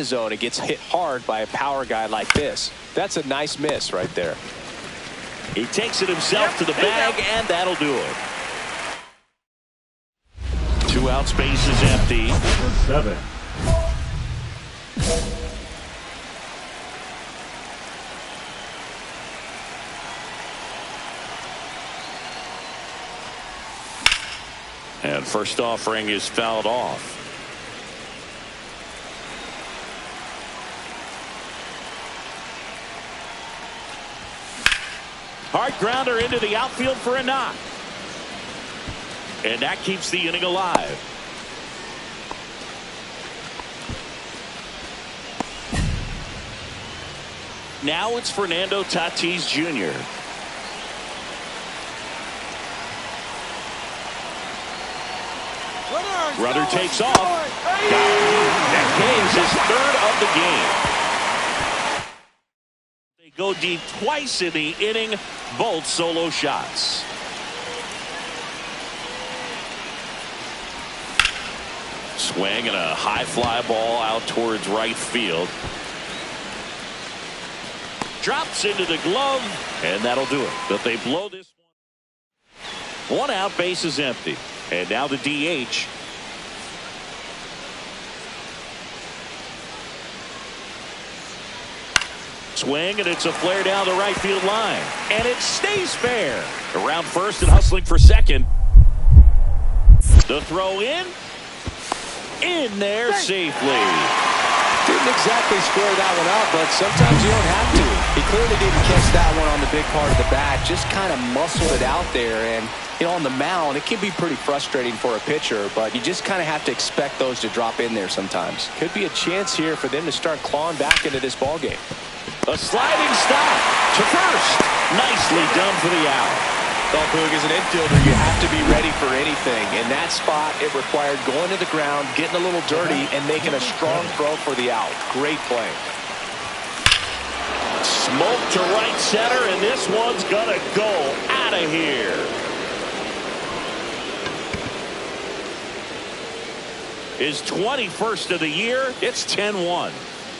zone and gets hit hard by a power guy like this. That's a nice miss right there. He takes it himself to the bag, and that'll do it. 2 outs, base is empty. Number 7. And first offering is fouled off. Hard grounder into the outfield for a knock. And that keeps the inning alive. Now it's Fernando Tatis Jr. Runner takes off. That is his third of the game. They go deep twice in the inning, both solo shots. Swing and a high fly ball out towards right field. Drops into the glove, and that'll do it. But they blow this one. 1 out, base is empty. And now the DH. Swing, and it's a flare down the right field line. And it stays fair. Around first and hustling for second. The throw in there safely. Didn't exactly square that one up, but sometimes you don't have to. He clearly didn't catch that one on the big part of the bat. Just kind of muscled it out there. And, you know, on the mound, it can be pretty frustrating for a pitcher, but you just kind of have to expect those to drop in there sometimes. Could be a chance here for them to start clawing back into this ballgame. A sliding stop to first. Nicely done for the out. Well, Boog, as an infielder, you have to be ready for anything. In that spot, it required going to the ground, getting a little dirty, and making a strong throw for the out. Great play. Smoke to right center, and this one's going to go out of here. His 21st of the year. It's 10-1.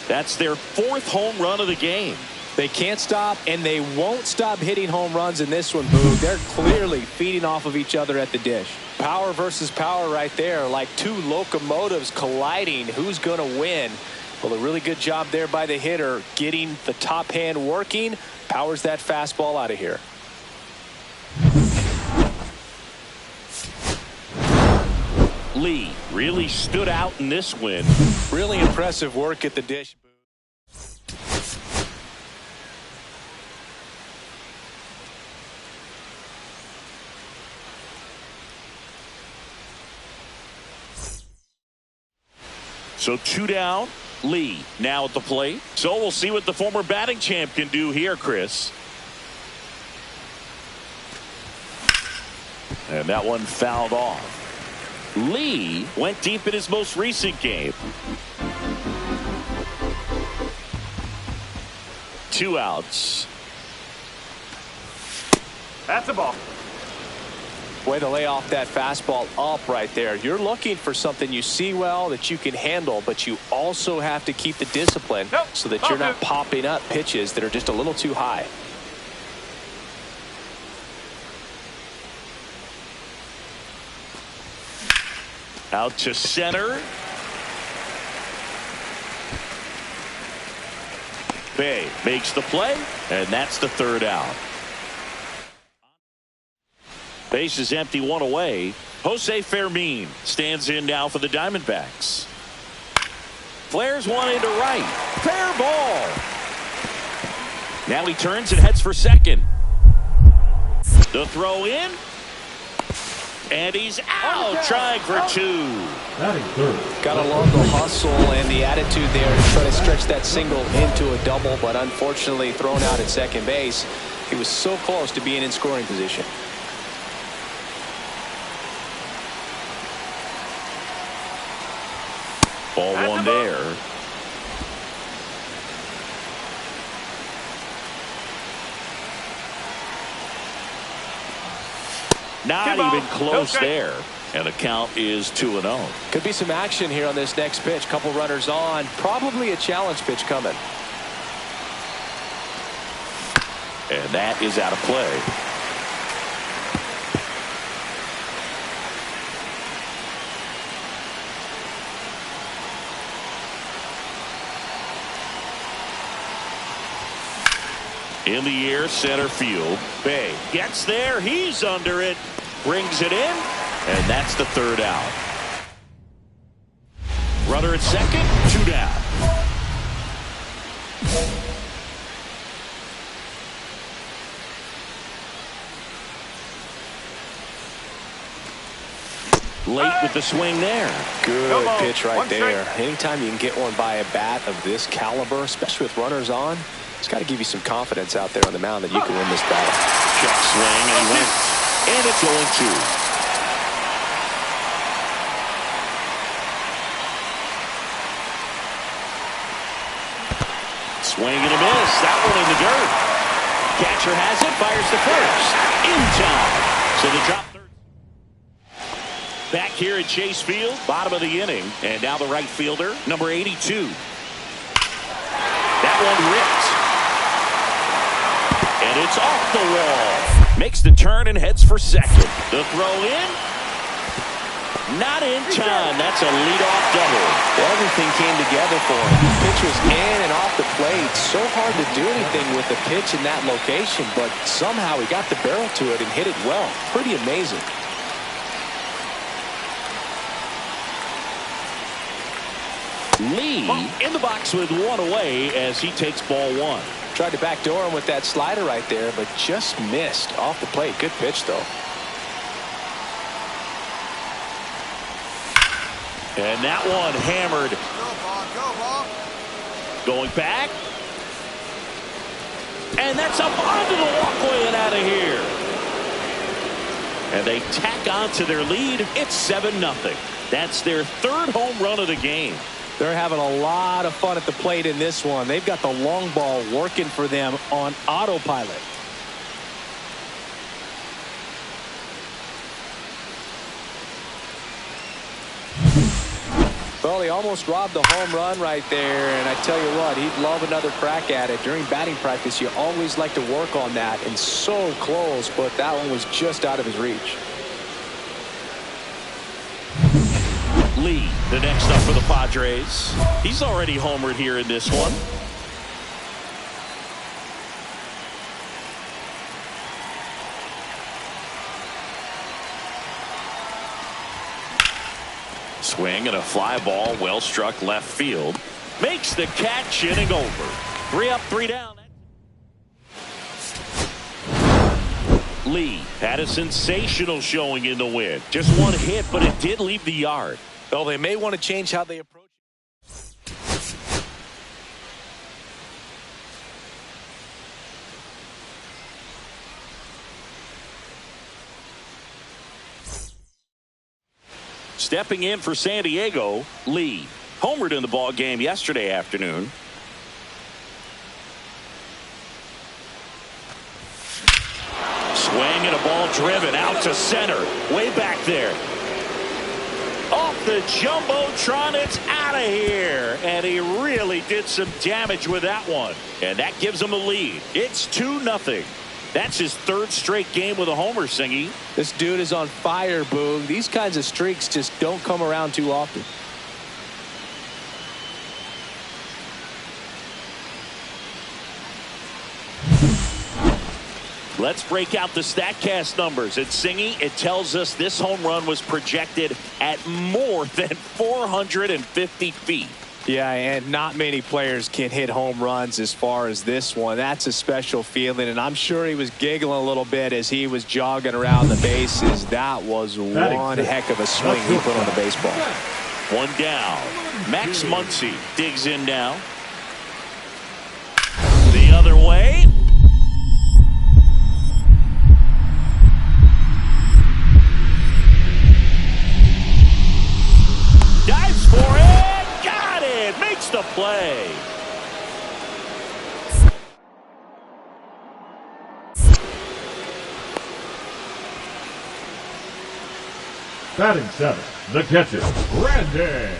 That's their 4th home run of the game. They can't stop, and they won't stop hitting home runs in this one, Boog. They're clearly feeding off of each other at the dish. Power versus power right there, like 2 locomotives colliding. Who's going to win? Well, a really good job there by the hitter, getting the top hand working. Powers that fastball out of here. Lee really stood out in this win. Really impressive work at the dish. So 2 down. Lee now at the plate. So we'll see what the former batting champ can do here, Chris. And that one fouled off. Lee went deep in his most recent game. 2 outs. That's a ball. Way to lay off that fastball up right there. You're looking for something you see well that you can handle, but you also have to keep the discipline so that you're not popping up pitches that are just a little too high. Out to center. Bay makes the play, and that's the 3rd out. Base is empty, 1 away. Jose Fermin stands in now for the Diamondbacks. Flares one into right. Fair ball. Now he turns and heads for second. The throw in. And he's out, trying for 2. Batting third. Got to love the hustle and the attitude there to try to stretch that single into a double, but unfortunately thrown out at second base. He was so close to being in scoring position. Ball 1 there. Not even close there. And the count is 2-0. Could be some action here on this next pitch. Couple runners on. Probably a challenge pitch coming. And that is out of play. In the air, center field. Bay gets there. He's under it. Brings it in. And that's the third out. Runner at second. 2 down. Late with the swing there. Good pitch right there. Anytime you can get one by a bat of this caliber, especially with runners on, it's got to give you some confidence out there on the mound that you can win this battle. Check swing, and he wins. And it's 0-2. Swing and a miss. That one in the dirt. Catcher has it. Fires to first. In time. So the drop third. Back here at Chase Field. Bottom of the inning. And now the right fielder, number 82. That one ripped. And it's off the wall. Makes the turn and heads for second. The throw in. Not in time. That's a leadoff double. Everything came together for him. The pitch was in and off the plate. So hard to do anything with the pitch in that location, but somehow he got the barrel to it and hit it well. Pretty amazing. Lee in the box with one away as he takes ball one. Tried to backdoor him with that slider right there, but just missed off the plate. Good pitch, though. And that one hammered. Go ball. Going back. And that's up onto the walkway and out of here. And they tack on to their lead. It's 7-0. That's their third home run of the game. They're having a lot of fun at the plate in this one. They've got the long ball working for them on autopilot. Well, he almost robbed the home run right there, and I tell you what, he'd love another crack at it. During batting practice, you always like to work on that, and so close, but that one was just out of his reach. Lee, the next up for the Padres. He's already homered here in this one. Swing and a fly ball, well struck left field. Makes the catch, inning over. 3 up, 3 down. Lee had a sensational showing in the win. Just one hit, but it did leave the yard. Well, they may want to change how they approach it. Stepping in for San Diego, Lee. Homered in the ball game yesterday afternoon. Swing and a ball driven out to center. Way back there. Off the Jumbotron, it's out of here. And he really did some damage with that one. And that gives him a lead. It's 2-0. That's his third straight game with a homer, Singy. This dude is on fire, Boog. These kinds of streaks just don't come around too often. Let's break out the StatCast numbers. At Singy, it tells us this home run was projected at more than 450 feet. Yeah, and not many players can hit home runs as far as this one. That's a special feeling, and I'm sure he was giggling a little bit as he was jogging around the bases. That was one heck of a swing he put on the baseball. One down. Max Muncy digs in now. The other way. Dives for it. Got it. Makes the play. Batting 7, the catcher, Brandon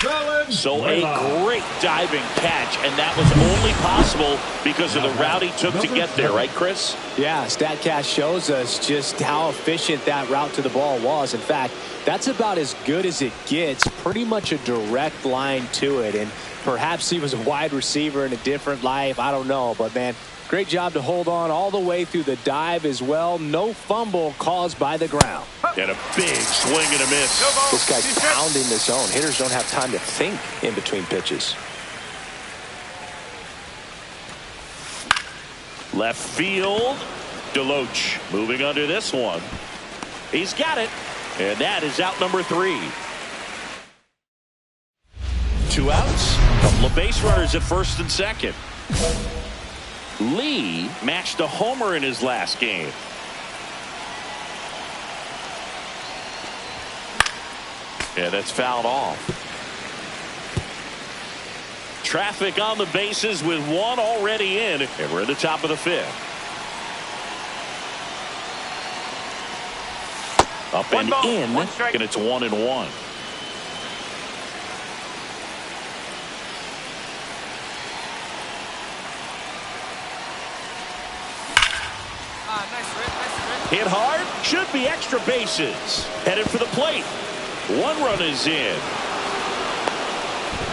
Valenzuela. So a great diving catch, and that was only possible because of the route he took to get there, right, Chris? Yeah, StatCast shows us just how efficient that route to the ball was. In fact, that's about as good as it gets, pretty much a direct line to it. And perhaps he was a wide receiver in a different life. I don't know, but man, great job to hold on all the way through the dive as well. No fumble caused by the ground. And a big swing and a miss. This guy's pounding the zone. Hitters don't have time to think in between pitches. Left field. Deloach moving under this one. He's got it. And that is out number 3. 2 outs. Couple of base runners at first and second. Lee matched a homer in his last game. Yeah, that's fouled off. Traffic on the bases with one already in, and we're at the top of the 5th. Up and in, and it's 1-1. Hit hard, should be extra bases. Headed for the plate. 1 run is in.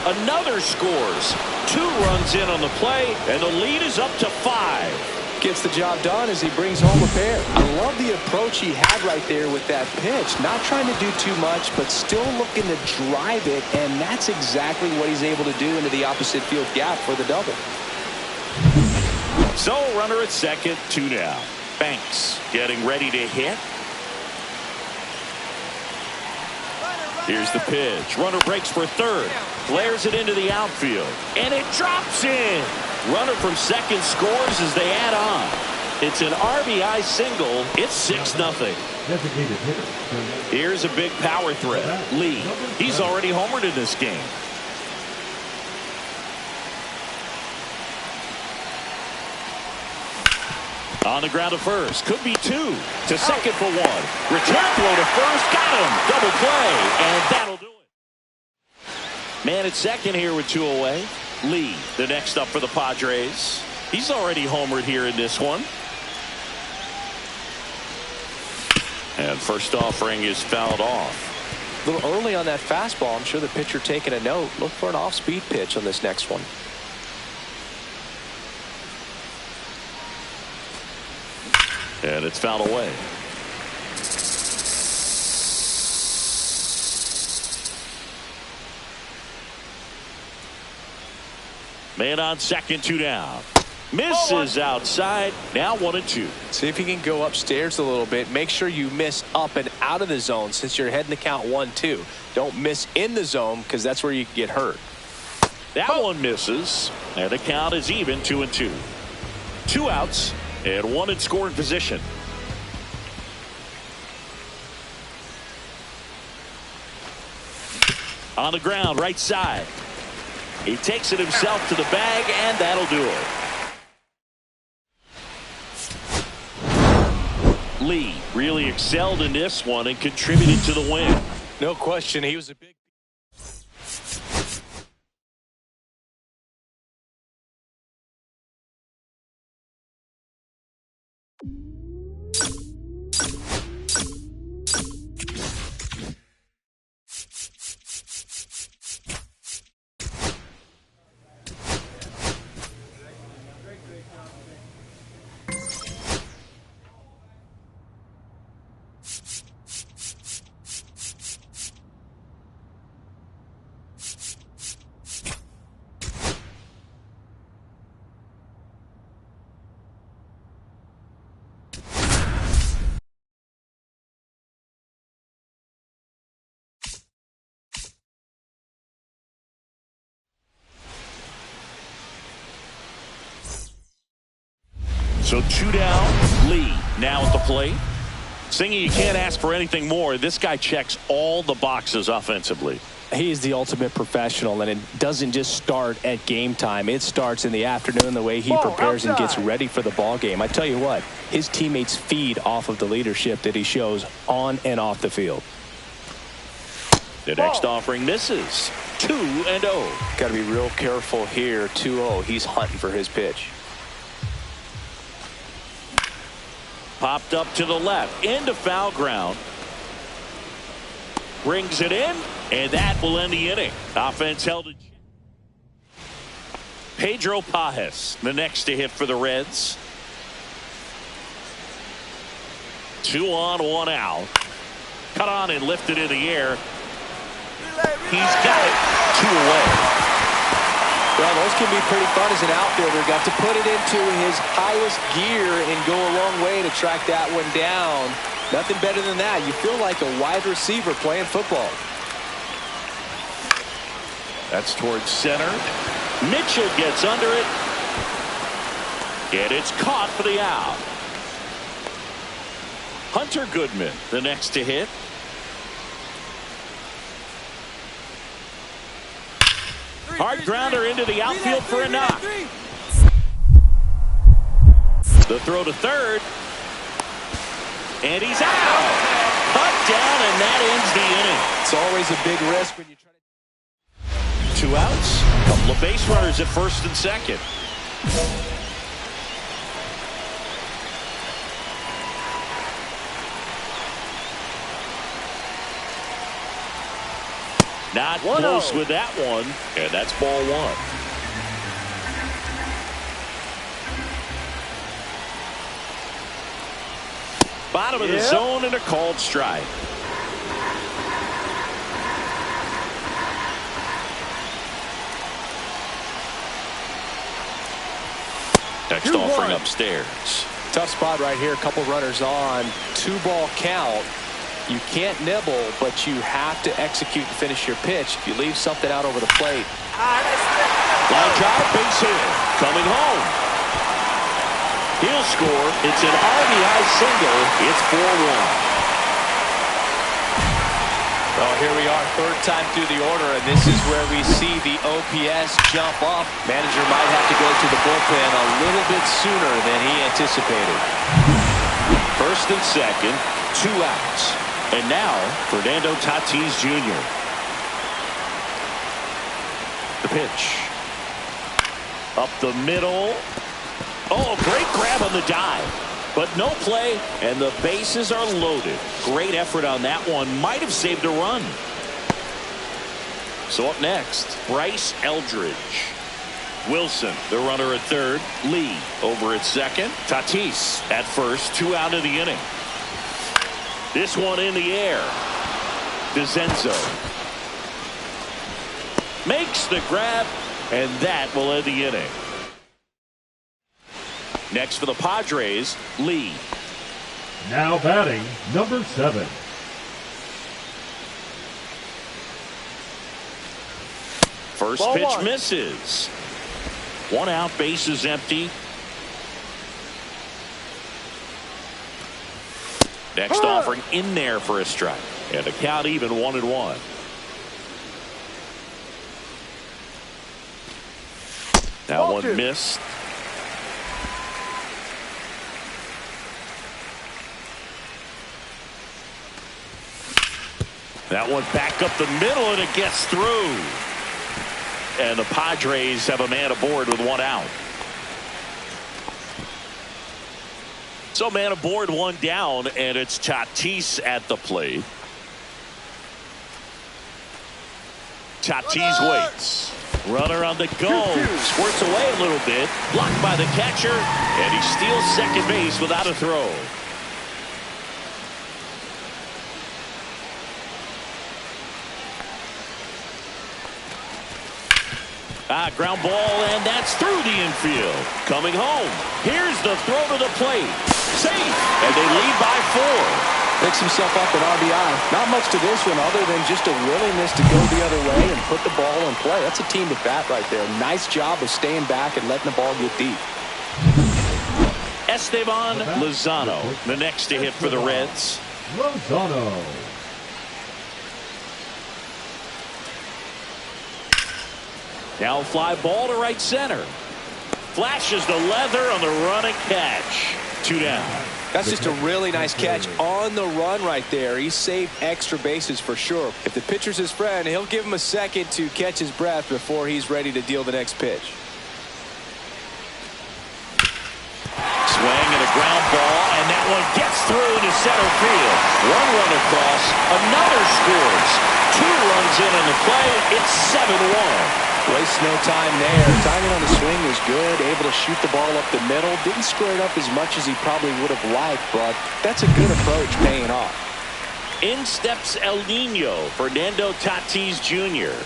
Another scores. 2 runs in on the play, and the lead is up to 5. Gets the job done as he brings home a pair. I love the approach he had right there with that pitch. Not trying to do too much, but still looking to drive it, and that's exactly what he's able to do into the opposite field gap for the double. So runner at second, 2 down. Banks getting ready to hit. Here's the pitch. Runner breaks for third. Flares it into the outfield. And it drops in. Runner from second scores as they add on. It's an RBI single. It's 6-0. Designated hitter. Here's a big power threat. Lee. He's already homered in this game. On the ground to first. Could be 2. To second for 1. Return throw to first. Got him. Double play. And that'll do it. Man at second here with 2 away. Lee, the next up for the Padres. He's already homered here in this one. And first offering is fouled off. A little early on that fastball. I'm sure the pitcher taking a note. Look for an off-speed pitch on this next one. And it's fouled away. Man on second, 2 down. Misses outside. Now 1-2. See if you can go upstairs a little bit. Make sure you miss up and out of the zone since you're heading to count 1-2. Don't miss in the zone because that's where you can get hurt. That one misses. And the count is even, 2-2. 2 outs. And 1 in scoring position. On the ground, right side. He takes it himself to the bag, and that'll do it. Lee really excelled in this one and contributed to the win. No question, he was a big... So 2 down. Lee now at the plate. Singy, you can't ask for anything more. This guy checks all the boxes offensively. He is the ultimate professional, and it doesn't just start at game time. It starts in the afternoon, the way he prepares and gets ready for the ball game. I tell you what, his teammates feed off of the leadership that he shows on and off the field. The next offering misses. 2-0. Got to be real careful here. 2-0. He's hunting for his pitch. Popped up to the left. Into foul ground. Brings it in. And that will end the inning. Offense held it. Pedro Pages, the next to hit for the Reds. 2 on, 1 out. Cut on and lifted in the air. He's got it. 2 away. Well, those can be pretty fun as an outfielder. Got to put it into his highest gear and go a long way to track that one down. Nothing better than that. You feel like a wide receiver playing football. That's towards center. Mitchell gets under it. And it's caught for the out. Hunter Goodman, the next to hit. Hard grounder into the outfield for a knock. The throw to third. And he's out. Cut down, and that ends the inning. It's always a big risk when you try to... 2 outs. Couple of base runners at first and second. Not close with that one, and that's ball 1. Bottom of the zone and a called strike. Next offering upstairs. Tough spot right here. A couple runners on. 2-ball count. You can't nibble, but you have to execute and finish your pitch. If you leave something out over the plate. Line drive, base hit. Coming home. He'll score. It's an RBI single. It's 4-1. Well, here we are, third time through the order, and this is where we see the OPS jump up. Manager might have to go to the bullpen a little bit sooner than he anticipated. First and second, 2 outs. And now, Fernando Tatis Jr. The pitch. Up the middle. Oh, great grab on the dive. But no play, and the bases are loaded. Great effort on that one. Might have saved a run. So up next, Bryce Eldridge. Wilson, the runner at third. Lee over at second. Tatis at first. 2 out of the inning. This one in the air. DeZenzo makes the grab, and that will end the inning. Next for the Padres, Lee. Now batting, number 7. First pitch misses. 1 out, bases empty. Next offering in there for a strike. And a count even 1-1. That one missed. That one back up the middle, and it gets through. And the Padres have a man aboard with 1 out. So man aboard, 1 down, and it's Tatis at the plate. Tatis waits. Runner on the go. Squirts away a little bit. Blocked by the catcher, and he steals second base without a throw. Ground ball, and that's through the infield. Coming home. Here's the throw to the plate. Safe, and they lead by 4. Picks himself up an RBI. Not much to this one other than just a willingness to go the other way and put the ball in play. That's a team at bat right there. Nice job of staying back and letting the ball get deep. Esteban Lozano, the next to hit for the Reds. Lozano. Now fly ball to right center. Flashes the leather on the run and catch. 2 down. That's just a really nice catch on the run right there. He saved extra bases for sure. If the pitcher's his friend, he'll give him a second to catch his breath before he's ready to deal the next pitch. Swing and a ground ball, and that one gets through to center field. One run across, another scores. 2 runs in on the play. It's 7-1. Waste no time there. Timing on the swing was good. Able to shoot the ball up the middle. Didn't square it up as much as he probably would have liked, but that's a good approach paying off. In steps El Nino, Fernando Tatis Jr.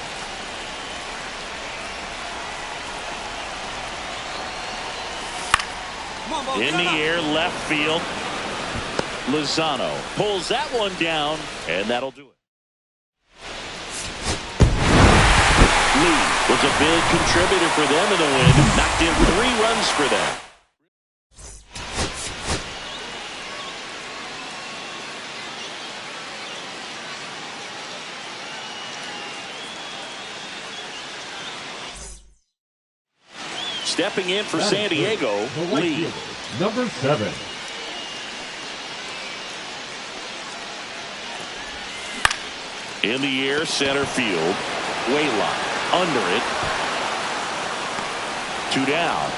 In the air, left field. Lozano pulls that one down, and that'll do it. Lee was a big contributor for them in the win. Knocked in 3 runs for them. Stepping in for San Diego, Lee. Number 7. In the air, center field. Waylock under it. 2 down.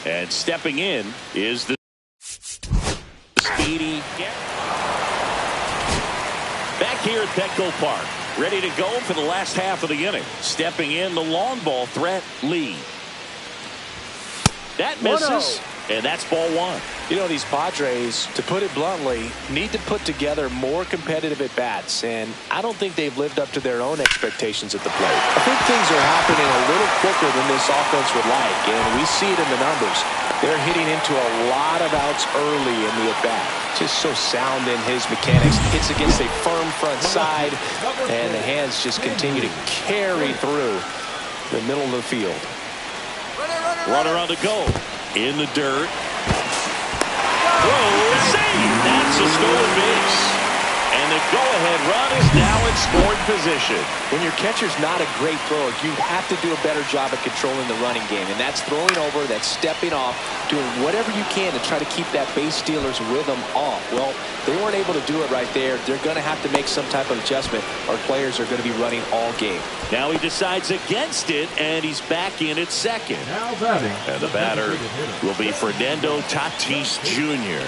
And stepping in is the speedy. Back here at Petco Park, ready to go for the last half of the inning. Stepping in, the long ball threat, Lee. That misses, and that's ball 1. You know, these Padres, to put it bluntly, need to put together more competitive at-bats, and I don't think they've lived up to their own expectations at the plate. I think things are happening a little quicker than this offense would like, and we see it in the numbers. They're hitting into a lot of outs early in the at-bat. Just so sound in his mechanics. Hits against a firm front side, and the hands just continue to carry through the middle of the field. Runner on the go. In the dirt. Throw, save. That's a stolen base. And the go-ahead run is now in scoring position. When your catcher's not a great thrower, you have to do a better job of controlling the running game. And that's throwing over, that's stepping off, doing whatever you can to try to keep that base stealer's rhythm off. Well, they weren't able to do it right there. They're going to have to make some type of adjustment, or players are going to be running all game. Now he decides against it, and he's back in at second. Now batting. And the batter will be Fernando Tatis Jr.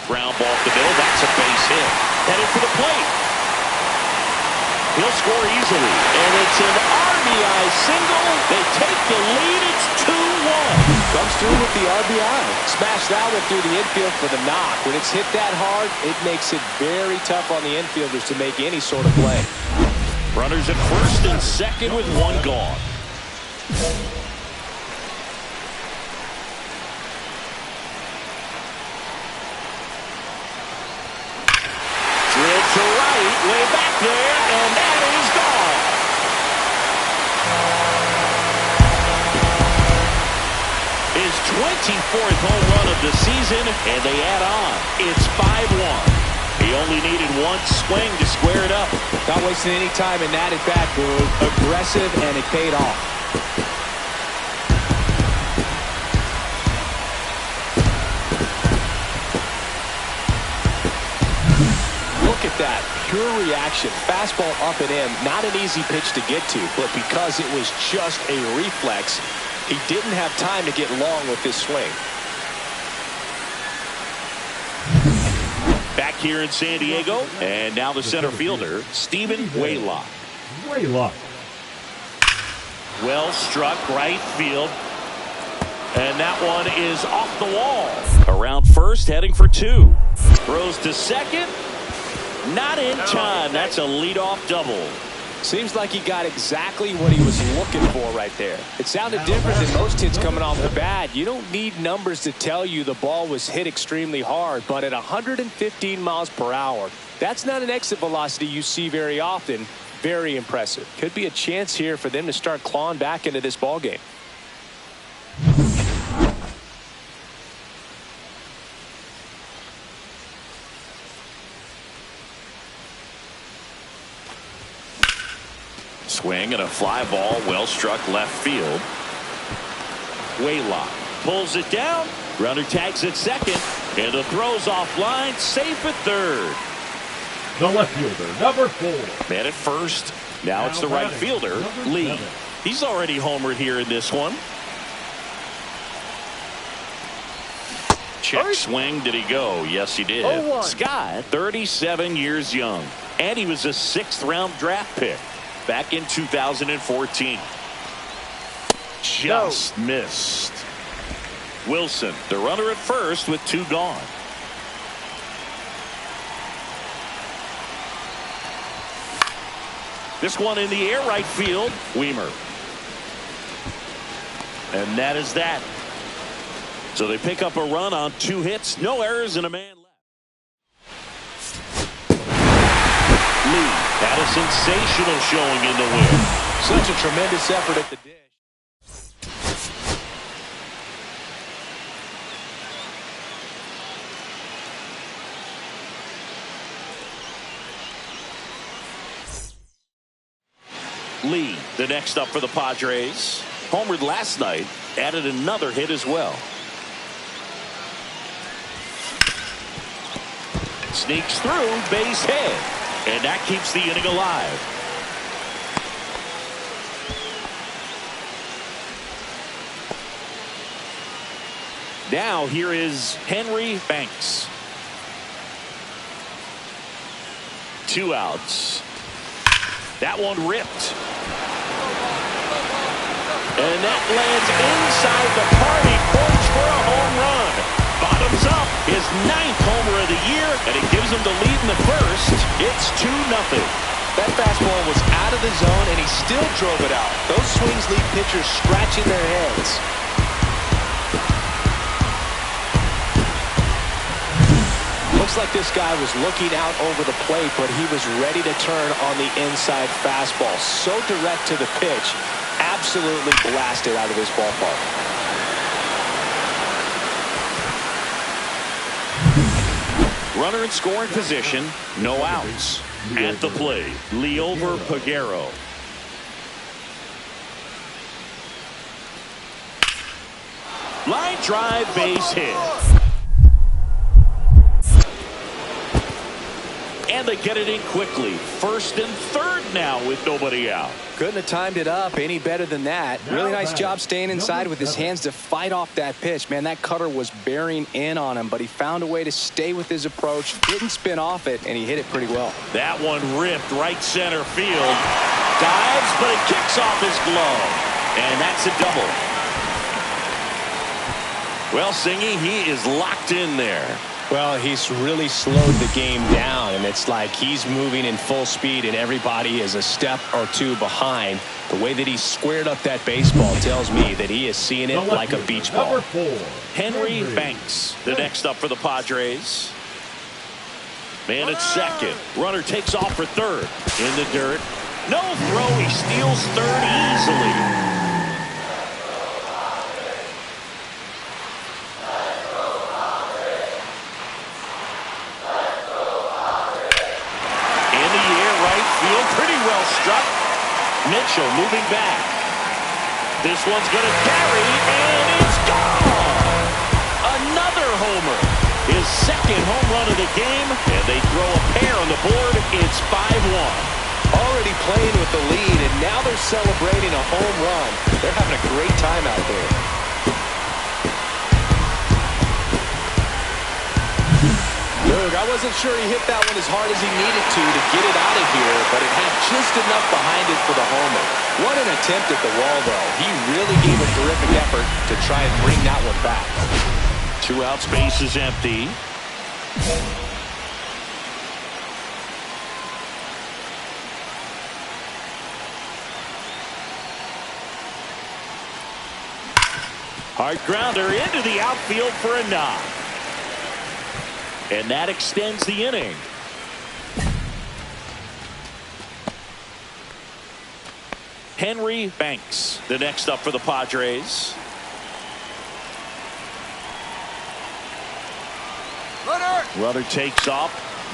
Ground ball to the middle. That's a base hit. Headed for the plate. He'll score easily. And it's an RBI single. They take the lead. It's 2-1. Comes through with the RBI. Smash that one through the infield for the knock. When it's hit that hard, it makes it very tough on the infielders to make any sort of play. Runners at first and second with 1 gone. Drilled to right, way back there, and that is gone. His 24th home run of the season, and they add on. It's 5-1. He only needed 1 swing to square it up. Not wasting any time in that at-bat, Boog. Aggressive, and it paid off. Look at that. Pure reaction. Fastball up and in. Not an easy pitch to get to, but because it was just a reflex, he didn't have time to get long with this swing. Back here in San Diego, and now the center fielder, Stephen Waylock. Well struck right field. And that one is off the wall. Around first, heading for 2. Throws to second. Not in time. That's a leadoff double. Seems like he got exactly what he was looking for right there. It sounded different than most hits coming off the bat. You don't need numbers to tell you the ball was hit extremely hard, but at 115 miles per hour, that's not an exit velocity you see very often. Very impressive. Could be a chance here for them to start clawing back into this ball game. Swing and a fly ball well struck left field. Waylock pulls it down. Runner tags at second. And the throw's offline. Safe at third. The left fielder, number 4. Man at first. Now it's the right fielder, Lee. 7. He's already homered here in this one. Check swing. Did he go? Yes, he did. 0-1. Scott, 37 years young. And he was a 6th-round draft pick back in 2014. Just missed. Wilson, the runner at first with 2 gone. This one in the air right field. Weimer. And that is that. So they pick up a run on 2 hits. No errors and a man left. Lee had a sensational showing in the win. Such a tremendous effort at the dish. Lee, the next up for the Padres. Homered last night, added another hit as well. Sneaks through, base hit. And that keeps the inning alive. Now here is Henry Banks. 2 outs. That one ripped. And that lands inside the party porch for a home run. Bottoms up, his 9th homer of the year, and it gives him the lead in the first. It's 2-0. That fastball was out of the zone, and he still drove it out. Those swings leave pitchers scratching their heads. Looks like this guy was looking out over the plate, but he was ready to turn on the inside fastball. So direct to the pitch. Absolutely blasted out of this ballpark. Runner in scoring position. No outs. At the plate, Liover Peguero. Line drive, base hit. And they get it in quickly. 1st and 3rd now with nobody out. Couldn't have timed it up any better than that. Really nice job staying inside with his hands to fight off that pitch. Man, that cutter was bearing in on him, but he found a way to stay with his approach, didn't spin off it, and he hit it pretty well. That one ripped right center field. Dives, but it kicks off his glove. And that's a double. Well, Singy, he is locked in there. Well, he's really slowed the game down, and it's like he's moving in full speed and everybody is a step or 2 behind. The way that he squared up that baseball tells me that he is seeing it like a beach ball. Number 4. Henry Banks, the next up for the Padres. Man at second. Runner takes off for 3rd. In the dirt. No throw. He steals 3rd easily. Pretty well struck. Mitchell moving back. This one's going to carry, and it's gone. Another homer. His 2nd home run of the game, and they throw a pair on the board. It's 5-1. Already playing with the lead, and now they're celebrating a home run. They're having a great time out there. I wasn't sure he hit that one as hard as he needed to get it out of here, but it had just enough behind it for the homer. What an attempt at the wall, though. He really gave a terrific effort to try and bring that one back. 2 outs, base is empty. Hard grounder into the outfield for a knock. And that extends the inning. Henry Banks, the next up for the Padres. Runner takes off,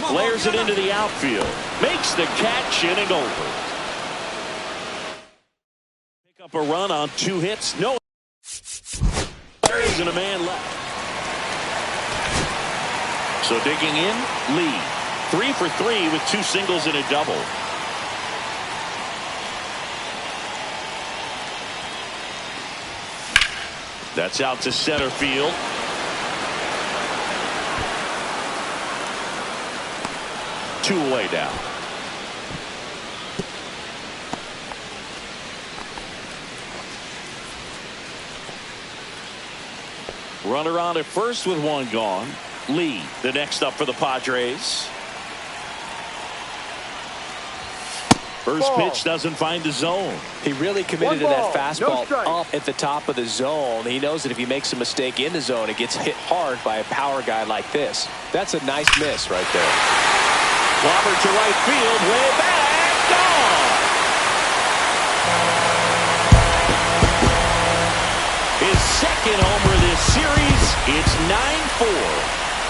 flares it into the outfield, makes the catch, inning over. up a run on 2 hits. No. There isn't a man left. So digging in, Lee. 3 for 3 with 2 singles and a double. That's out to center field. Two away now. Runner on at first with 1 gone. Lee, the next up for the Padres. First pitch doesn't find the zone. He really committed to that fastball up at the top of the zone. He knows that if he makes a mistake in the zone, it gets hit hard by a power guy like this. That's a nice miss right there. Clobber to right field, way back, gone. His second homer this series. It's 9-4.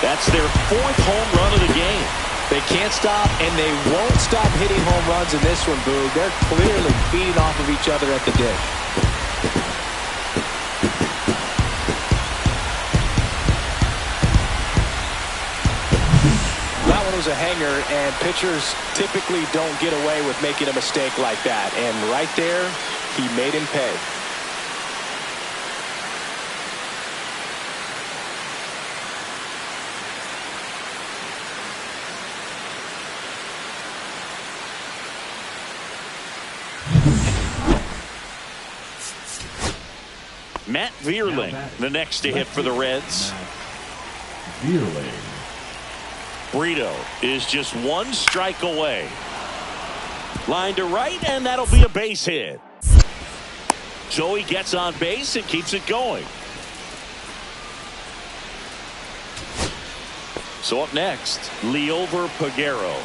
That's their 4th home run of the game. They can't stop, and they won't stop hitting home runs in this one, Boog. They're clearly feeding off of each other at the dish. That one was a hanger, and pitchers typically don't get away with making a mistake like that. And right there, he made him pay. Matt Vierling, the next to hit for the Reds. Vierling. Brito is just 1 strike away. Line to right, and that'll be a base hit. So he gets on base and keeps it going. So up next, Liover Peguero.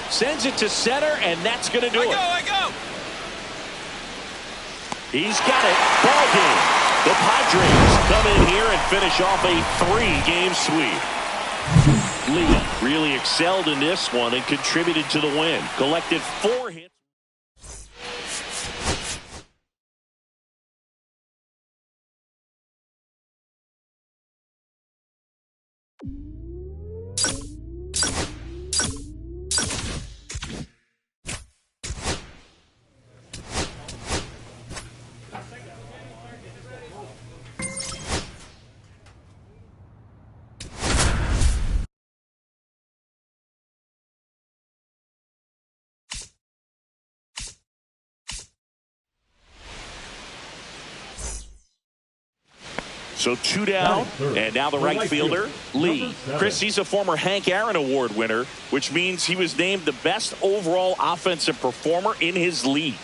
Sends it to center, and that's going to do it. I go. He's got it. Ball game. The Padres come in here and finish off a 3-game sweep. Lee really excelled in this one and contributed to the win. Collected 4 hits. So 2 down, and now the right fielder, Lee. Chris, he's a former Hank Aaron Award winner, which means he was named the best overall offensive performer in his league.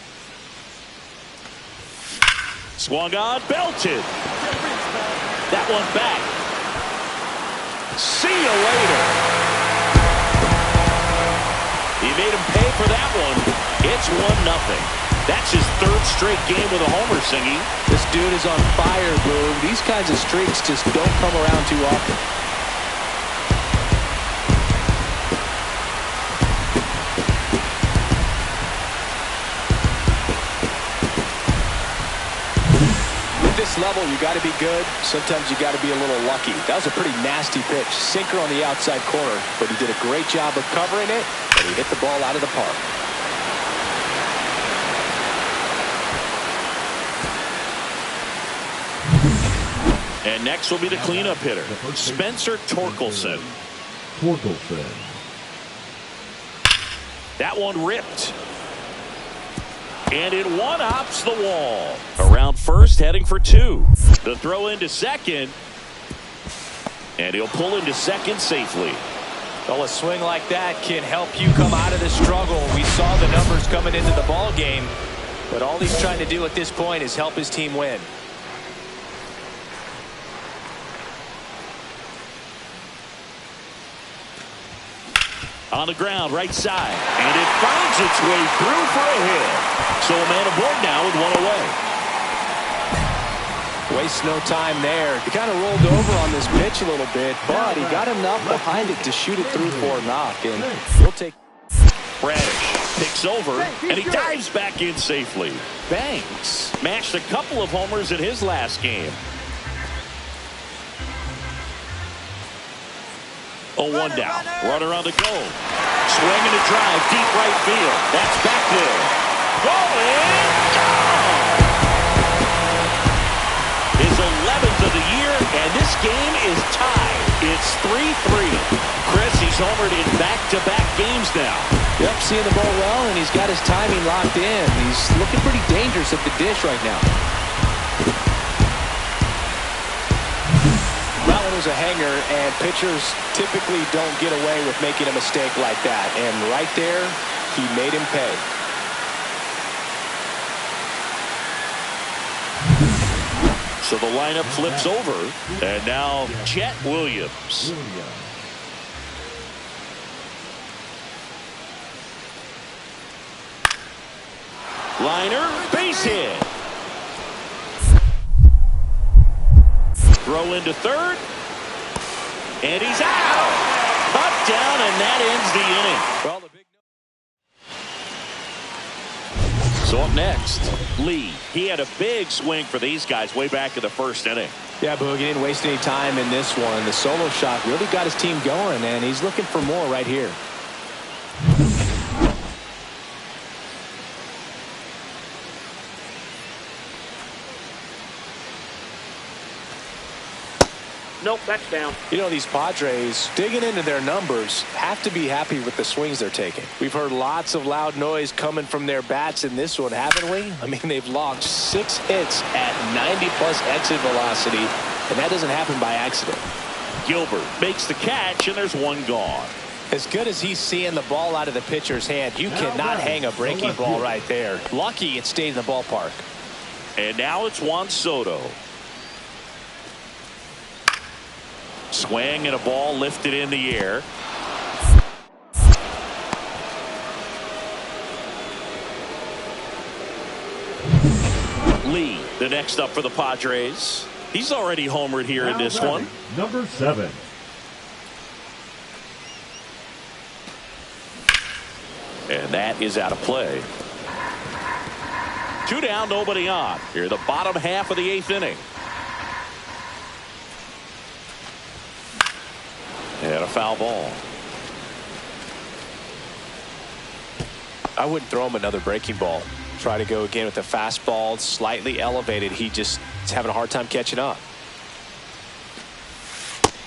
Swung on, belted. That one back. See you later. He made him pay for that one. It's 1-0. That's his 3rd straight game with a homer, Singy. This dude is on fire, Boog. These kinds of streaks just don't come around too often. At this level, you got to be good. Sometimes you got to be a little lucky. That was a pretty nasty pitch. Sinker on the outside corner, but he did a great job of covering it, and he hit the ball out of the park. And next will be the cleanup hitter, Spencer Torkelson. That one ripped. And it one-hops the wall. Around first, heading for 2. The throw into second. And he'll pull into second safely. Well, a swing like that can help you come out of the struggle. We saw the numbers coming into the ball game, but all he's trying to do at this point is help his team win. On the ground, right side. And it finds its way through for a hit. So a man aboard now with 1 away. Waste no time there. He kind of rolled over on this pitch a little bit, but he got enough behind it to shoot it through for a knock. And he'll take Bradish picks over, and he dives back in safely. Banks mashed a couple of homers in his last game. 0-1 down. Runner on the go. Swing and a drive, deep right field. That's back there. Rolling. Gone! His 11th of the year, and this game is tied. It's 3-3. Chris, he's homered in back-to-back games now. Yep, seeing the ball well, and he's got his timing locked in. He's looking pretty dangerous at the dish right now. That one was a hanger, and pitchers typically don't get away with making a mistake like that. And right there, he made him pay. So the lineup flips over, and now Chet Williams. Liner, base hit. Throw into third, and he's out. Cut down, and that ends the inning. Well, the big... So up next, Lee. He had a big swing for these guys way back in the first inning. Yeah, Boog, he didn't waste any time in this one. The solo shot really got his team going, and he's looking for more right here. Nope, that's down. You know, these Padres, digging into their numbers, have to be happy with the swings they're taking. We've heard lots of loud noise coming from their bats in this one, haven't we? I mean, they've logged 6 hits at 90-plus exit velocity, and that doesn't happen by accident. Gilbert makes the catch, and there's one gone. As good as he's seeing the ball out of the pitcher's hand, you cannot hang a breaking ball right there. Lucky it stayed in the ballpark. And now it's Juan Soto. Swing and a ball lifted in the air. Lee, the next up for the Padres. He's already homered here in this one. Number 7. And that is out of play. 2 down, nobody on. Here, the bottom half of the 8th inning. And a foul ball. I wouldn't throw him another breaking ball. Try to go again with the fastball, slightly elevated. He just is having a hard time catching up.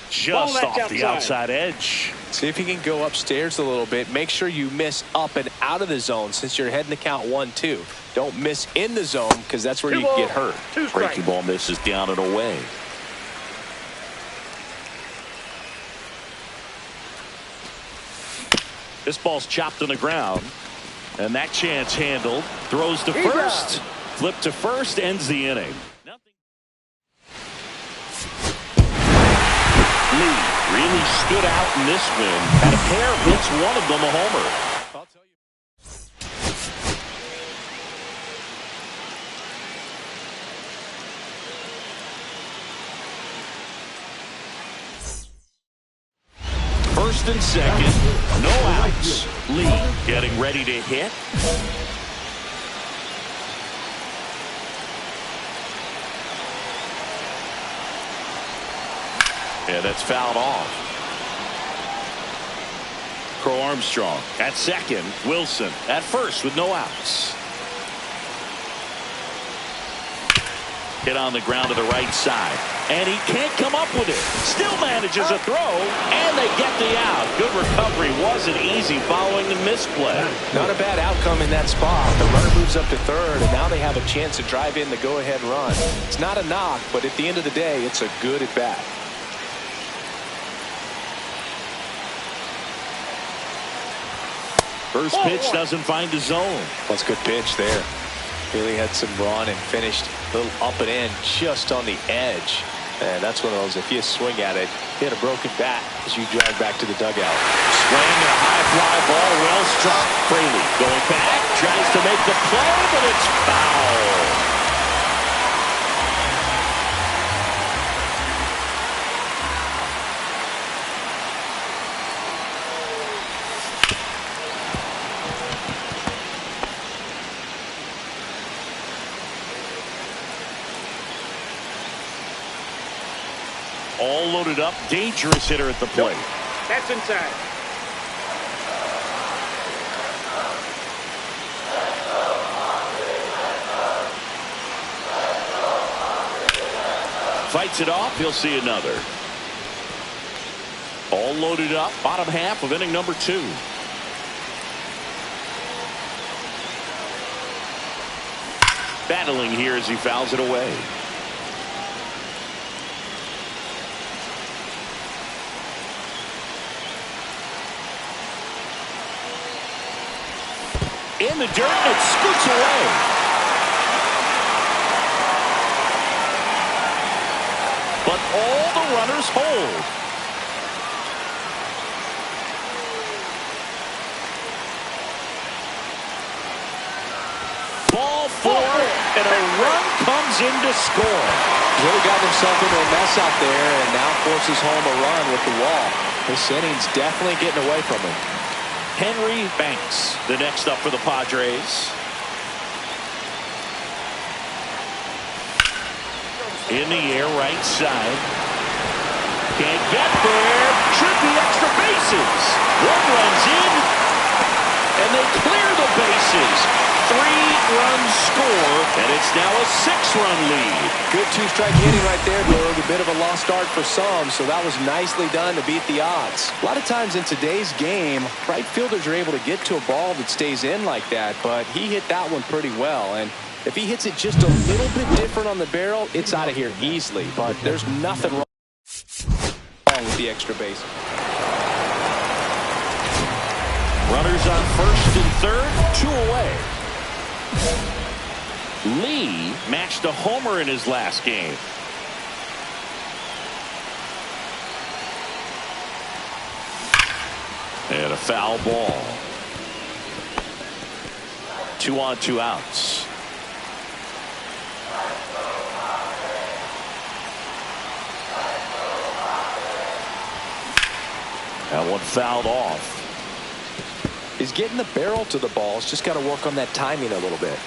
Just off the outside edge. See if he can go upstairs a little bit. Make sure you miss up and out of the zone since you're heading to count 1-2. Don't miss in the zone because that's where you can get hurt. Breaking ball misses down and away. This ball's chopped on the ground, and that chance handled. Throws to first, flip to first, ends the inning. Lee really stood out in this win. Had a pair of hits, one of them a homer. I'll tell you. First and second, no outs. Lee getting ready to hit. Yeah, that's fouled off. Crow Armstrong at second. Wilson at first with no outs. Hit on the ground to the right side. And he can't come up with it. Still manages a throw, and they get the out. Good recovery. Wasn't easy following the misplay. Not a bad outcome in that spot. The runner moves up to third, and now they have a chance to drive in the go-ahead run. It's not a knock, but at the end of the day, it's a good at-bat. First pitch doesn't find the zone. That's a good pitch there. Really had some run and finished a little up and in just on the edge. And that's one of those, if you swing at it, hit a broken bat as you drag back to the dugout. Swing and a high fly ball, well struck. Fraley going back, tries to make the play, but it's foul. All loaded up. Dangerous hitter at the plate. That's inside. Fights it off. He'll see another. All loaded up. Bottom half of inning number 2. Battling here as he fouls it away. In the dirt, and it scoots away. But all the runners hold. Ball 4, and a run comes in to score. Really got himself into a mess out there and now forces home a run with the wall. This inning's definitely getting away from him. Henry Banks, the next up for the Padres. In the air, right side. Can't get there. Should be extra bases. One runs in, and they clear the bases. 3-run score, and it's now a 6-run lead. Good 2-strike hitting right there, Boog. A bit of a lost start for some, so that was nicely done to beat the odds. A lot of times in today's game, right fielders are able to get to a ball that stays in like that, but he hit that one pretty well. And if he hits it just a little bit different on the barrel, it's out of here easily. But there's nothing wrong with the extra base. Runners on first and third, 2 away. Lee matched a homer in his last game. And a foul ball. 2 on, 2 outs. That one fouled off. He's getting the barrel to the ball. He's just got to work on that timing a little bit.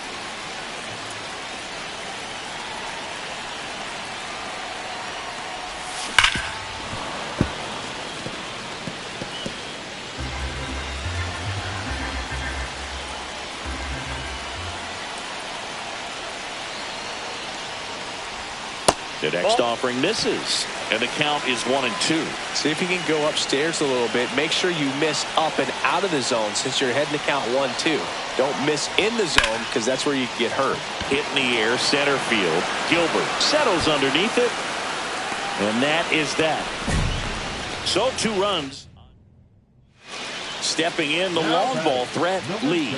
The next offering misses, and the count is 1-2. See if you can go upstairs a little bit. Make sure you miss up and out of the zone since you're heading to count 1-2. Don't miss in the zone because that's where you can get hurt. Hit in the air, center field. Gilbert settles underneath it, and that is that. So 2 runs. Stepping in, the long ball threat, Lee.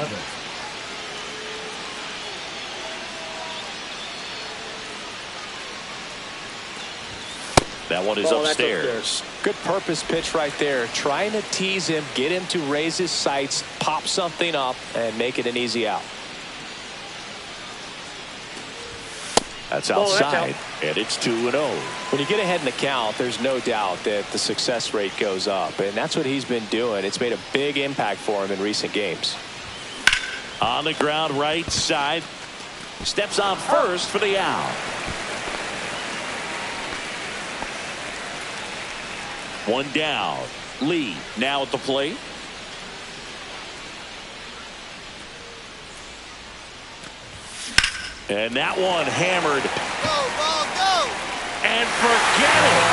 That one is upstairs. Good purpose pitch right there. Trying to tease him, get him to raise his sights, pop something up, and make it an easy out. That's outside, and it's 2-0. When you get ahead in the count, there's no doubt that the success rate goes up, and that's what he's been doing. It's made a big impact for him in recent games. On the ground, right side. Steps on first for the out. One down. Lee now at the plate. And that one hammered. Go, ball, go! And forget it.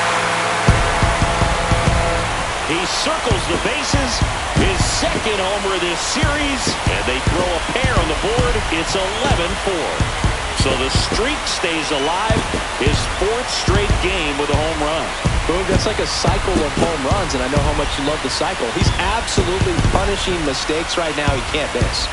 He circles the bases. His second homer of this series. And they throw a pair on the board. It's 11-4. So the streak stays alive. His 4th straight game with a home run. Boog, that's like a cycle of home runs, and I know how much you love the cycle. He's absolutely punishing mistakes right now he can't miss.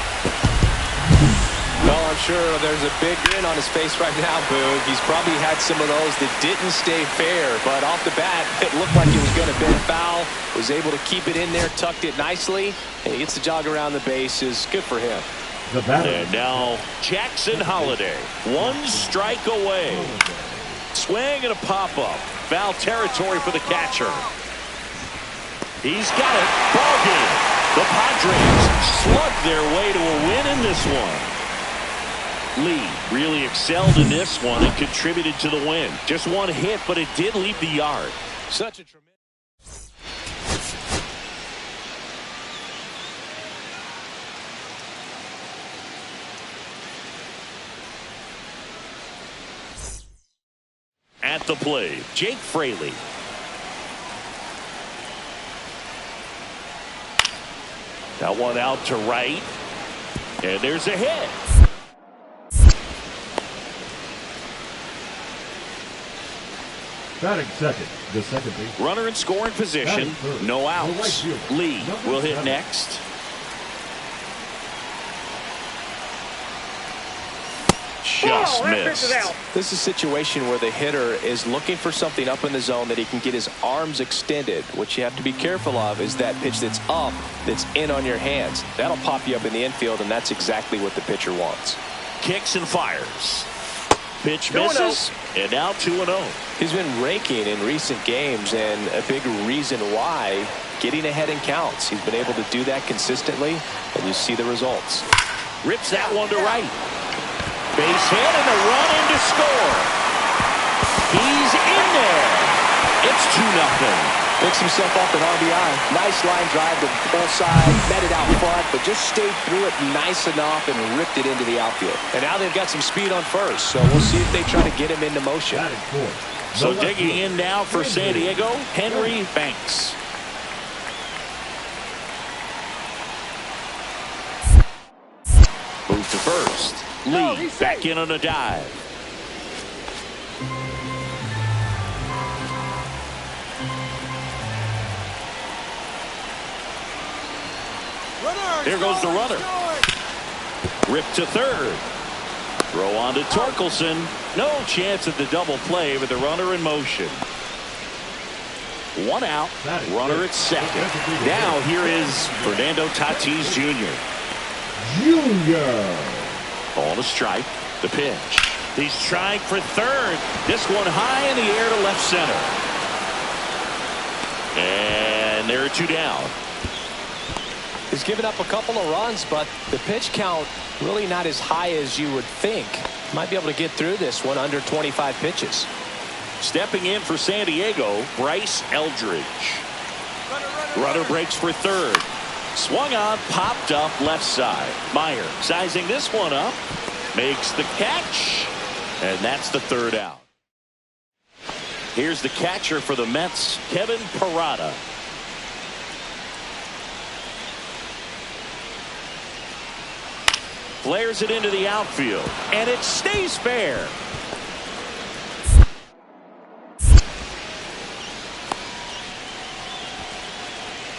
Well, I'm sure there's a big grin on his face right now, Boog. He's probably had some of those that didn't stay fair, but off the bat, it looked like it was going to be foul. Was able to keep it in there, tucked it nicely, and he gets the jog around the bases. Good for him. And now Jackson Holliday, 1 strike away. Swing and a pop-up. Foul territory for the catcher. He's got it. Ball game. The Padres slug their way to a win in this one. Lee really excelled in this one and contributed to the win. Just one hit, but it did leave the yard. Such a tremendous. At the plate, Jake Fraley. That one out to right. And there's a hit. Batting second, the second base. Runner in scoring position. No outs. Lee will hit next. Just missed. This is a situation where the hitter is looking for something up in the zone that he can get his arms extended. What you have to be careful of is that pitch that's up, that's in on your hands. That'll pop you up in the infield, and that's exactly what the pitcher wants. Kicks and fires. Pitch misses, and now 2-0. He's been raking in recent games, and a big reason why, getting ahead in counts. He's been able to do that consistently, and you see the results. Rips that one to right. Base hit and a run in to score. He's in there. It's 2-0. Picks himself up an RBI. Nice line drive to the pull side, met it out front, but just stayed through it nice enough and ripped it into the outfield. And now they've got some speed on first, so we'll see if they try to get him into motion. So digging in now for San Diego, Henry Banks. Move to first. Lee back in on a dive. Here goes the runner. Rip to third. Throw on to Torkelson. No chance at the double play with the runner in motion. One out. Runner at second. Now here is Fernando Tatis Jr. On a strike. The pitch. He's trying for third. This one high in the air to left center. And there are 2 down. He's given up a couple of runs, but the pitch count really not as high as you would think. Might be able to get through this one under 25 pitches. Stepping in for San Diego, Bryce Eldridge. Runner breaks for third. Swung on, popped up left side. Meyer sizing this one up. Makes the catch. And that's the 3rd out. Here's the catcher for the Mets, Kevin Parada. Flares it into the outfield, and it stays fair.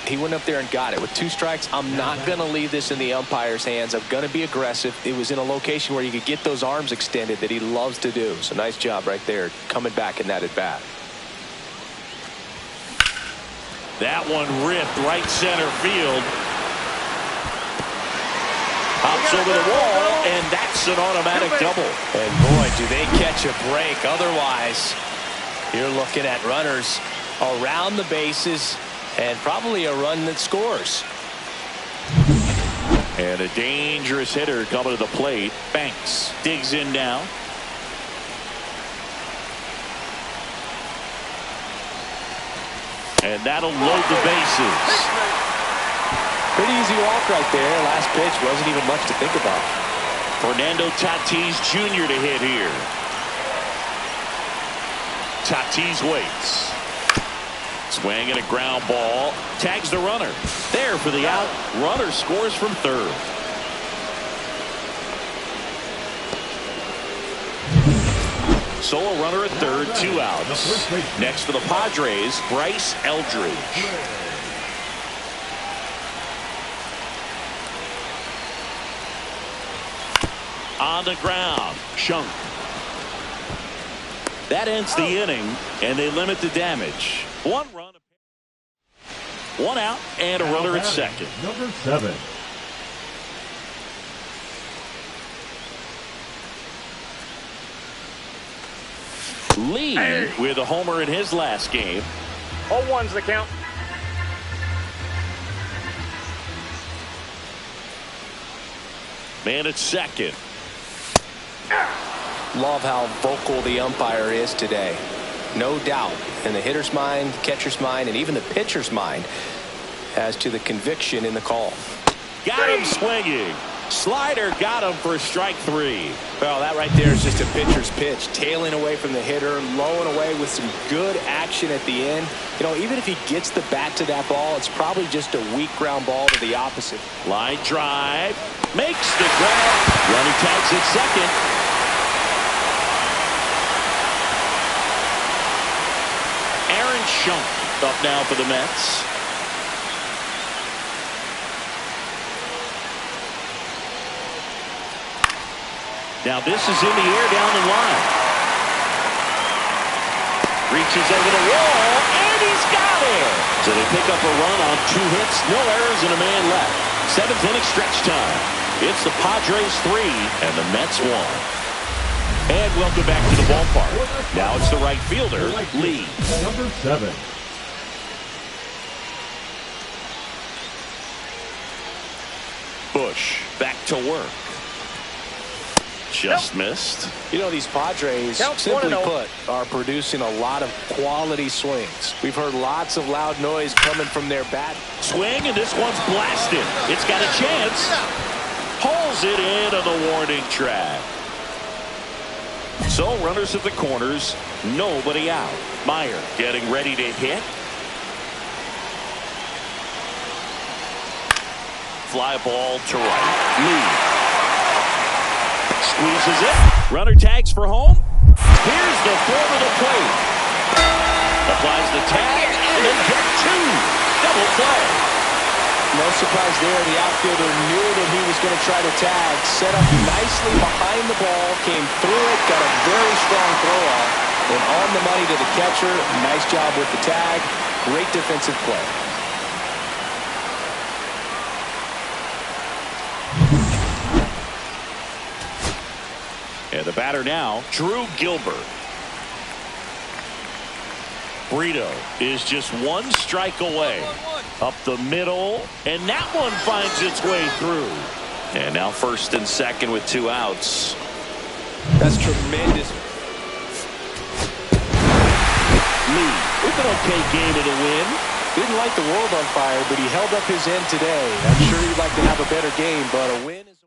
He went up there and got it. With 2 strikes, I'm not going to leave this in the umpire's hands. I'm going to be aggressive. It was in a location where you could get those arms extended that he loves to do. So nice job right there, coming back in that at bat. That one ripped right center field. Hops over the wall, and that's an automatic double. And boy, do they catch a break. Otherwise, you're looking at runners around the bases and probably a run that scores. And a dangerous hitter coming to the plate. Banks digs in now. And that'll load the bases. Pretty easy walk right there. Last pitch wasn't even much to think about. Fernando Tatis Jr. to hit here. Tatis waits. Swing and a ground ball. Tags the runner. There for the out. Runner scores from third. Solo runner at third, 2 outs. Next for the Padres, Bryce Eldridge. On the ground, Shunk. That ends the inning, and they limit the damage. 1 run, 1 out, and a runner at second. Number 7. Lee with a homer in his last game. 0-1's the count. Man at second. Love how vocal the umpire is today. No doubt in the hitter's mind, catcher's mind, and even the pitcher's mind as to the conviction in the call. Got him swinging. Slider got him for strike 3. Well, that right there is just a pitcher's pitch. Tailing away from the hitter, lowing away with some good action at the end. You know, even if he gets the bat to that ball, it's probably just a weak ground ball to the opposite. Line drive. Makes the grab. Running tags at second. Aaron Schunk up now for the Mets. Now this is in the air down the line. Reaches over the wall, and he's got it. So they pick up a run on 2 hits, no errors, and a man left. 7th inning stretch time. It's the Padres 3 and the Mets 1. And welcome back to the ballpark. Now it's the right fielder, Lee. Number 7. Bush back to work. Just missed. You know, these Padres, simply put, are producing a lot of quality swings. We've heard lots of loud noise coming from their bat. Swing, and this one's blasted. It's got a chance. Pulls it in on the warning track. So runners at the corners, nobody out. Meyer getting ready to hit. Fly ball to right. Lee. Squeezes it. Runner tags for home. Here's the throw to the plate. Applies the tag and then get 2. Double play. No surprise there. The outfielder knew that he was going to try to tag. Set up nicely behind the ball. Came through it. Got a very strong throw off. And on the money to the catcher. Nice job with the tag. Great defensive play. And the batter now, Drew Gilbert. Brito is just 1 strike away. Up the middle, and that one finds its way through. And now 1st and 2nd with 2 outs. That's tremendous. Lee with an okay game and a win. Didn't light the world on fire, but he held up his end today. I'm sure he'd like to have a better game, but a win is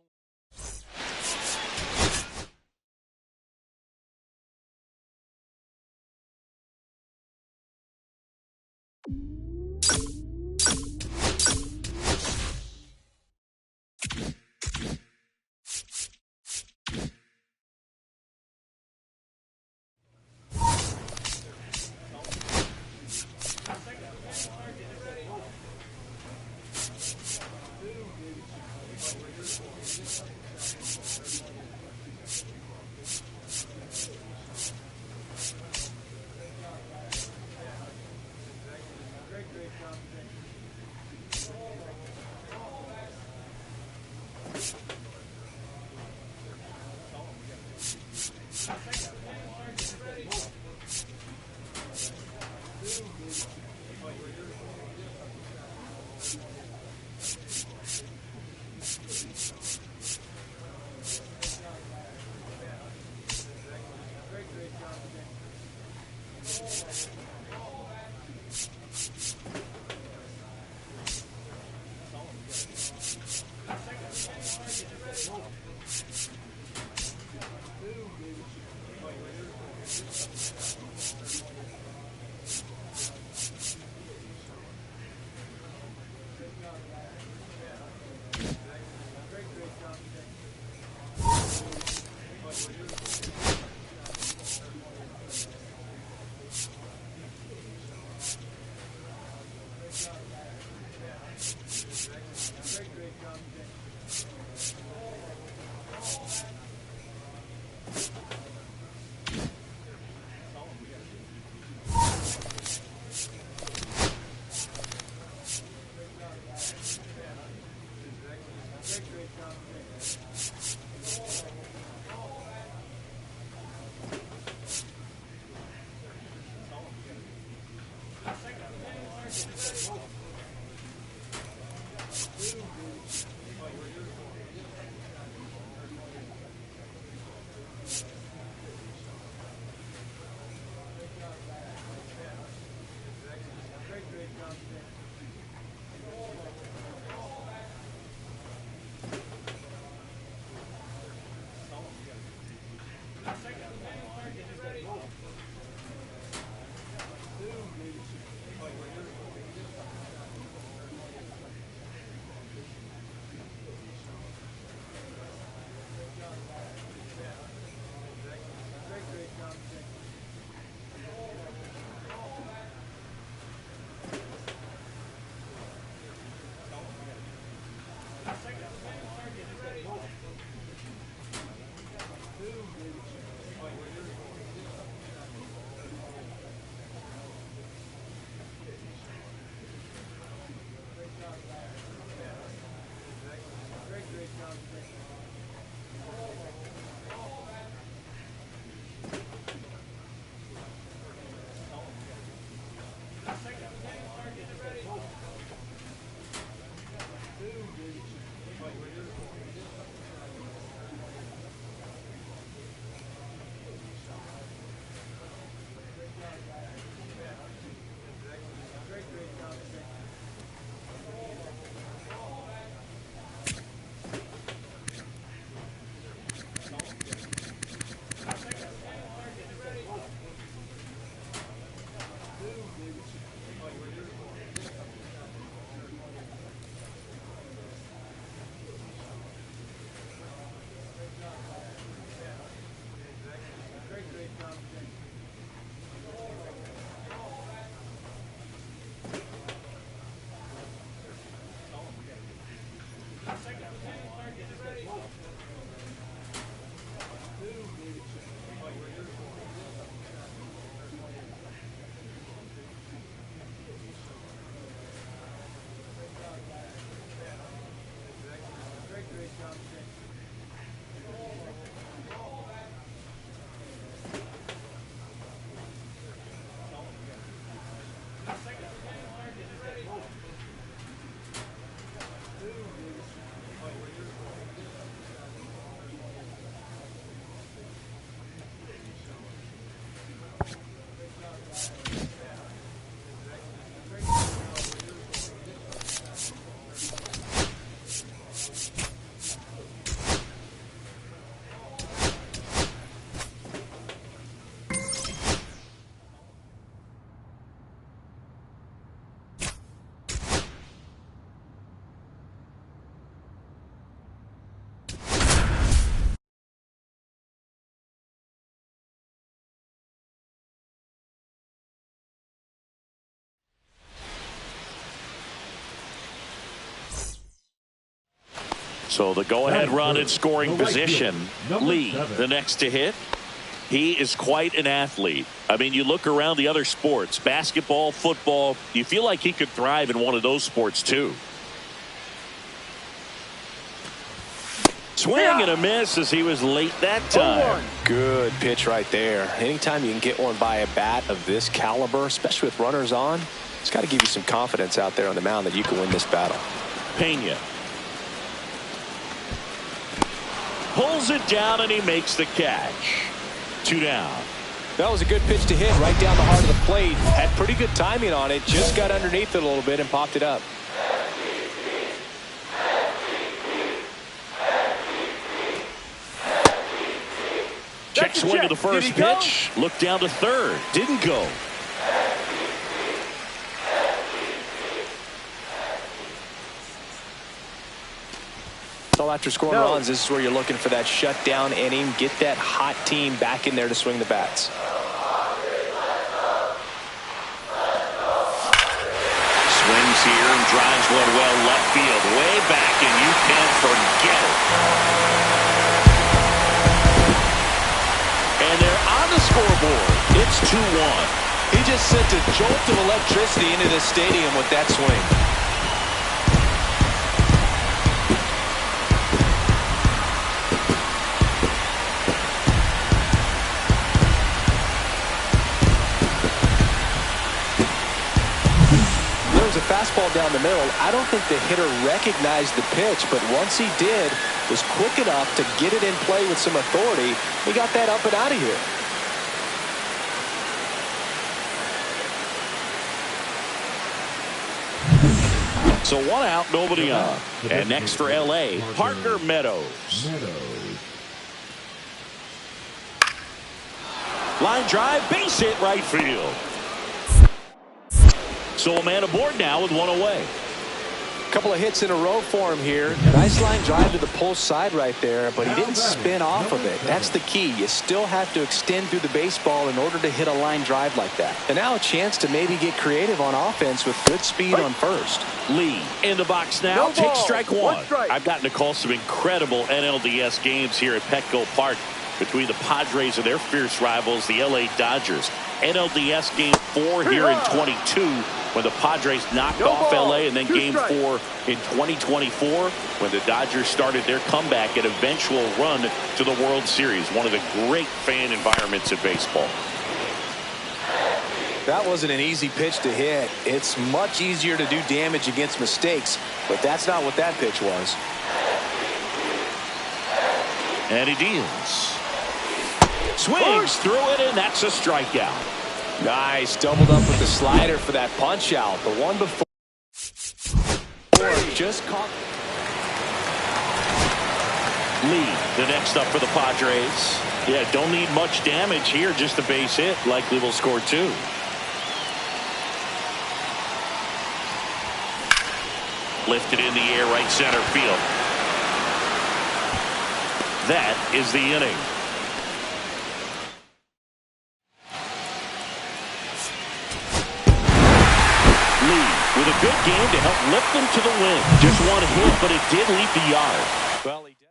So the go-ahead run in scoring The right position. field, Lee, 7. the next to hit. He is quite an athlete. I mean, you look around the other sports, basketball, football, you feel like he could thrive in one of those sports too. Swing and a miss as he was late that time. Good pitch right there. Anytime you can get one by a bat of this caliber, especially with runners on, it's got to give you some confidence out there on the mound that you can win this battle. Pena pulls it down and he makes the catch. 2 down. That was a good pitch to hit right down the heart of the plate. Had pretty good timing on it. Just got underneath it a little bit and popped it up. Check swing to the first pitch. Look down to third. Didn't go. So after scoring runs, this is where you're looking for that shutdown inning. Get that hot team back in there to swing the bats. Swings here and drives one well left field. Way back, and you can't forget it. And they're on the scoreboard. It's 2-1. He just sent a jolt of electricity into the stadium with that swing. A fastball down the middle. I don't think the hitter recognized the pitch, but once he did, was quick enough to get it in play with some authority. He got that up and out of here. So 1 out, nobody on. And next for LA, Parker Meadows. Line drive, base hit right field. So a man aboard now with 1 away. A couple of hits in a row for him here. Nice line drive to the pull side right there, but he didn't spin off of it. That's the key. You still have to extend through the baseball in order to hit a line drive like that. And now a chance to maybe get creative on offense with good speed on first. Lee in the box now. Take strike one. I've gotten to call some incredible NLDS games here at Petco Park between the Padres and their fierce rivals, the LA Dodgers. NLDS Game 4 here in 22 when the Padres knocked off LA, and then Game 4 in 2024 when the Dodgers started their comeback and eventual run to the World Series. One of the great fan environments in baseball. That wasn't an easy pitch to hit. It's much easier to do damage against mistakes, but that's not what that pitch was. And he deals. Swings through it, and that's a strikeout. Nice. Doubled up with the slider for that punch out. The one before just caught. Lee, the next up for the Padres. Yeah, don't need much damage here, just a base hit. Likely will score 2. Lifted in the air, right center field. That is the inning. Lee with a good game to help lift them to the win. Just one hit, but it did leave the yard. Well, he did.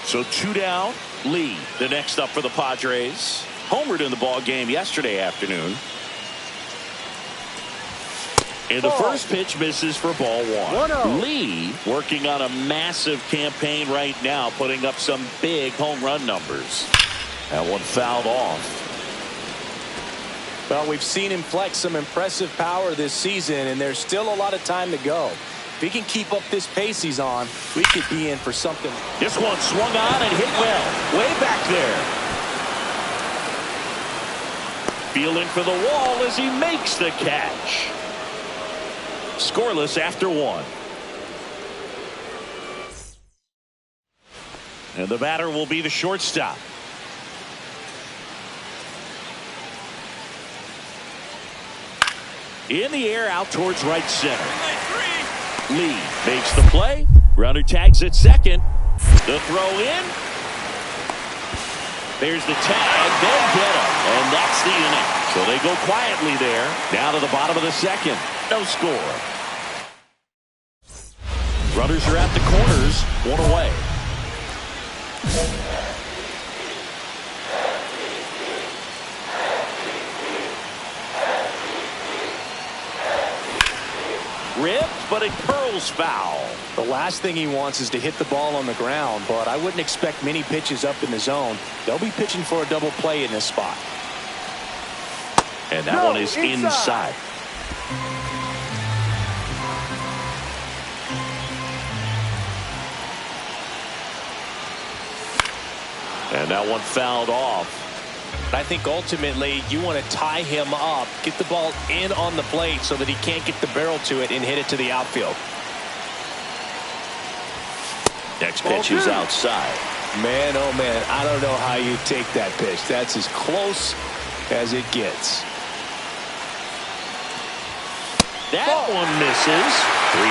So 2 down. Lee, the next up for the Padres. Homered in the ball game yesterday afternoon. And the first pitch misses for ball one. 1-0. Lee working on a massive campaign right now, putting up some big home run numbers. That one fouled off. Well, we've seen him flex some impressive power this season, and there's still a lot of time to go. If he can keep up this pace he's on, we could be in for something. This one swung on and hit well. Way back there. Feeling for the wall as he makes the catch. Scoreless after one. And the batter will be the shortstop. In the air out towards right center. Lee makes the play. Runner tags at second. The throw in. There's the tag. They'll get him. And that's the inning. So they go quietly there. Down to the bottom of the second. No score. Runners are at the corners. One away. Ripped, but it curls foul. The last thing he wants is to hit the ball on the ground, but I wouldn't expect many pitches up in the zone. They'll be pitching for a double play in this spot. And that one is inside. And that one fouled off. I think ultimately you want to tie him up, get the ball in on the plate so that he can't get the barrel to it and hit it to the outfield. Next pitch is outside. Man, oh man, I don't know how you take that pitch. That's as close as it gets. That one misses. 3-2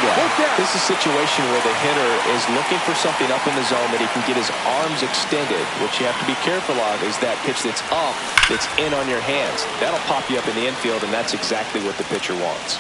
now. This is a situation where the hitter is looking for something up in the zone that he can get his arms extended. What you have to be careful of is that pitch that's up, that's in on your hands. That'll pop you up in the infield, and that's exactly what the pitcher wants.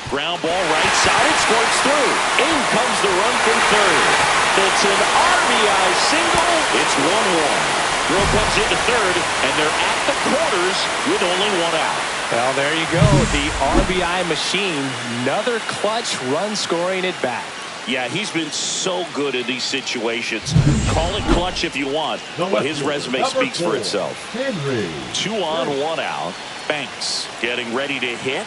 Ground ball right side. It squirts through. In comes the run from third. It's an RBI single. It's 1-1. Throw comes into third, and they're at the corners with only one out. Well, there you go. The RBI machine. Another clutch run scoring at bat. Yeah, he's been so good in these situations. Call it clutch if you want, but his resume speaks for itself. Henry. 2 on, 1 out. Banks getting ready to hit.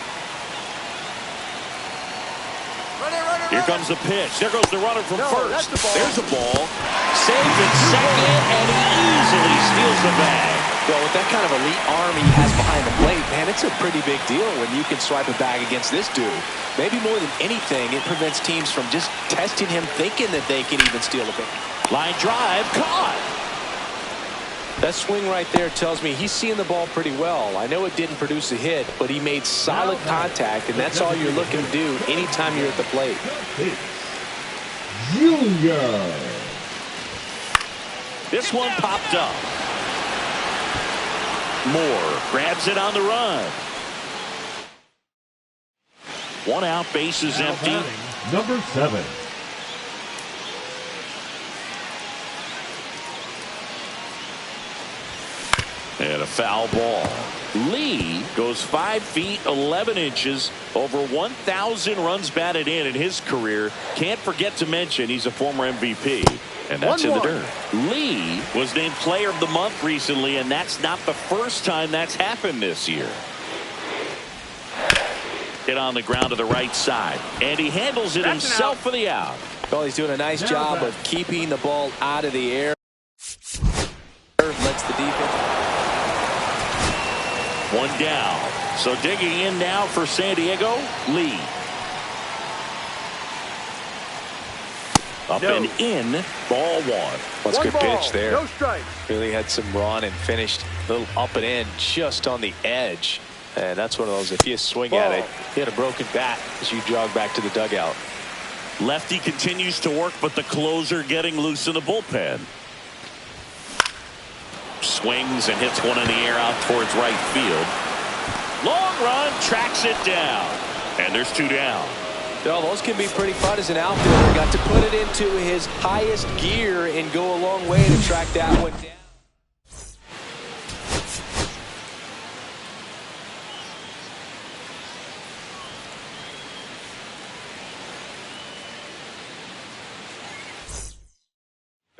Here comes the pitch. There goes the runner from first. There's a ball. Saved at second, and he easily steals the bag. Well, with that kind of elite arm he has behind the plate, man, it's a pretty big deal when you can swipe a bag against this dude. Maybe more than anything, it prevents teams from just testing him, thinking that they can even steal a bag. Line drive, caught. That swing right there tells me he's seeing the ball pretty well. I know it didn't produce a hit, but he made solid contact, and that's all you're looking to do anytime you're at the plate. Junior. This one popped up. Moore grabs it on the run. 1 out, base is empty. Number 7. And a foul ball. Lee goes 5 feet 11 inches, over 1,000 runs batted in his career. Can't forget to mention he's a former MVP. And that's in the dirt. Lee was named Player of the Month recently, and that's not the first time that's happened this year. Hit on the ground to the right side, and he handles it himself for the out. Well, he's doing a nice job of keeping the ball out of the air. Lets the defense. 1 down. So digging in now for San Diego, Lee. Up and in, ball one. Well, it's a good pitch there. No strike. Really had some run and finished a little up and in just on the edge. And that's one of those, if you swing at it, you had a broken bat as you jog back to the dugout. Lefty continues to work, but the closer getting loose in the bullpen. Swings and hits one in the air out towards right field. Long run, tracks it down. And there's 2 down. Well, those can be pretty fun as an outfielder. Got to put it into his highest gear and go a long way to track that one down.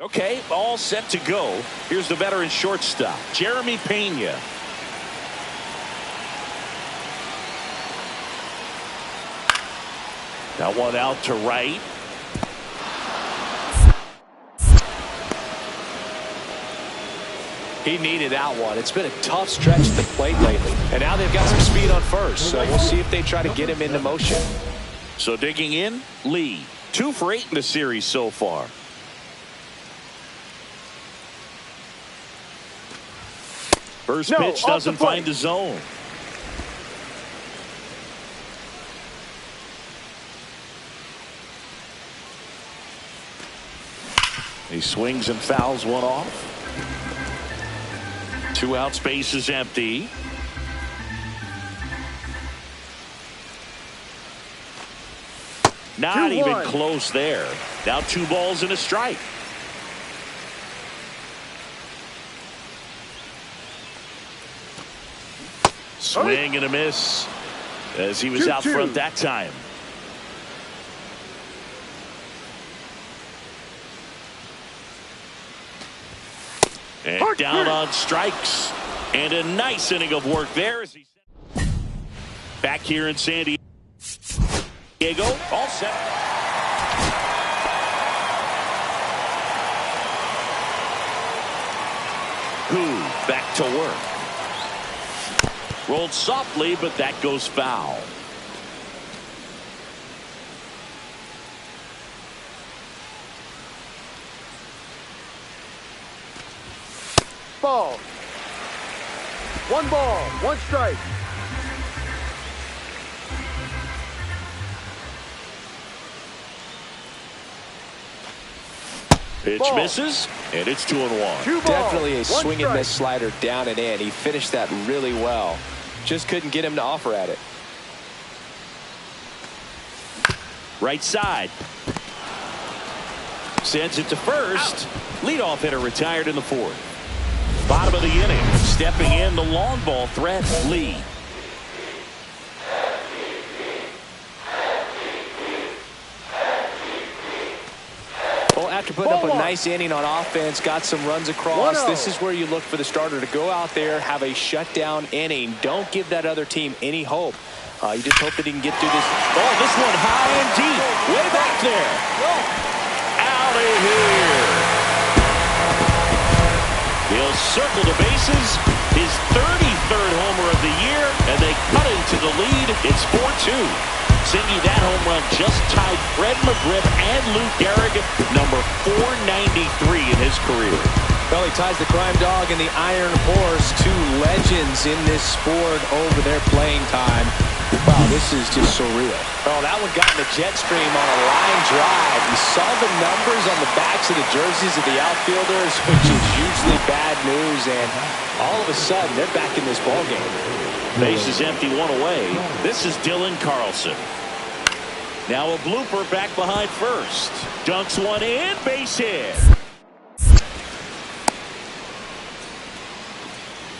Okay, all set to go. Here's the veteran shortstop, Jeremy Pena. That one out to right. He needed that one. It's been a tough stretch at the plate lately. And now they've got some speed on first. So we'll see if they try to get him into motion. So digging in, Lee. 2 for 8 in the series so far. First pitch doesn't find the zone. He swings and fouls one off. 2 outs, base is empty. Not even close there. Now 2 balls and a strike. Swing and a miss as he was out front that time. And down on strikes. And a nice inning of work there as he back here in San Diego. All set. Who back to work. Rolled softly, but that goes foul. Ball. 1 ball, 1 strike. Pitch misses, and it's 2-1. Definitely a swing and miss slider down and in. He finished that really well. Just couldn't get him to offer at it. Right side. Sends it to first. Leadoff hitter retired in the 4th. Bottom of the inning. Stepping in the long ball threat, Lee. Well, after putting up a nice inning on offense, got some runs across, this is where you look for the starter to go out there, have a shutdown inning. Don't give that other team any hope. You just hope that he can get through this. Oh, this one high and deep. Way back there. Out of here. He'll circle the bases. His 33rd homer of the year, and they cut into the lead. It's 4-2. Singy, that home run just tied Fred McGriff and Lou Gehrig at number 493 in his career. Well, he ties the crime dog and the iron horse, 2 legends in this sport over their playing time. Wow, this is just surreal. Oh, that one got in the jet stream on a line drive. You saw the numbers on the backs of the jerseys of the outfielders, which is usually bad news, and all of a sudden, they're back in this ballgame. Base is empty, 1 away. This is Dylan Carlson. Now a blooper back behind first. Dunks one in, base hit.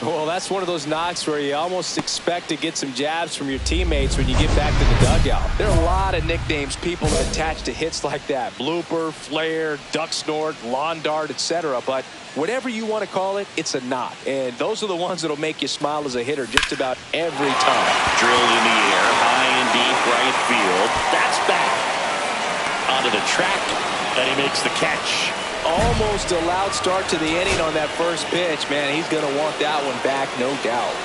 Well, that's one of those knocks where you almost expect to get some jabs from your teammates when you get back to the dugout. There are a lot of nicknames people have attached to hits like that. Blooper, flare, duck snort, lawn dart, etc. But whatever you want to call it, it's a knock. And those are the ones that'll make you smile as a hitter just about every time. Drilled in the air, high and deep right field. That's back. Onto the track, and he makes the catch. Almost a loud start to the inning on that first pitch. Man, he's going to want that one back, no doubt.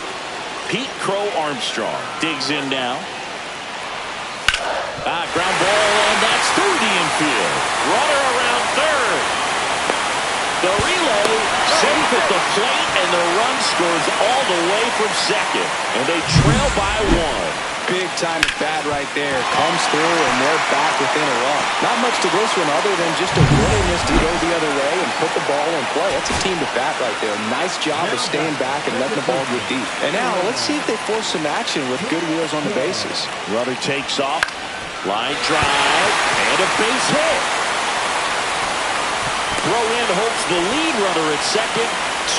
Pete Crow Armstrong digs in now. Ground ball, and that's through the infield. Runner around third. The relay safe at the plate, and the run scores all the way from second. And they trail by one. Big time at bat right there. Comes through, and they're back within a run. Not much to this one other than just a willingness to go the other way and put the ball in play. That's a team at bat right there. Nice job of staying back and letting the ball get deep. And now let's see if they force some action with good wheels on the bases. Runner takes off. Line drive, and a base hit. Throw in hopes the lead runner at second.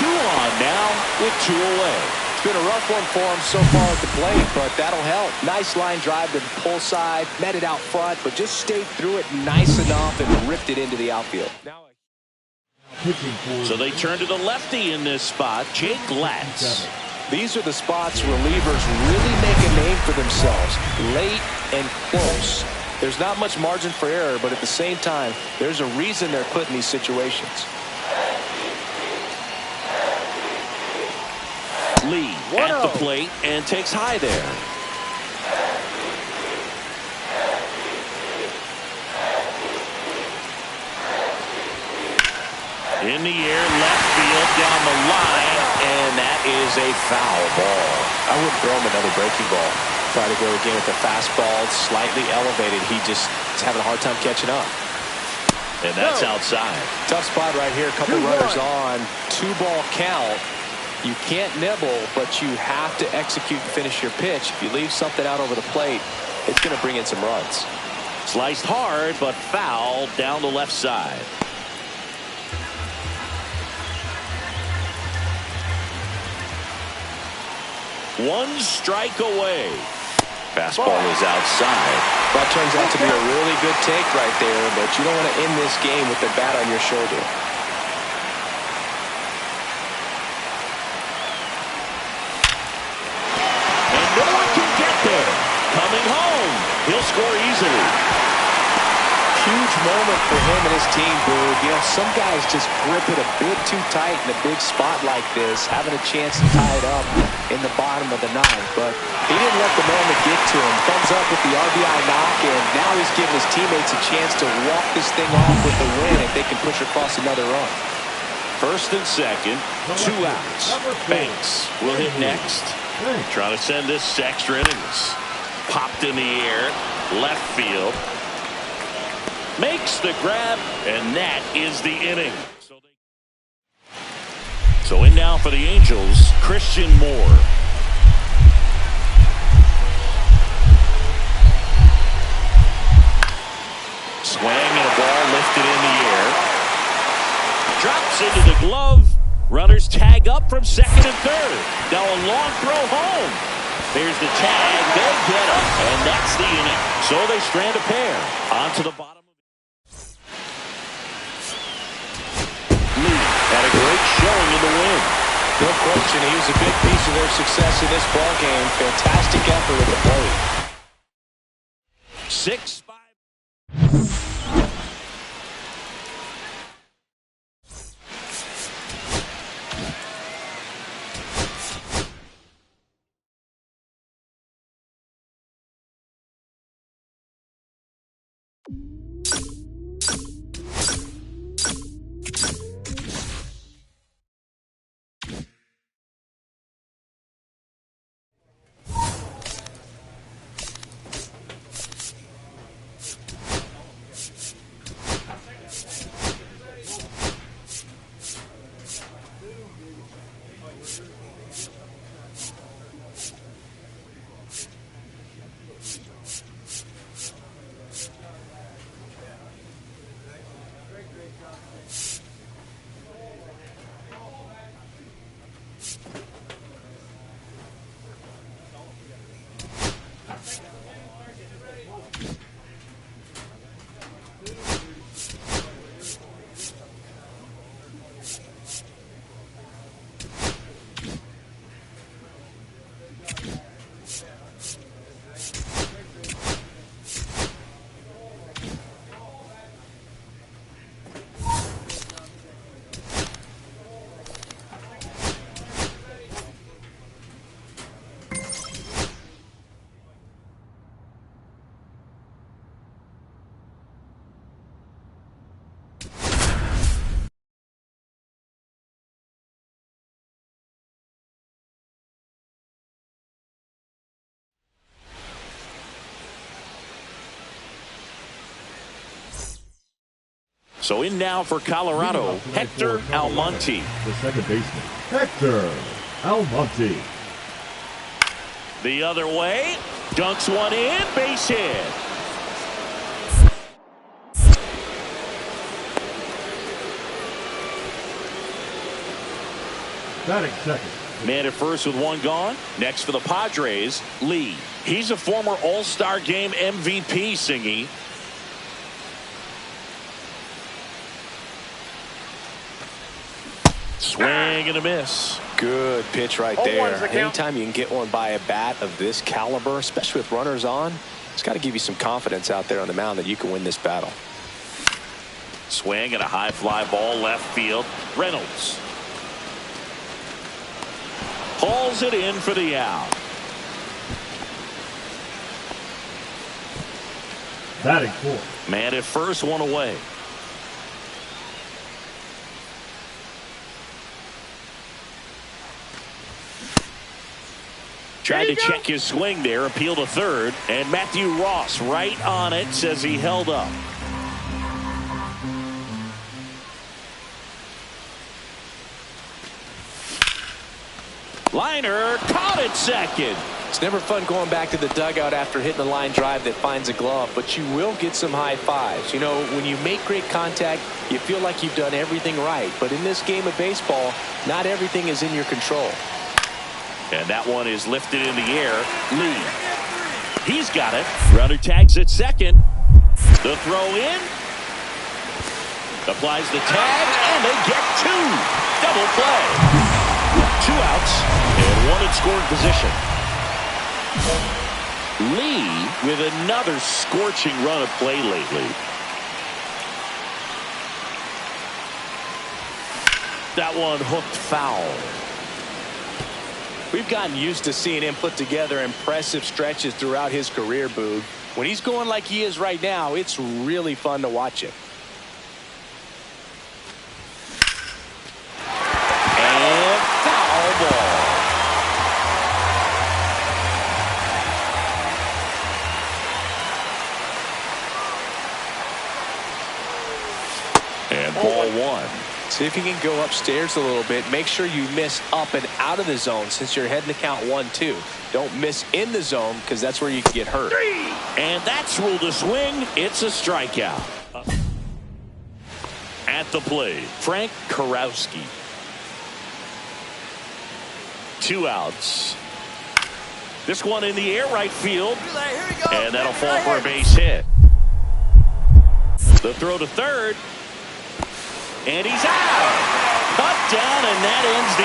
2 on now with 2 away. It's been a rough one for him so far at the plate, but that'll help. Nice line drive to the pull side, met it out front, but just stayed through it nice enough and ripped it into the outfield. So they turn to the lefty in this spot, Jake Latz. These are the spots relievers really make a name for themselves, late and close. There's not much margin for error, but at the same time, there's a reason they're put in these situations. Lee at the plate and takes high there. In the air, left field, down the line, and that is a foul ball. I wouldn't throw him another breaking ball. Try to go again with the fastball, slightly elevated. He just is having a hard time catching up. And that's outside. Tough spot right here. A couple runners on. 2-ball count. You can't nibble, but you have to execute and finish your pitch. If you leave something out over the plate, it's going to bring in some runs. Sliced hard, but foul down the left side. One strike away. Fastball is outside. That turns out to be a really good take right there, but you don't want to end this game with the bat on your shoulder. And no one can get there. Coming home. He'll score easily. Huge moment for him and his team, Boog. You know, some guys just grip it a bit too tight in a big spot like this, having a chance to tie it up in the bottom of the 9th. But he didn't let the moment get to him. Thumbs up with the RBI knock, and now he's giving his teammates a chance to walk this thing off with a win if they can push across another run. First and second, 2 outs. Banks will hit next. Trying to send this extra innings. Popped in the air, left field. Makes the grab, and that is the inning. So in now for the Angels, Christian Moore. Swing and a ball lifted in the air. Drops into the glove. Runners tag up from second and third. Now a long throw home. There's the tag. They get him, and that's the inning. So they strand a pair onto the bottom. Had a great showing in the win. No question, he was a big piece of their success in this ballgame. Fantastic effort at the plate. 6-5. So in now for Colorado, Hector Almonte. The second baseman, Hector Almonte. The other way, dunks one in, base hit. Batting second. Man at first with one gone. Next for the Padres, Lee. He's a former All-Star Game MVP, Singy. Swing and a miss. Good pitch right there. Anytime you can get one by a bat of this caliber, especially with runners on, it's got to give you some confidence out there on the mound that you can win this battle. Swing and a high fly ball left field. Reynolds hauls it in for the out. Batting fourth. Man at first, one away. Tried to check his swing there, appeal to third, and Matthew Ross right on it, says he held up. Liner caught it second. It's never fun going back to the dugout after hitting a line drive that finds a glove, but you will get some high fives. You know, when you make great contact, you feel like you've done everything right. But in this game of baseball, not everything is in your control. And that one is lifted in the air. Lee. He's got it. Runner tags at second. The throw in. Applies the tag, and they get two. Double play. 2 outs and one in scoring position. Lee with another scorching run of play lately. That one hooked foul. We've gotten used to seeing him put together impressive stretches throughout his career, Boog. When he's going like he is right now, it's really fun to watch him. And foul ball. And ball one. See if you can go upstairs a little bit. Make sure you miss up and out of the zone since you're heading to count 1-2. Don't miss in the zone because that's where you can get hurt. And that's ruled a swing. It's a strikeout. At the plate, Frank Karowski. 2 outs. This one in the air right field. And that'll fall for a base hit. The throw to third. And he's out. Cut down, and that ends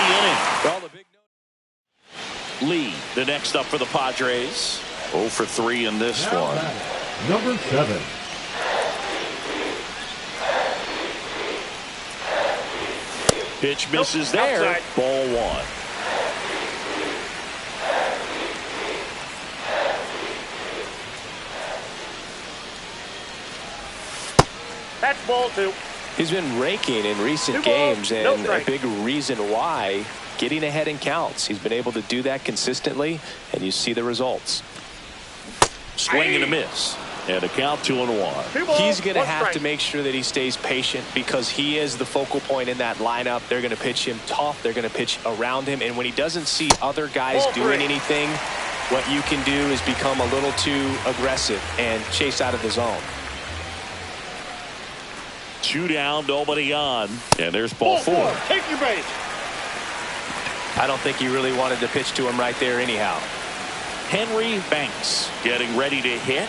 the inning. Lee, the next up for the Padres. 0 for 3 in this one. Number 7. Pitch misses there. Outside. Ball 1. That's ball 2. He's been raking in recent games, and a big reason why, getting ahead in counts. He's been able to do that consistently, and you see the results. Swing and a miss. And a count 2-1. He's going to have to make sure that he stays patient because he is the focal point in that lineup. They're going to pitch him tough. They're going to pitch around him. And when he doesn't see other guys doing anything, what you can do is become a little too aggressive and chase out of the zone. 2 down, nobody on. And there's ball 4. Take your base. I don't think he really wanted to pitch to him right there anyhow. Henry Banks getting ready to hit.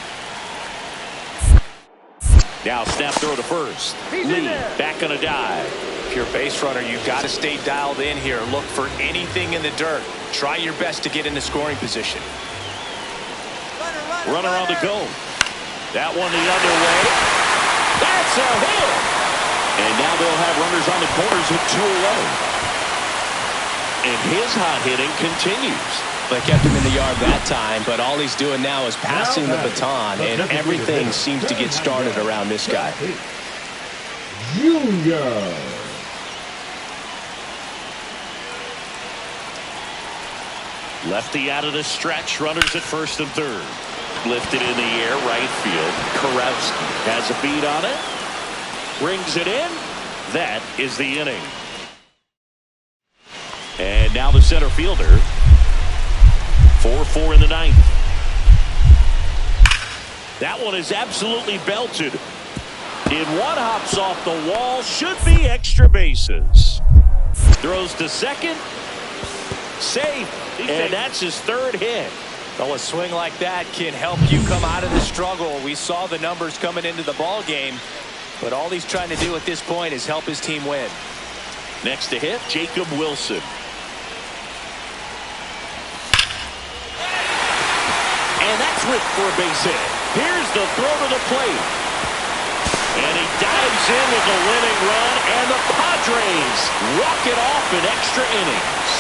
Now snap throw to first. Lee back on a dive. If you're a base runner, you've got to stay dialed in here. Look for anything in the dirt. Try your best to get into scoring position. Runner on the go. That one the other way. That's a hit. And now they'll have runners on the corners with 2 away. And his hot hitting continues. They kept him in the yard that time, but all he's doing now is passing the baton, and everything seems to get started around this guy. Junior. Lefty out of the stretch, runners at first and third. Lifted in the air, right field. Karowski has a beat on it. Rings it in. That is the inning. And now the center fielder. 4-4 in the ninth. That one is absolutely belted. In one, hops off the wall. Should be extra bases. Throws to second. Safe. And that's his third hit. Well, a swing like that can help you come out of the struggle. We saw the numbers coming into the ball game, but all he's trying to do at this point is help his team win. Next to hit, Jacob Wilson. And that's ripped for a base hit. Here's the throw to the plate. And he dives in with a winning run, and the Padres walk it off in extra innings.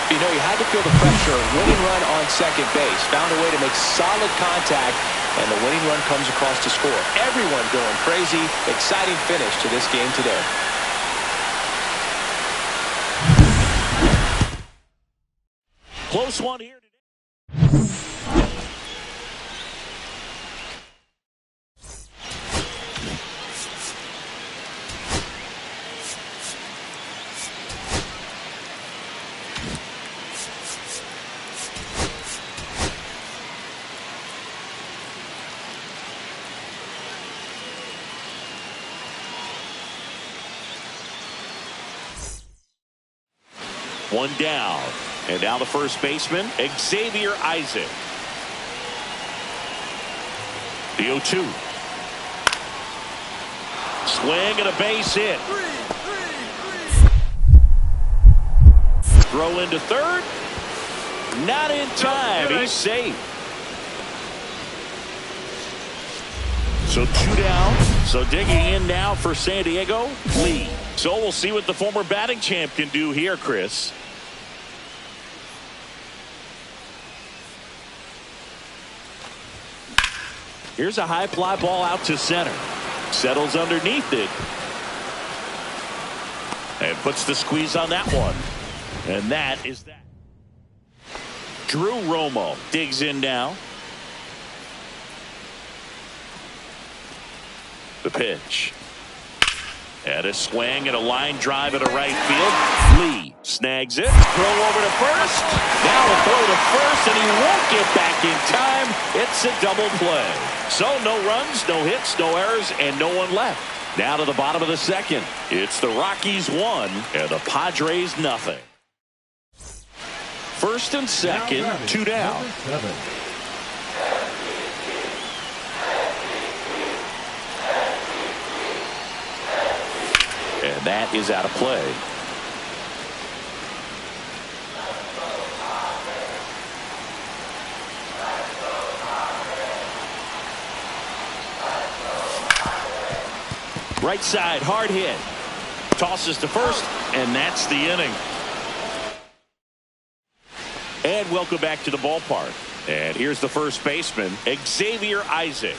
You know, you had to feel the pressure. Winning run on second base. Found a way to make solid contact, and the winning run comes across to score. Everyone going crazy. Exciting finish to this game today. Close one here today. One down. And now the first baseman, Xavier Isaac. The 0-2. Swing and a base hit. Throw into third. Not in time. He's safe. So 2 down. So digging in now for San Diego, Lee. So we'll see what the former batting champ can do here, Chris. Here's a high fly ball out to center. Settles underneath it. And puts the squeeze on that one. And that is that. Drew Romo digs in now. The pitch. And a swing and a line drive at a right field. Lee snags it. Throw over to first. Now a throw to first, and he won't get back in time. It's a double play. So no runs, no hits, no errors, and no one left. Now to the bottom of the second. It's the Rockies 1 and the Padres nothing. First and second, 2 down. And that is out of play. Right side, hard hit. Tosses to first, and that's the inning. And welcome back to the ballpark. And here's the first baseman, Xavier Isaac.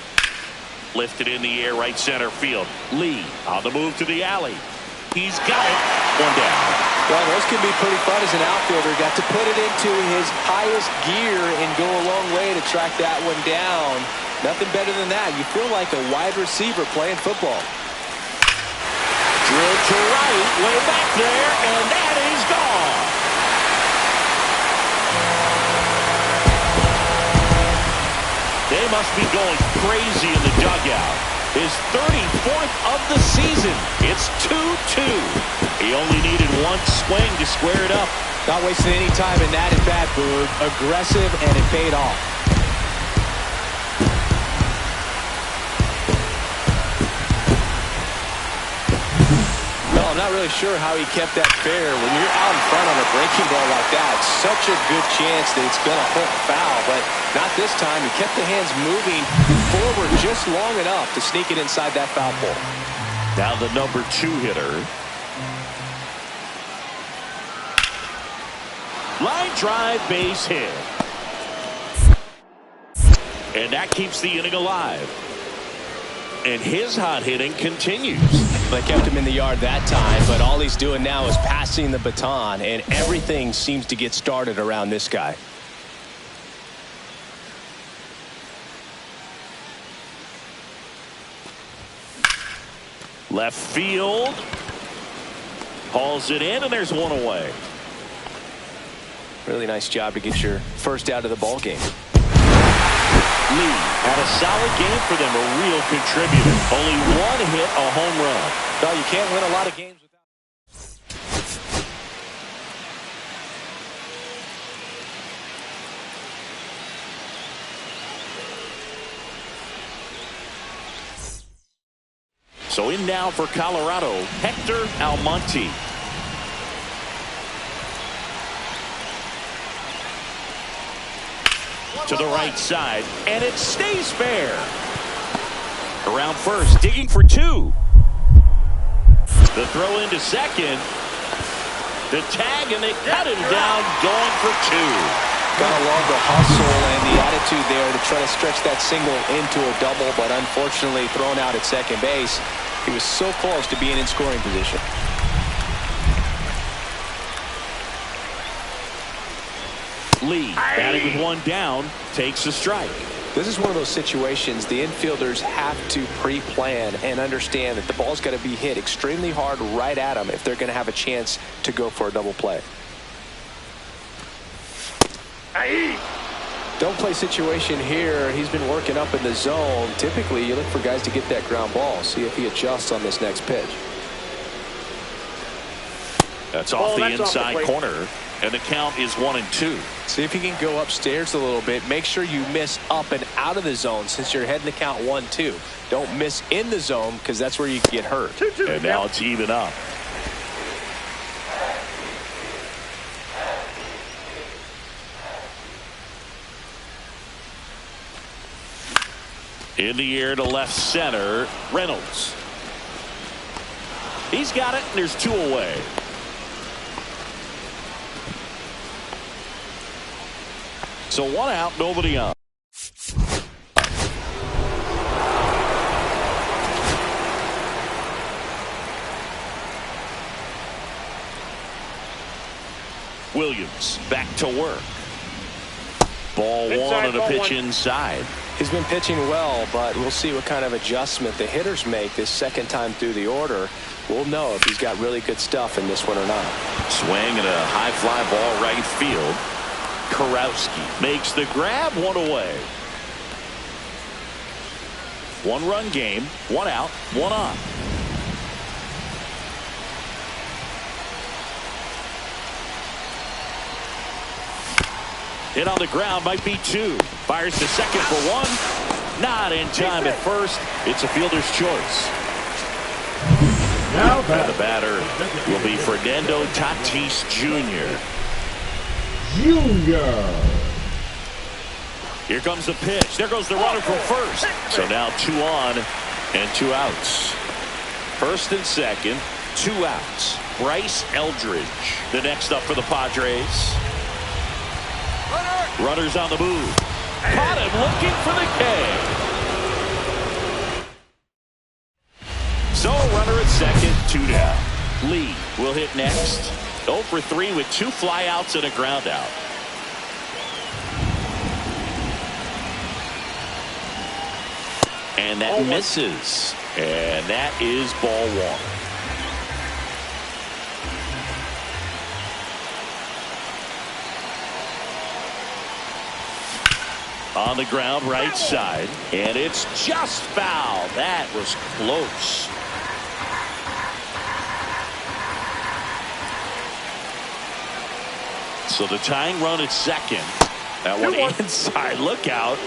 Lifted in the air, right center field. Lee on the move to the alley. He's got it. 1 down. Well, those can be pretty fun as an outfielder. Got to put it into his highest gear and go a long way to track that one down. Nothing better than that. You feel like a wide receiver playing football. Drilled to right, way back there, and that is gone. They must be going crazy in the dugout. His 34th of the season. It's 2-2. He only needed one swing to square it up. Not wasting any time in that at bat, Boog. Aggressive, and it paid off. Well, I'm not really sure how he kept that fair. When you're out in front on a breaking ball like that, it's such a good chance that it's going to hook foul, but not this time. He kept the hands moving forward just long enough to sneak it inside that foul pole. Now the number 2 hitter. Line drive, base hit. And that keeps the inning alive. And his hot hitting continues. They kept him in the yard that time, but all he's doing now is passing the baton, and everything seems to get started around this guy. Left field. Hauls it in, and there's one away. Really nice job to get your first out of the ball game. Lee had a solid game for them, a real contributor. Only one hit, a home run. No, you can't win a lot of games without. So in now for Colorado, Hector Almonte. To the right side, and it stays fair. Around first, digging for two. The throw into second. The tag, and they cut him down, going for two. Gotta love the hustle and the attitude there to try to stretch that single into a double, but unfortunately thrown out at second base. He was so close to being in scoring position. Lee, batting with one down, takes a strike. This is one of those situations the infielders have to pre-plan and understand that the ball's got to be hit extremely hard right at them if they're going to have a chance to go for a double play. Don't play situation here. He's been working up in the zone. Typically, you look for guys to get that ground ball. See if he adjusts on this next pitch. That's off the inside corner, and the count is 1-2. See if you can go upstairs a little bit. Make sure you miss up and out of the zone since you're heading to count 1-2. Don't miss in the zone because that's where you can get hurt. And now it's even up. In the air to left center, Reynolds. He's got it, and there's two away. So one out, nobody on. Williams back to work. Ball one on a pitch inside. He's been pitching well, but we'll see what kind of adjustment the hitters make this second time through the order. We'll know if he's got really good stuff in this one or not. Swing and a high fly ball right field. Karowski makes the grab, one away. One-run game, one out, one on. Hit on the ground, might be two. Fires to second for one. Not in time at first. It's a fielder's choice. Now And the batter will be Fernando Tatis Jr. Here comes the pitch. There goes the runner from first. So now 2 on and 2 outs. First and second, 2 outs. Bryce Eldridge, the next up for the Padres. Runners on the move. Caught him looking for the K. So runner at second, 2 down. Lee will hit next. 0 for 3 with 2 flyouts and a ground out. And that misses. And that is ball 1. On the ground right side, and it's just foul. That was close. So the tying run at second. That one inside. Look out.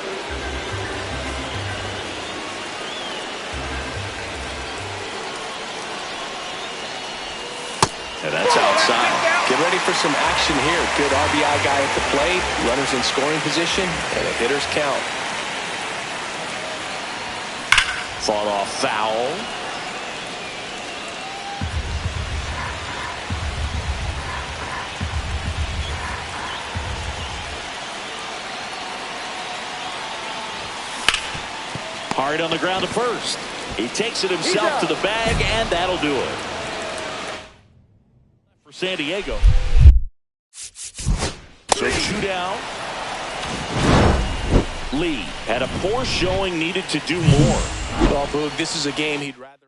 And that's outside. Get ready for some action here. Good RBI guy at the plate. Runners in scoring position. And a hitter's count. Fought off foul. Hard on the ground to first. He takes it himself to the bag, and that'll do it. For San Diego. So 2 down. Lee had a poor showing, needed to do more. Well, Boog, this is a game he'd rather.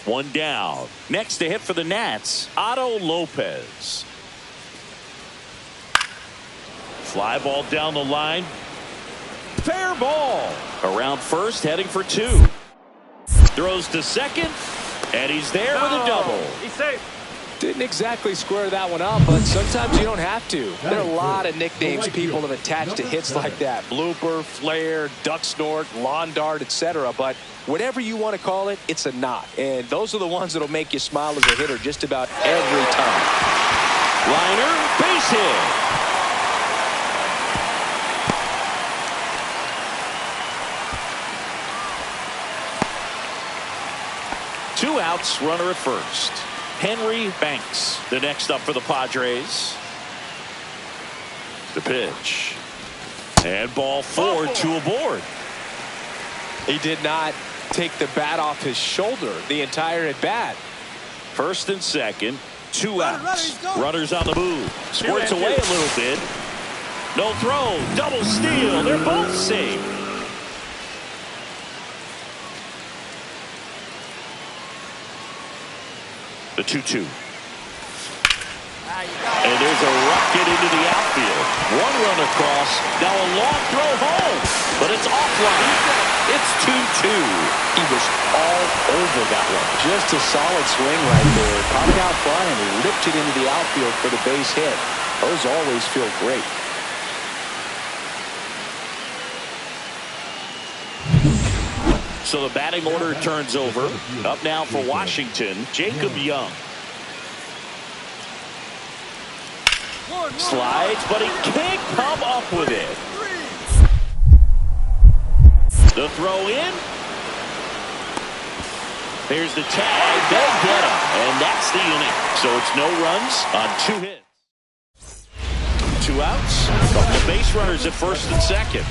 One down. Next to hit for the Nats, Otto Lopez. Fly ball down the line. Fair ball. Around first, heading for 2. Throws to second, and he's there with a double. He's safe. Didn't exactly square that one up, but sometimes you don't have to. There are a lot of nicknames people have attached to hits like that. Blooper, flare, duck snort, lawn dart, etc. But whatever you want to call it, it's a knot. And those are the ones that'll make you smile as a hitter just about every time. Liner, base hit. Two outs, runner at first. Henry Banks, the next up for the Padres. The pitch. And ball 4, 2 aboard. He did not take the bat off his shoulder the entire at bat. First and second, 2 outs. Runners on the move. Squirts away a little bit. No throw. Double steal. They're both safe. The 2-2. And there's a rocket into the outfield. 1 run across. Now a long throw home. But it's offline. It's 2-2. He was all over that one. Just a solid swing right there. Caught it out front and ripped it into the outfield for the base hit. Those always feel great. So the batting order turns over. Up now for Washington, Jacob Young. Slides, but he can't come up with it. The throw in. There's the tag. They get him. And that's the inning. So it's no runs on 2 hits. 2 outs. The base runners at first and second.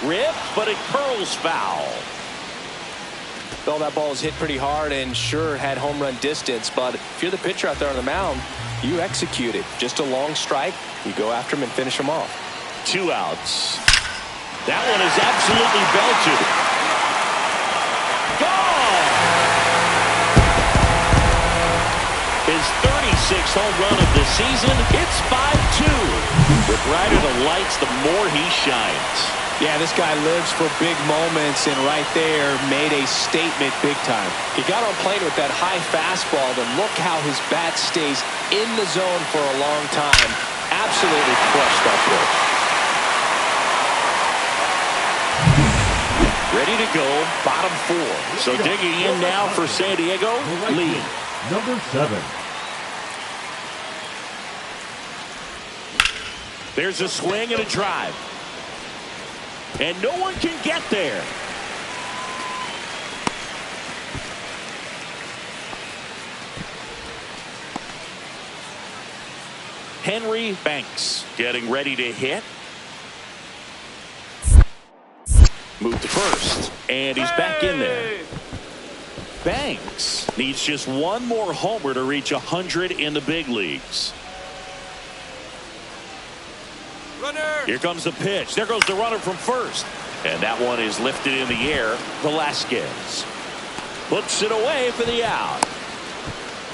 Ripped, but it curls foul. Well, that ball was hit pretty hard and sure had home run distance, but if you're the pitcher out there on the mound, you execute it. Just a long strike, you go after him and finish him off. 2 outs. That one is absolutely belted. Gone! His 36th home run of the season. It's 5-2. The brighter the lights, the more he shines. Yeah, this guy lives for big moments, and right there made a statement big time. He got on plane with that high fastball, and look how his bat stays in the zone for a long time. Absolutely crushed that pitch. Ready to go, bottom 4. So digging in now for San Diego, Lee. Number 7. There's a swing and a drive. And no one can get there. Henry Banks getting ready to hit. Move to first. And he's back in there. Banks needs just one more homer to reach 100 in the big leagues. Runner. Here comes the pitch. There goes the runner from first. And that one is lifted in the air. Velasquez puts it away for the out.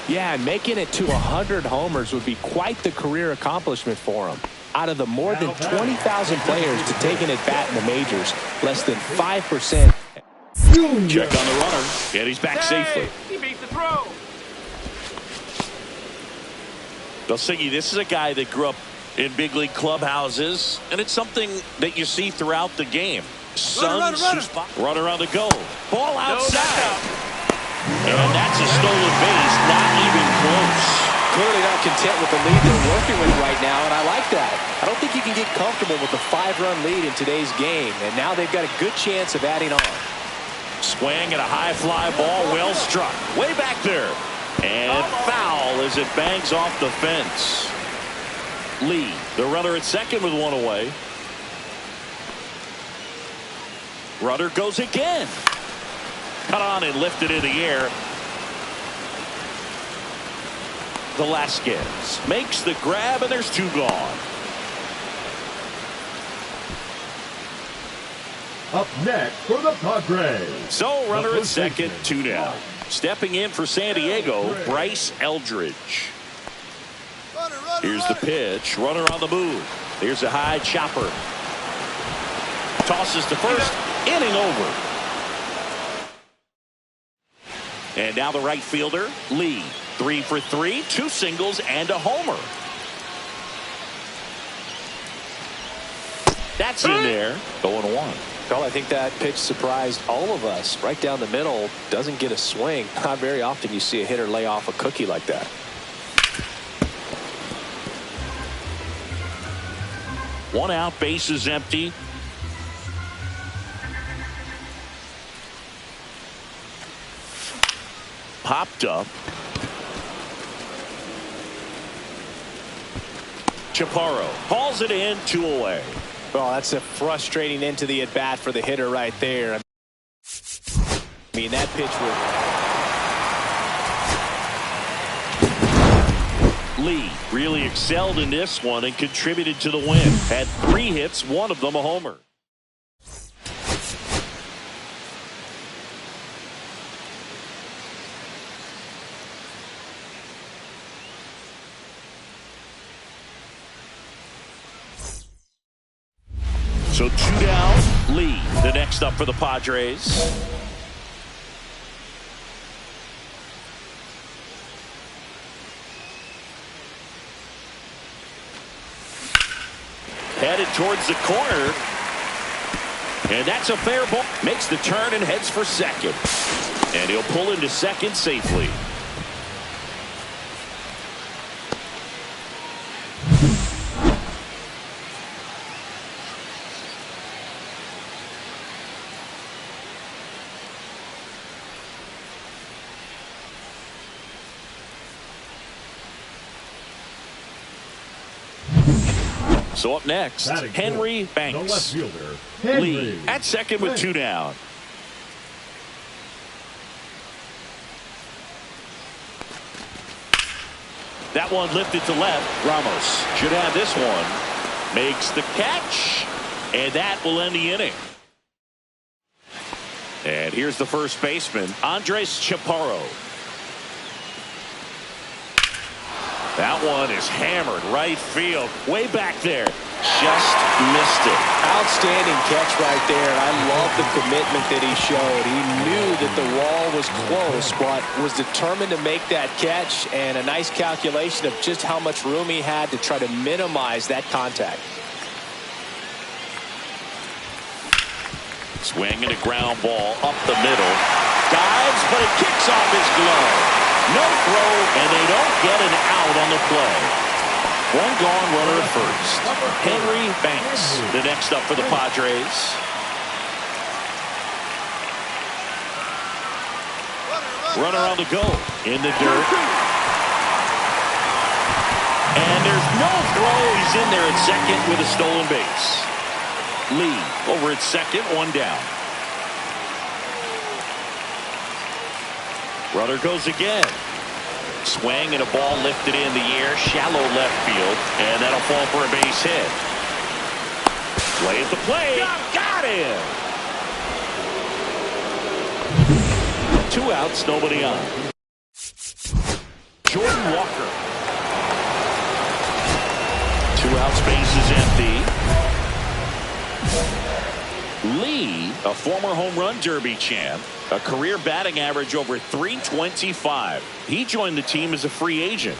Yeah, and making it to 100 homers would be quite the career accomplishment for him. Out of the more than 20,000 players to take an at-bat in the majors, less than 5%. Check on the runner, and he's back safely. He beat the throw. Belsingi, this is a guy that grew up in big league clubhouses, and it's something that you see throughout the game. Runner on the go. Ball outside. And that's a stolen base, not even close. Clearly not content with the lead they're working with right now, and I like that. I don't think you can get comfortable with a 5-run lead in today's game, and now they've got a good chance of adding on. Swing and a high fly ball, well struck. Way back there. And foul as it bangs off the fence. Lee, the runner at second with one away. Runner goes again. Cut on and lifted in the air. Velasquez makes the grab, and there's two gone. Up next for the Padres. So runner The at second, first 2 down. Stepping in for San Diego, Bryce Eldridge. Here's the pitch. Runner on the move. Here's a high chopper. Tosses to first. Inning over. And now the right fielder, Lee. 3 for 3, 2 singles and a homer. That's in there. 0-1. Well, I think that pitch surprised all of us. Right down the middle, doesn't get a swing. Not very often you see a hitter lay off a cookie like that. One out, base is empty. Popped up. Chaparro hauls it in, 2 away. Well, that's a frustrating end to the at-bat for the hitter right there. I mean, that pitch was... Lee really excelled in this one and contributed to the win. Had 3 hits, one of them a homer. So 2 down, Lee, the next up for the Padres. Headed towards the corner. And that's a fair ball. Makes the turn and heads for second. And he'll pull into second safely. So up next, Henry Banks. The left fielder, Henry Lee at second with 2 down. That one lifted to left. Ramos should have this one. Makes the catch. And that will end the inning. And here's the first baseman, Andres Chaparro. That one is hammered right field. Way back there. Just missed it. Outstanding catch right there. I love the commitment that he showed. He knew that the wall was close, but was determined to make that catch, and a nice calculation of just how much room he had to try to minimize that contact. Swing and a ground ball up the middle. Dives, but it kicks off his glove. No throw, and they don't get an out on the play. One gone, runner at first. Henry Banks, the next up for the Padres. Runner on the go, in the dirt. And there's no throw. He's in there at second with a stolen base. Lee over at second, 1 down. Runner goes again. Swing and a ball lifted in the air, shallow left field, and that'll fall for a base hit. Play at the plate. Got him. 2 outs, nobody on. Jordan Walker. 2 outs, base is empty. Lee, a former home run derby champ, a career batting average over .325. He joined the team as a free agent.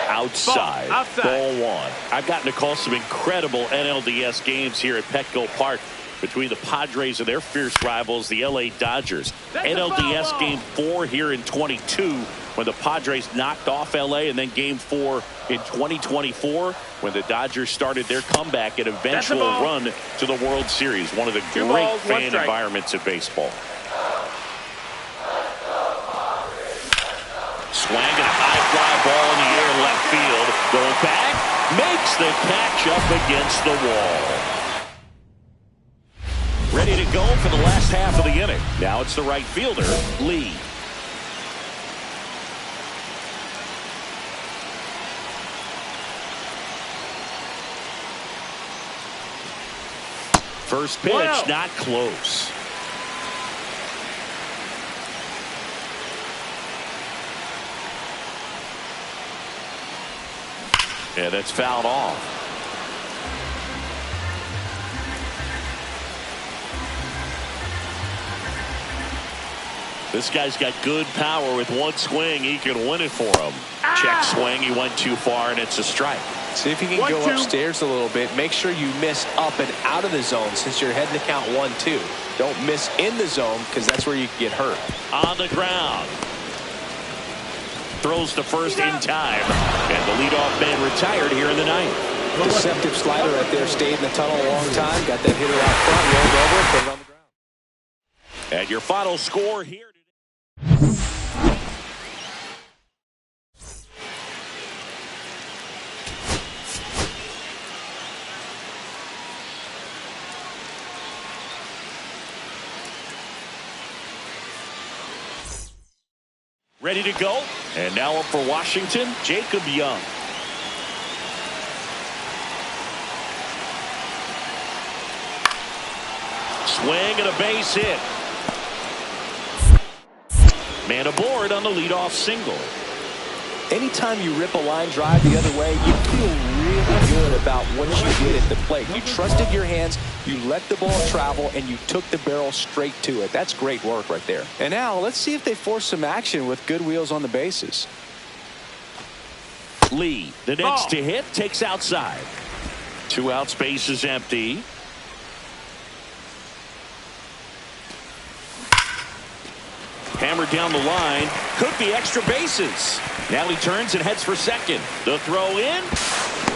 Outside. Ball 1. I've gotten to call some incredible NLDS games here at Petco Park between the Padres and their fierce rivals, the LA Dodgers. NLDS Game 4 here in 22 when the Padres knocked off LA, and then Game 4 in 2024 when the Dodgers started their comeback and eventual run to the World Series. One of the great fan environments of baseball. Swing and a high fly ball in the air left field. Going back, makes the catch up against the wall. Ready to go for the last half of the inning. Now it's the right fielder, Lee. First pitch, not close. Yeah, that's fouled off. This guy's got good power. With one swing, he can win it for him. Check swing, he went too far, and it's a strike. See if you can go upstairs a little bit. Make sure you miss up and out of the zone since you're heading to count 1-2. Don't miss in the zone because that's where you can get hurt. On the ground. Throws to first in time. And the leadoff man retired here in the ninth. Deceptive slider right there. Stayed in the tunnel a long time. Got that hitter out front. Rolled over. Put it on the ground. And your final score here today. Ready to go. And now up for Washington, Jacob Young. Swing and a base hit. Man aboard on the leadoff single. Anytime you rip a line drive the other way, you feel really good about what you did at the plate. You trusted your hands, you let the ball travel, and you took the barrel straight to it. That's great work right there. And now let's see if they force some action with good wheels on the bases. Lee, the next to hit, takes outside. 2 outs, base is empty. Hammered down the line. Could be extra bases. Now he turns and heads for second. The throw in,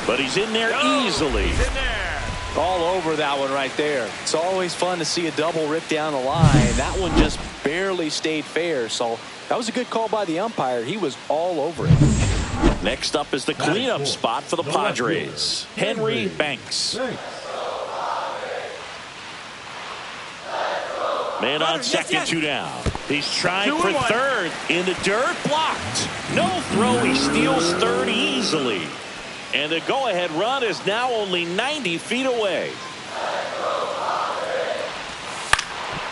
but he's in there easily. He's in there. All over that one right there. It's always fun to see a double rip down the line. That one just barely stayed fair, so that was a good call by the umpire. He was all over it. Next up is the cleanup spot for the Padres. Henry Banks. Man on second, 2 down. He's trying for third. In the dirt, blocked. No throw, he steals third easily. And the go-ahead run is now only 90 feet away.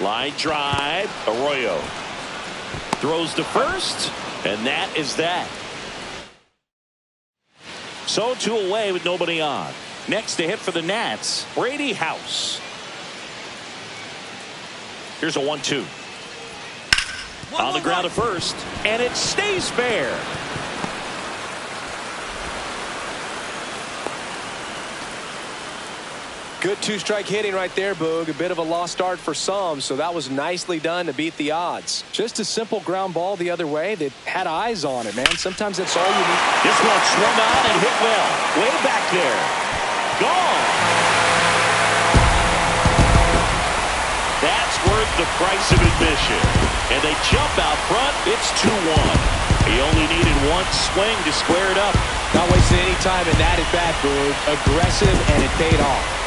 Line drive. Arroyo throws to first, and that is that. So 2 away with nobody on. Next to hit for the Nats, Brady House. Here's a 1-2. On the ground at first, and it stays fair. Good 2-strike hitting right there, Boog. A bit of a lost start for some, so that was nicely done to beat the odds. Just a simple ground ball the other way. They had eyes on it, man. Sometimes that's all you need. This one swung on and hit well. Way back there. Gone. That's worth the price of admission. And they jump out front. It's 2-1. He only needed one swing to square it up. Not wasting any time in that at bat, Boog. Aggressive, and it paid off.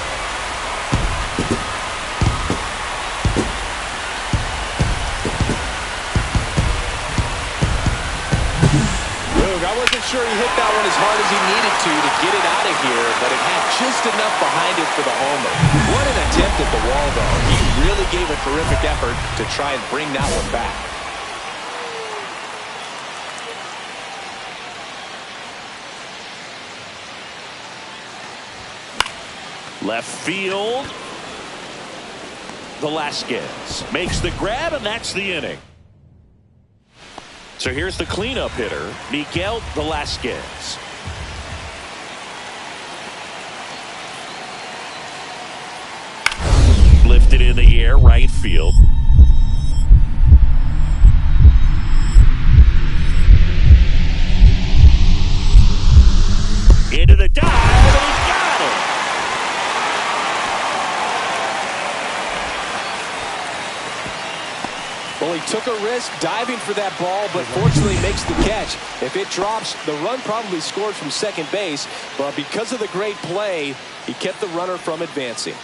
sure he hit that one as hard as he needed to get it out of here, but it had just enough behind it for the homer. What an attempt at the wall, though. He really gave a terrific effort to try and bring that one back. Left field. Velasquez makes the grab, and that's the inning. So here's the cleanup hitter, Miguel Velasquez. Lifted in the air, right field. Into the dive, and he got it. Well, he took a risk diving for that ball, but fortunately makes the catch. If it drops, the run probably scored from second base, but because of the great play, he kept the runner from advancing.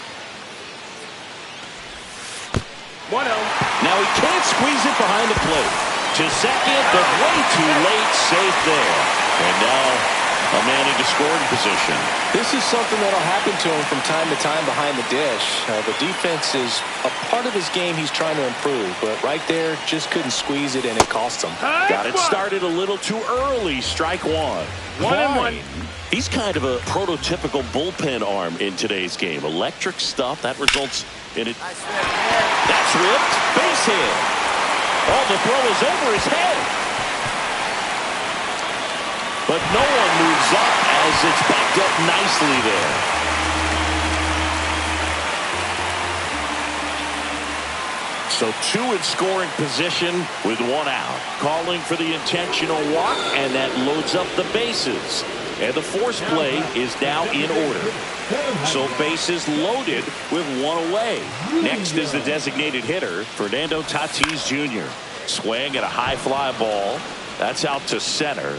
1-0. Now he can't squeeze it behind the plate. To second, but way too late, safe there. And now a man into scoring position. This is something that'll happen to him from time to time behind the dish. The defense is a part of his game he's trying to improve, but right there just couldn't squeeze it, and it cost him. Got it started a little too early. Strike one. 1-1. He's kind of a prototypical bullpen arm in today's game. Electric stuff that results in it. That's ripped. Base hit. Oh, the throw is over his head. But no one moves up as it's backed up nicely there. So two in scoring position with one out. Calling for the intentional walk, and that loads up the bases. And the force play is now in order. So bases loaded with one away. Next is the designated hitter, Fernando Tatis Jr. Swing at a high fly ball. That's out to center.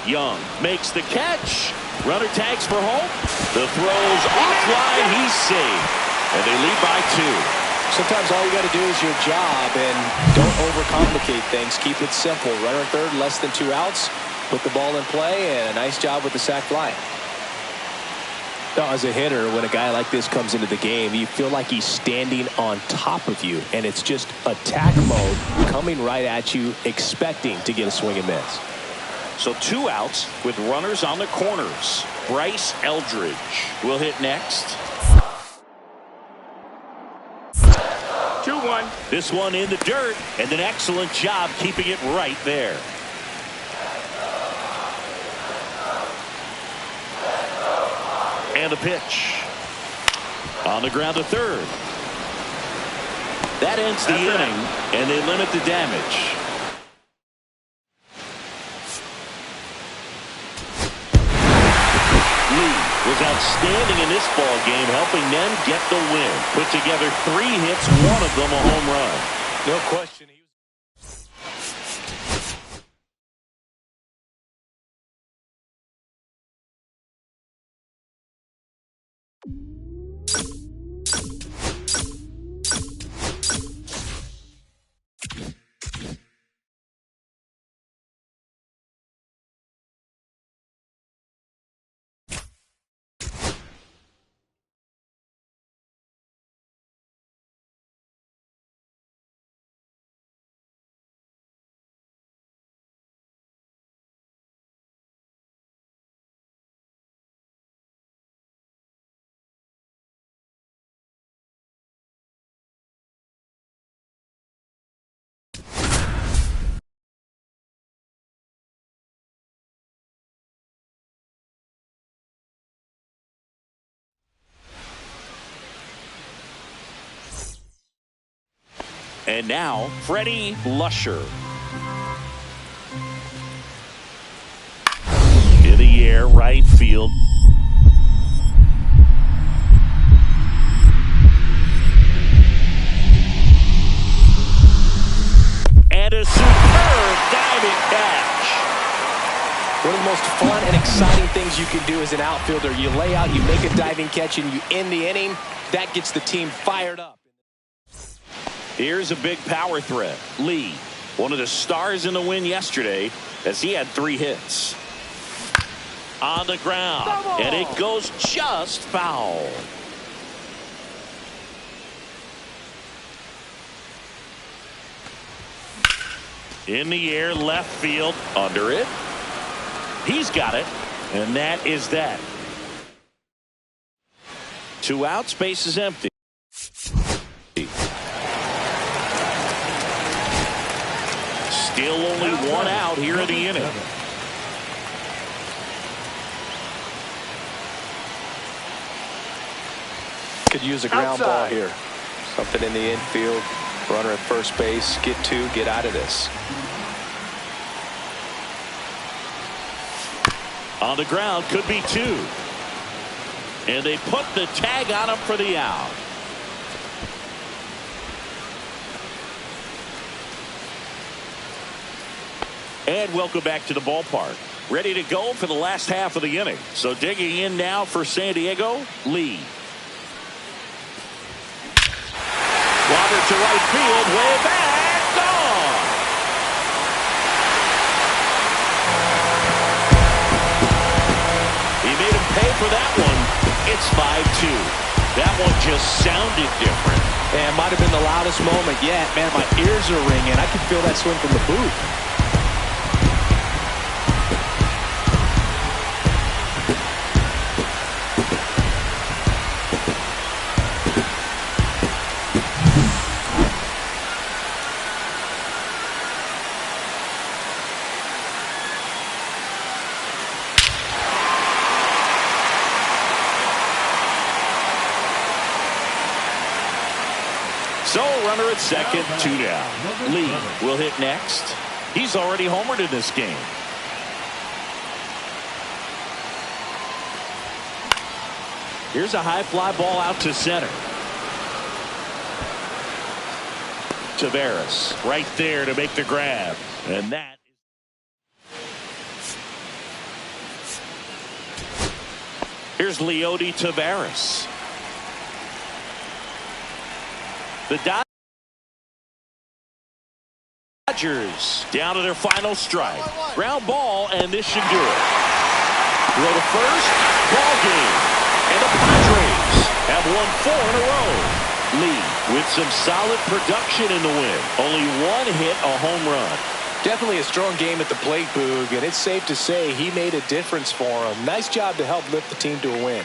Young makes the catch. Runner tags for home. The throw's offline. He's safe. And they lead by 2. Sometimes all you got to do is your job, and don't overcomplicate things. Keep it simple. Runner third, less than 2 outs. Put the ball in play, and a nice job with the sac fly. Now, as a hitter, when a guy like this comes into the game, you feel like he's standing on top of you, and it's just attack mode coming right at you, expecting to get a swing and miss. So 2 outs with runners on the corners. Bryce Eldridge will hit next. 2-1. This one in the dirt, and an excellent job keeping it right there. And a pitch. On the ground to third. That ends the inning, and they limit the damage. Was outstanding in this ball game, helping them get the win. Put together 3 hits, one of them a home run. No question. And now, Freddie Lusher. In the air, right field. And a superb diving catch. One of the most fun and exciting things you can do as an outfielder. You lay out, you make a diving catch, and you end the inning. That gets the team fired up. Here's a big power threat. Lee, one of the stars in the win yesterday, as he had 3 hits. On the ground, and it goes just foul. In the air, left field, under it. He's got it, and that is that. 2 outs, base is empty. Still only 1 out here in the inning. Could use a ground ball here. Something in the infield. Runner at first base. Get 2. Get out of this. On the ground, could be 2. And they put the tag on him for the out. And welcome back to the ballpark. Ready to go for the last half of the inning. So digging in now for San Diego, Lee. Robert to right field, way back, gone. He made him pay for that one. It's 5-2. That one just sounded different. And it might have been the loudest moment yet. Man, my ears are ringing. I can feel that swing from the booth. So runner at second, 2 down. Lee will hit next. He's already homered in this game. Here's a high fly ball out to center. Taveras right there to make the grab. And that. Here's Leody Taveras. The Dodgers down to their final strike. Ground ball, and this should do it. Throw to first, ball game. And the Padres have won 4 in a row. Lee with some solid production in the win. Only 1 hit, a home run. Definitely a strong game at the plate, Boog, and it's safe to say he made a difference for him. Nice job to help lift the team to a win.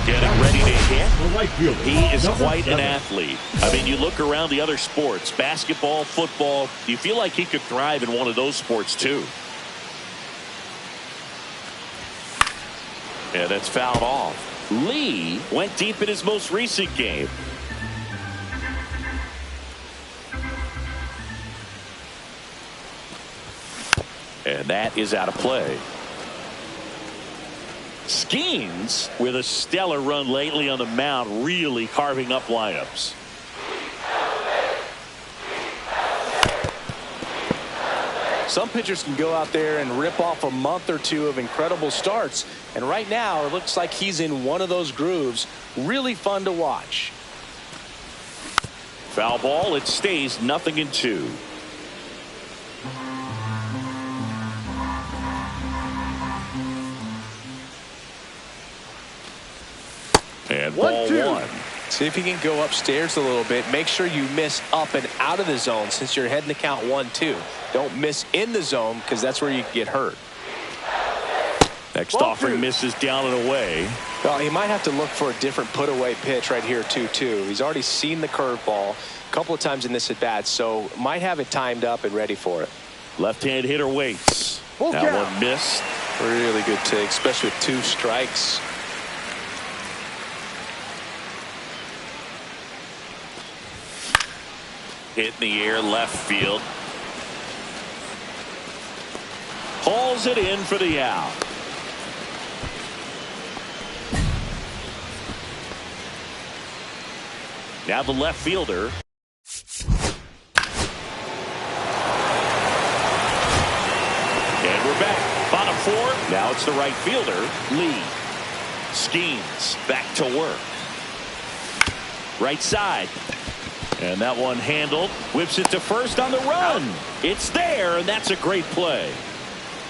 Getting ready to hit. The right fielder, He is number quite an 7. athlete. I mean, you look around the other sports, basketball, football, you feel like he could thrive in one of those sports too. Yeah, that's fouled off. Lee went deep in his most recent game. And that is out of play. Skeens with a stellar run lately on the mound, really carving up lineups. Some pitchers can go out there and rip off a month or 2 of incredible starts, and right now it looks like he's in one of those grooves. Really fun to watch. Foul ball, it stays 0-2. And ball 1. See if you can go upstairs a little bit. Make sure you miss up and out of the zone since you're heading to count 1-2. Don't miss in the zone because that's where you can get hurt. Next offering misses down and away. Well, he might have to look for a different put-away pitch right here, 2-2. He's already seen the curveball a couple of times in this at-bat, so might have it timed up and ready for it. Left-hand hitter waits. That one missed. Really good take, especially with 2 strikes. Hit in the air, left field. Hauls it in for the out. Now the left fielder. 4. Now it's the right fielder, Lee. Skeens back to work. Right side. And that one handled. Whips it to first on the run. It's there, and that's a great play.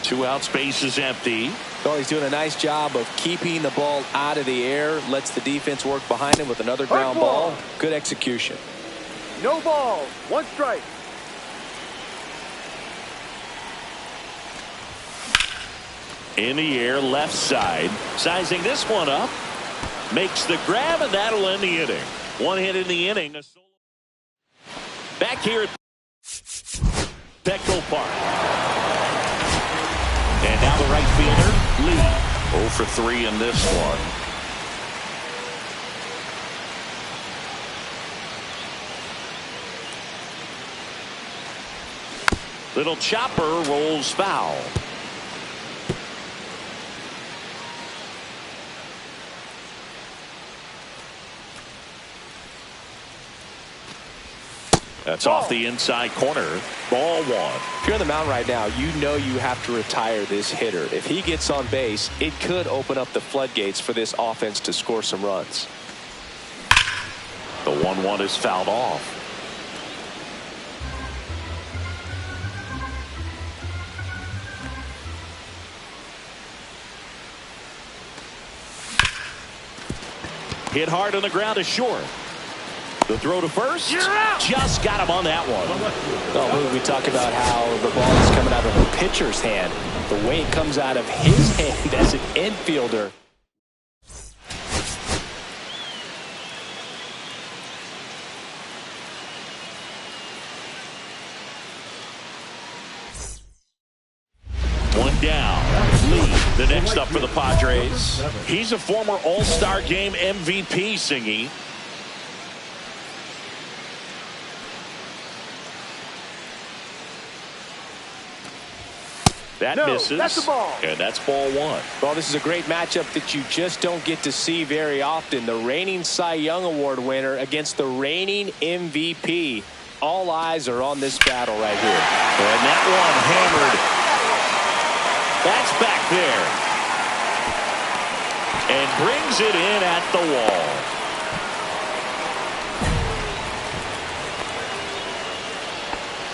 2 outs, base is empty. Well, he's doing a nice job of keeping the ball out of the air. Lets the defense work behind him with another ground ball. Good execution. No ball. 1 strike. In the air, left side. Sizing this one up. Makes the grab, and that'll end the inning. 1 hit in the inning. Back here at Petco Park. And now the right fielder, Lee. 0 for 3 in this one. Little chopper rolls foul. That's off the inside corner. Ball 1. If you're on the mound right now, you know you have to retire this hitter. If he gets on base, it could open up the floodgates for this offense to score some runs. The 1-1 is fouled off. Hit hard on the ground is short. The throw to first. You're out. Just got him on that one. Oh, we talk about how the ball is coming out of a pitcher's hand. The way it comes out of his hand as an infielder. One down. Lee, the next up for the Padres. He's a former All-Star Game MVP, Singy. That misses. That's a ball. And that's ball 1. Well, this is a great matchup that you just don't get to see very often. The reigning Cy Young Award winner against the reigning MVP. All eyes are on this battle right here. And that one hammered. That's back there. And brings it in at the wall.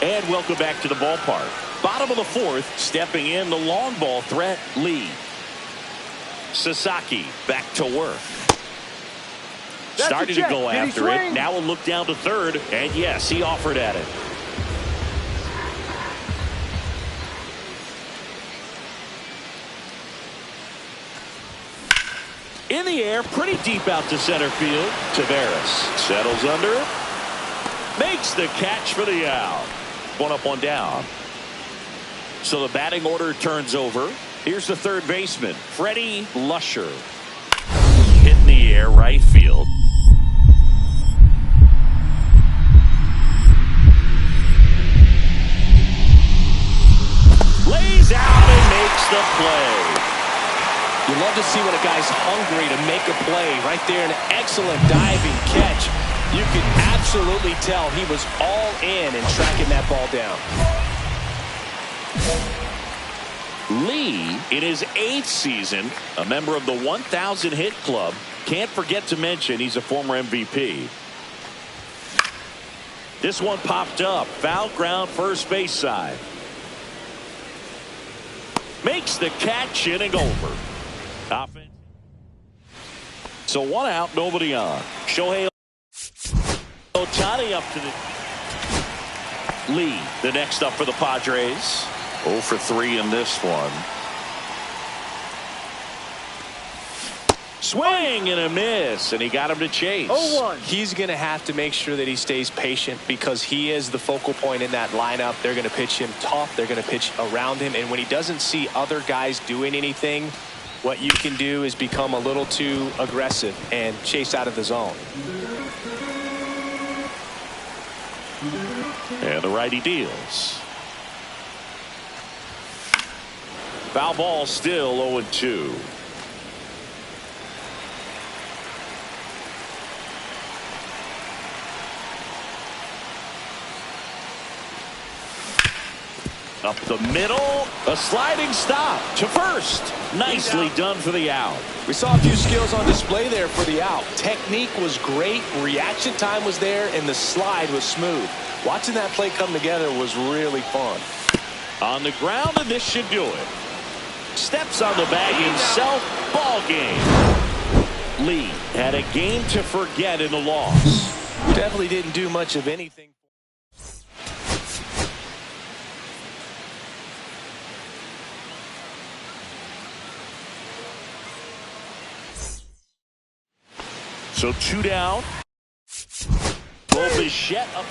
And welcome back to the ballpark. Bottom of the 4th, stepping in the long ball threat, Lee. Sasaki back to work. Started to go after it. Now we'll look down to third. And yes, he offered at it. In the air, pretty deep out to center field. Taveras settles under it. Makes the catch for the out. 1 up, 1 down. So the batting order turns over. Here's the third baseman, Freddie Lusher. Hit in the air, right field. Lays out and makes the play. You love to see when a guy's hungry to make a play. Right there, an excellent diving catch. You can absolutely tell he was all in tracking that ball down. Lee, in his 8th season, a member of the 1,000 hit club. Can't forget to mention he's a former MVP. This one popped up. Foul ground, first base side. Makes the catch, inning over. Offense. So 1 out, nobody on. Shohei Ohtani up to the Lee, the next up for the Padres. 0 for 3 in this one. Swing and a miss, and he got him to chase. 0-1. He's going to have to make sure that he stays patient because he is the focal point in that lineup. They're going to pitch him tough. They're going to pitch around him. And when he doesn't see other guys doing anything, what you can do is become a little too aggressive and chase out of the zone. And the righty deals. Foul ball, still 0-2. Up the middle, a sliding stop to first. Nicely done for the out. We saw a few skills on display there for the out. Technique was great, reaction time was there, and the slide was smooth. Watching that play come together was really fun. On the ground, and this should do it. Steps on the bag himself. Ball game. Lee had a game to forget in the loss. Definitely didn't do much of anything. So 2 down. Bichette up.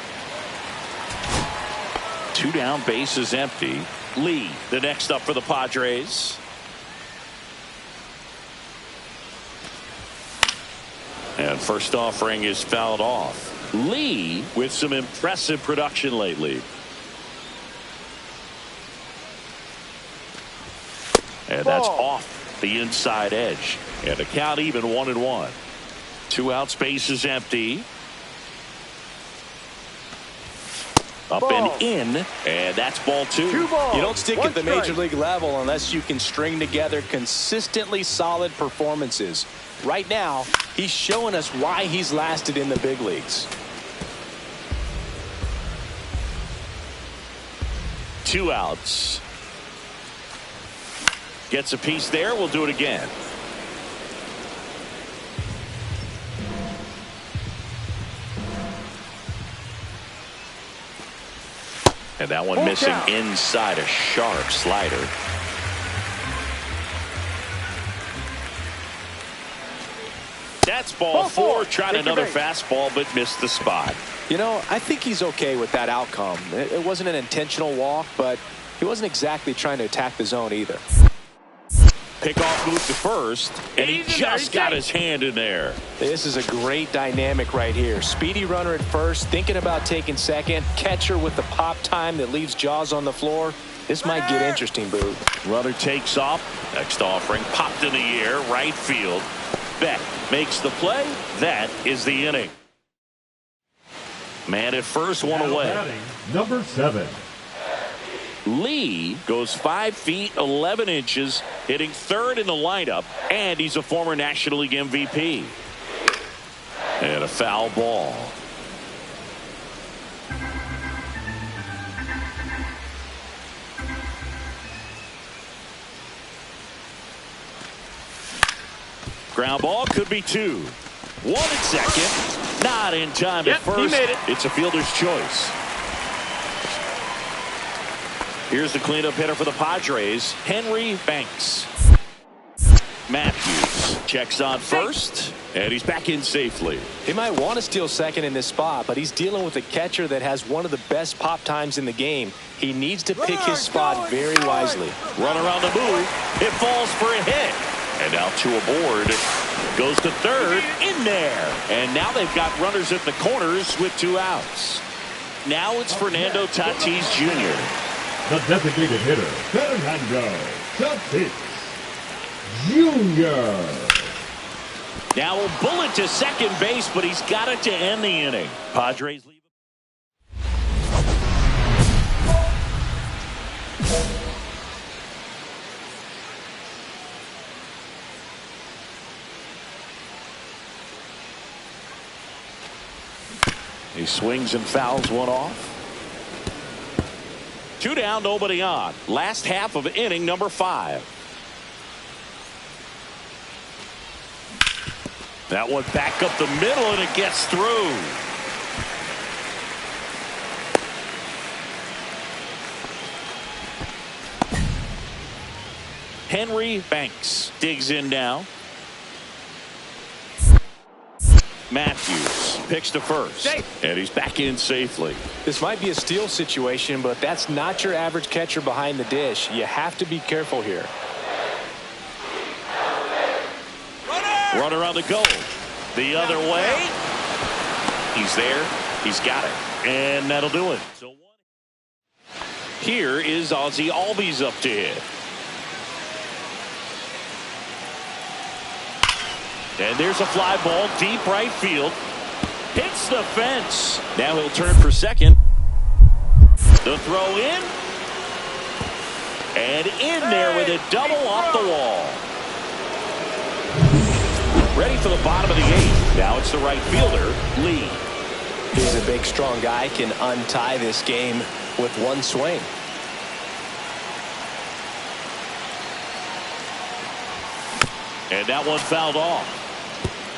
2 down, base is empty. Lee, the next up for the Padres. And first offering is fouled off. Lee with some impressive production lately. And that's off the inside edge. And the count even 1-1. 2 outs, base is empty. Up and in, and that's ball 2. You don't stick at the major league level unless you can string together consistently solid performances. Right now, he's showing us why he's lasted in the big leagues. 2 outs. Gets a piece there. We'll do it again. And that one missing inside, a sharp slider. That's ball 4. Tried another fastball, but missed the spot. You know, I think he's okay with that outcome. It wasn't an intentional walk, but he wasn't exactly trying to attack the zone either. Pickoff move to first, and he just got his hand in there. This is a great dynamic right here. Speedy runner at first, thinking about taking second. Catcher with the pop time that leaves Jaws on the floor. This might get interesting, Boo. Runner takes off. Next offering popped in the air, right field. Beck makes the play. That is the inning. Man at first, one away. Number 7. Lee goes 5 feet 11 inches, hitting third in the lineup, and he's a former National League MVP. And a foul ball. Ground ball could be 2. 1 at second. Not in time at first. He made it. It's a fielder's choice. Here's the cleanup hitter for the Padres, Henry Banks. Matthews checks on first, and he's back in safely. He might want to steal second in this spot, but he's dealing with a catcher that has one of the best pop times in the game. He needs to pick his spot very wisely. Runner on the move. It falls for a hit. And now to aboard. Goes to third. In there. And now they've got runners at the corners with 2 outs. Now it's Fernando Tatis Jr. The designated hitter, Fernando Tatis Jr. Now a bullet to second base, but he's got it to end the inning. Padres leave. He swings and fouls one off. 2 down, nobody on. Last half of inning number 5. That one back up the middle, and it gets through. Henry Banks digs in now. Matthews picks to first, and he's back in safely. This might be a steal situation, but that's not your average catcher behind the dish. You have to be careful here. Runner on the go. The other way. He's there. He's got it. And that'll do it. So here is Ozzie Albies up to hit. And there's a fly ball deep right field. Hits the fence. Now he'll turn for second. The throw in. And in there with a double off the wall. Ready for the bottom of the 8th. Now it's the right fielder, Lee. He's a big, strong guy, can untie this game with one swing. And that one fouled off.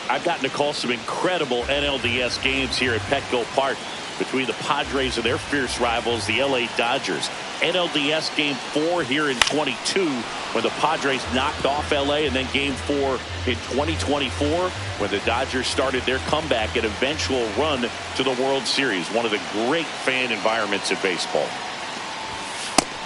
I've gotten to call some incredible NLDS games here at Petco Park between the Padres and their fierce rivals, the LA Dodgers. NLDS Game 4 here in 22 when the Padres knocked off LA, and then Game 4 in 2024 when the Dodgers started their comeback and eventual run to the World Series. One of the great fan environments in baseball.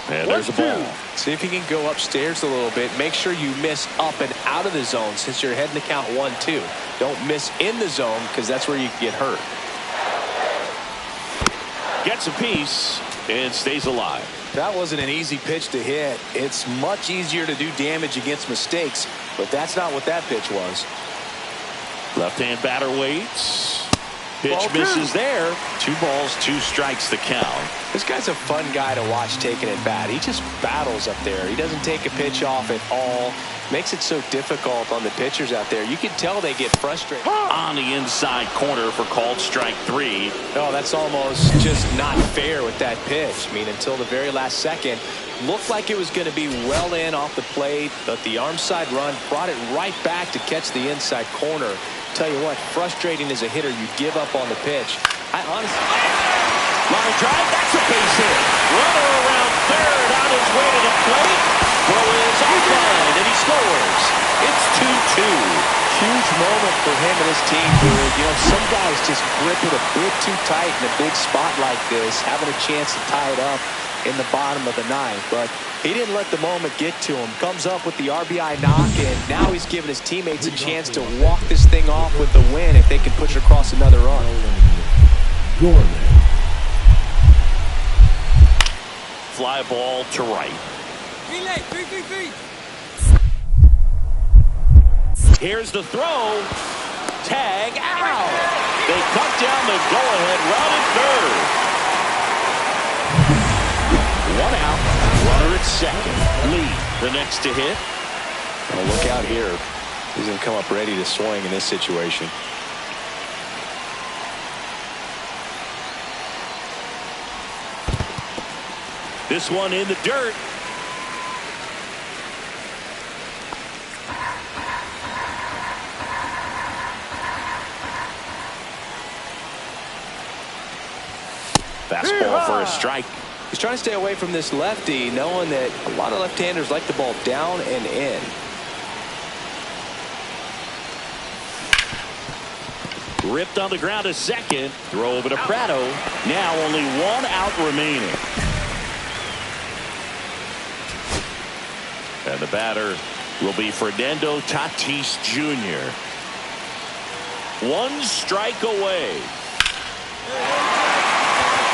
And there's a ball. See if you can go upstairs a little bit. Make sure you miss up and out of the zone since you're heading to count 1-2. Don't miss in the zone because that's where you can get hurt. Gets a piece and stays alive. That wasn't an easy pitch to hit. It's much easier to do damage against mistakes, but that's not what that pitch was. Left-hand batter waits. Pitch misses there. 2 balls, 2 strikes the count. This guy's a fun guy to watch taking at bat. He just battles up there. He doesn't take a pitch off at all. Makes it so difficult on the pitchers out there. You can tell they get frustrated. On the inside corner for called strike 3. No, that's almost just not fair with that pitch. I mean, until the very last second, looked like it was going to be well in off the plate, but the arm side run brought it right back to catch the inside corner. Tell you what, frustrating as a hitter, you give up on the pitch. I honestly... Line drive, that's a base hit. Runner around third on his way to the plate. Throw is offline, and he scores. It's 2-2. Huge moment for him and his team, dude. You know, some guys just grip it a bit too tight in a big spot like this, having a chance to tie it up in the bottom of the 9th. But he didn't let the moment get to him. Comes up with the RBI knock, and now he's giving his teammates a chance to walk this thing off with the win if they can push across another run. Gorman. Fly ball to right. Here's the throw. Tag out. They cut down the go-ahead run at third. 1 out. Runner at second. Lee, the next to hit. Well, look out here. He's going to come up ready to swing in this situation. This one in the dirt. Fastball for a strike. He's trying to stay away from this lefty, knowing that a lot of left-handers like the ball down and in. Ripped on the ground to second. Throw over to Prado. Now only 1 out remaining. And the batter will be Fernando Tatis Jr. 1 strike away.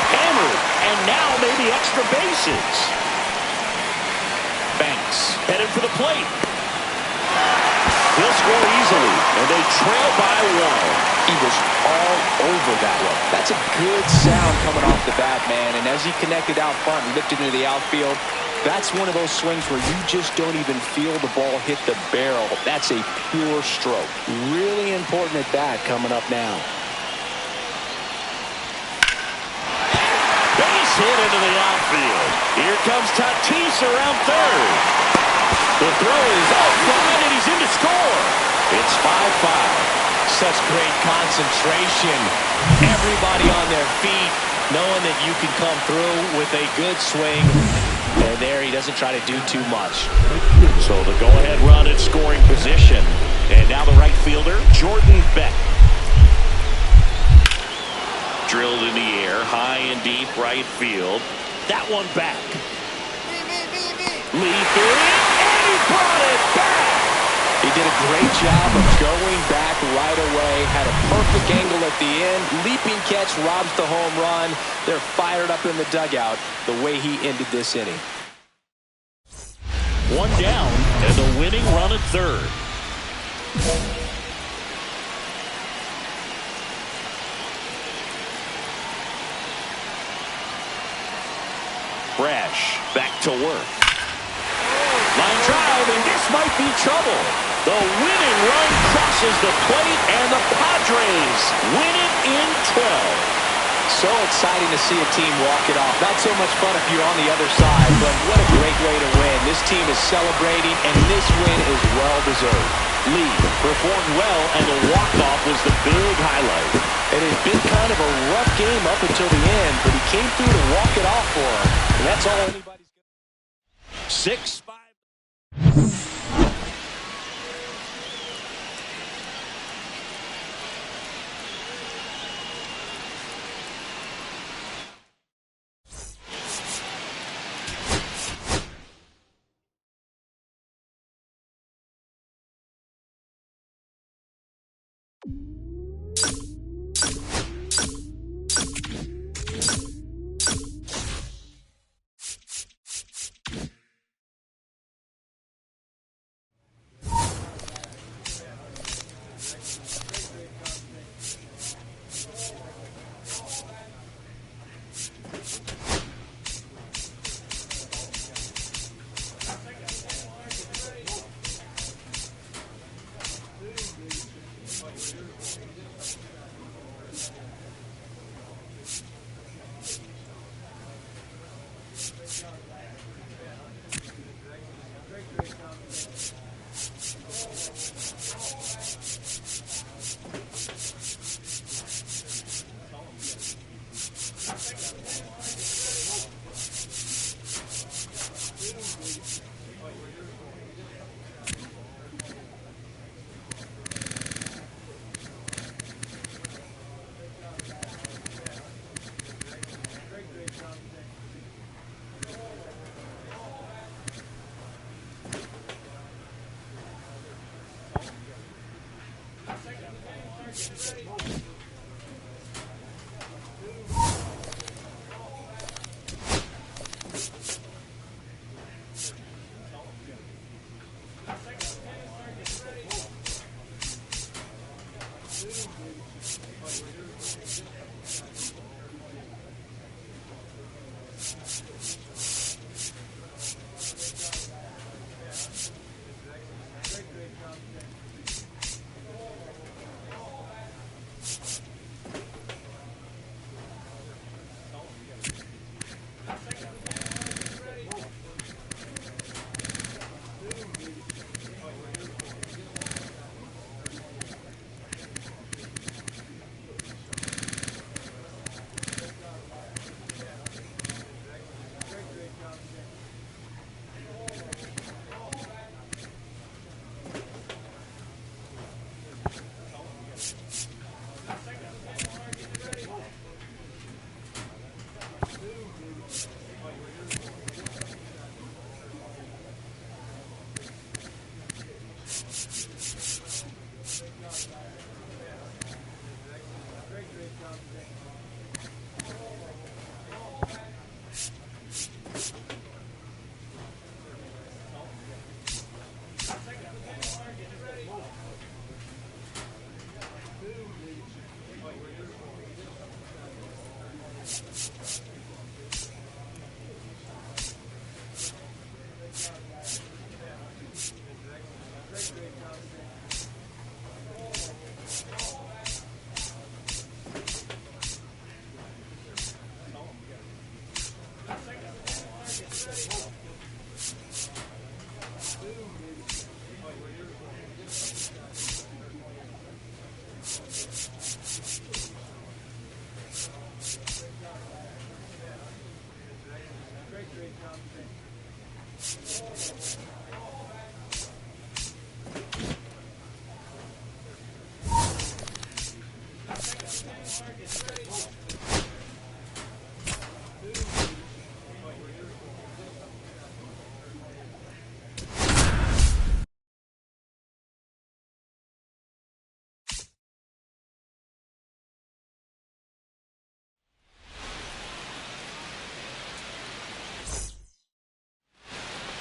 Hammered, and now maybe extra bases. Banks headed for the plate. He'll score easily, and they trail by 1. He was all over that one. That's a good sound coming off the bat, man. And as he connected out front and lifted into the outfield, that's one of those swings where you just don't even feel the ball hit the barrel. That's a pure stroke. Really important at bat coming up now. Base hit into the outfield. Here comes Tatis around third. The throw is offline, and he's in to score. It's 5-5. Such great concentration. Everybody on their feet, knowing that you can come through with a good swing. And there he doesn't try to do too much. So the go-ahead run at scoring position. And now the right fielder, Jordan Beck. Drilled in the air, high and deep right field. That one back. Lee threw it, and he brought it back. He did a great job of going back right away. Had a perfect angle at the end. Leaping catch robs the home run. They're fired up in the dugout the way he ended this inning. 1 down, and the winning run at third. Brash back to work. Line drive, and this might be trouble. The winning run crosses the plate, and the Padres win it in 12. So exciting to see a team walk it off. Not so much fun if you're on the other side, but what a great way to win. This team is celebrating, and this win is well-deserved. Lee performed well, and the walk-off was the big highlight. It has been kind of a rough game up until the end, but he came through to walk it off for him. And that's all anybody's going to do. 6-5.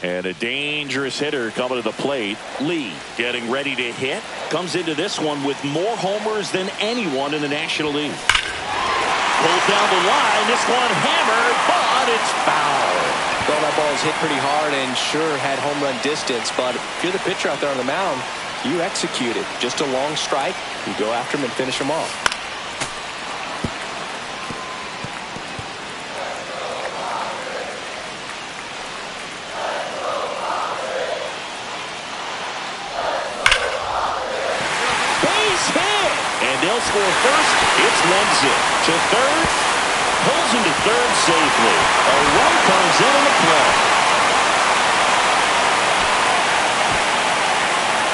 And a dangerous hitter coming to the plate. Lee getting ready to hit. Comes into this one with more homers than anyone in the National League. Pulled down the line. This one hammered, but it's foul. Well, that fastball is hit pretty hard and sure had home run distance, but if you're the pitcher out there on the mound, you execute it. Just a long strike, you go after him and finish him off. Base hit! And they'll score first. It's 1-0. To third. Pulls into third safely. A run comes in on the play.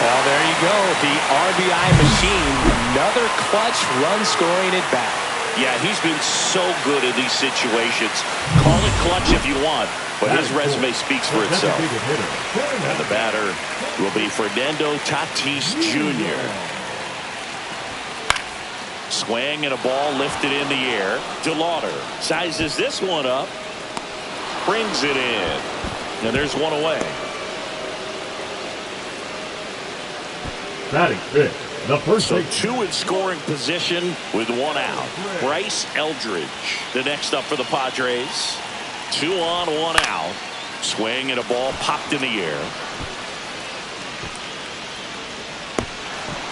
Well, there you go. The RBI machine. Another clutch run scoring at bat. Yeah, he's been so good in these situations. Call it clutch if you want, but his resume speaks for itself. And the batter will be Fernando Tatis Jr. Swing and a ball lifted in the air. DeLauder sizes this one up. Brings it in. And there's one away. Batting fifth, the first So baseman. two in scoring position with one out. Bryce Eldridge, the next up for the Padres. 2 on, 1 out. Swing and a ball popped in the air.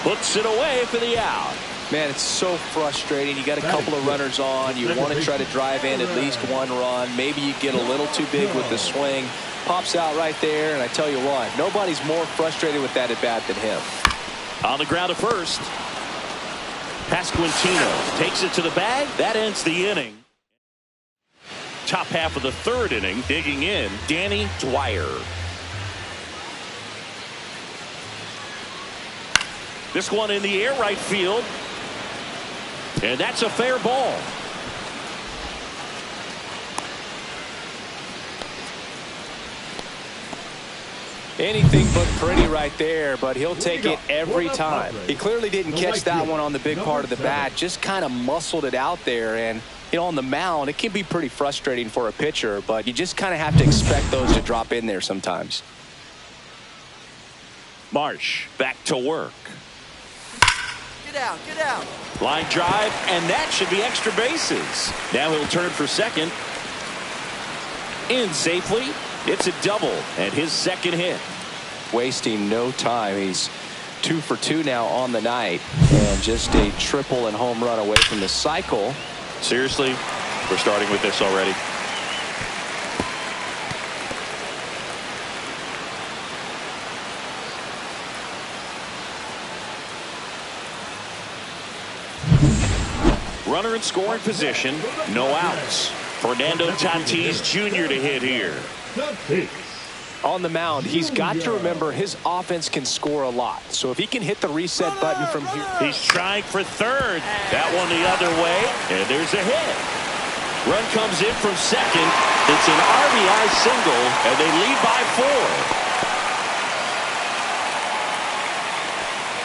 Puts it away for the out. Man, it's so frustrating. You got a couple of runners on. You want to try to drive in at least one run. Maybe you get a little too big with the swing. Pops out right there, and I tell you what, nobody's more frustrated with that at bat than him. On the ground at first. Pasquantino takes it to the bag. That ends the inning. Top half of the third inning, digging in, Danny Dwyer. This one in the air, right field. And that's a fair ball. Anything but pretty right there, but he'll take it every time. He clearly didn't catch that one on the big part of the bat, just kind of muscled it out there. And, you know, on the mound, it can be pretty frustrating for a pitcher, but you just kind of have to expect those to drop in there sometimes. Marsh back to work. Get out, get out. Line drive, and that should be extra bases. Now he'll turn for second. In safely. It's a double and his second hit. Wasting no time. He's 2 for 2 now on the night, and just a triple and home run away from the cycle. Seriously, we're starting with this already. Runner in scoring position, no outs. Fernando Tatis Jr. to hit here. On the mound, he's got to remember his offense can score a lot. So if he can hit the reset button from here. He's trying for third. That one the other way, and there's a hit. Run comes in from second. It's an RBI single, and they lead by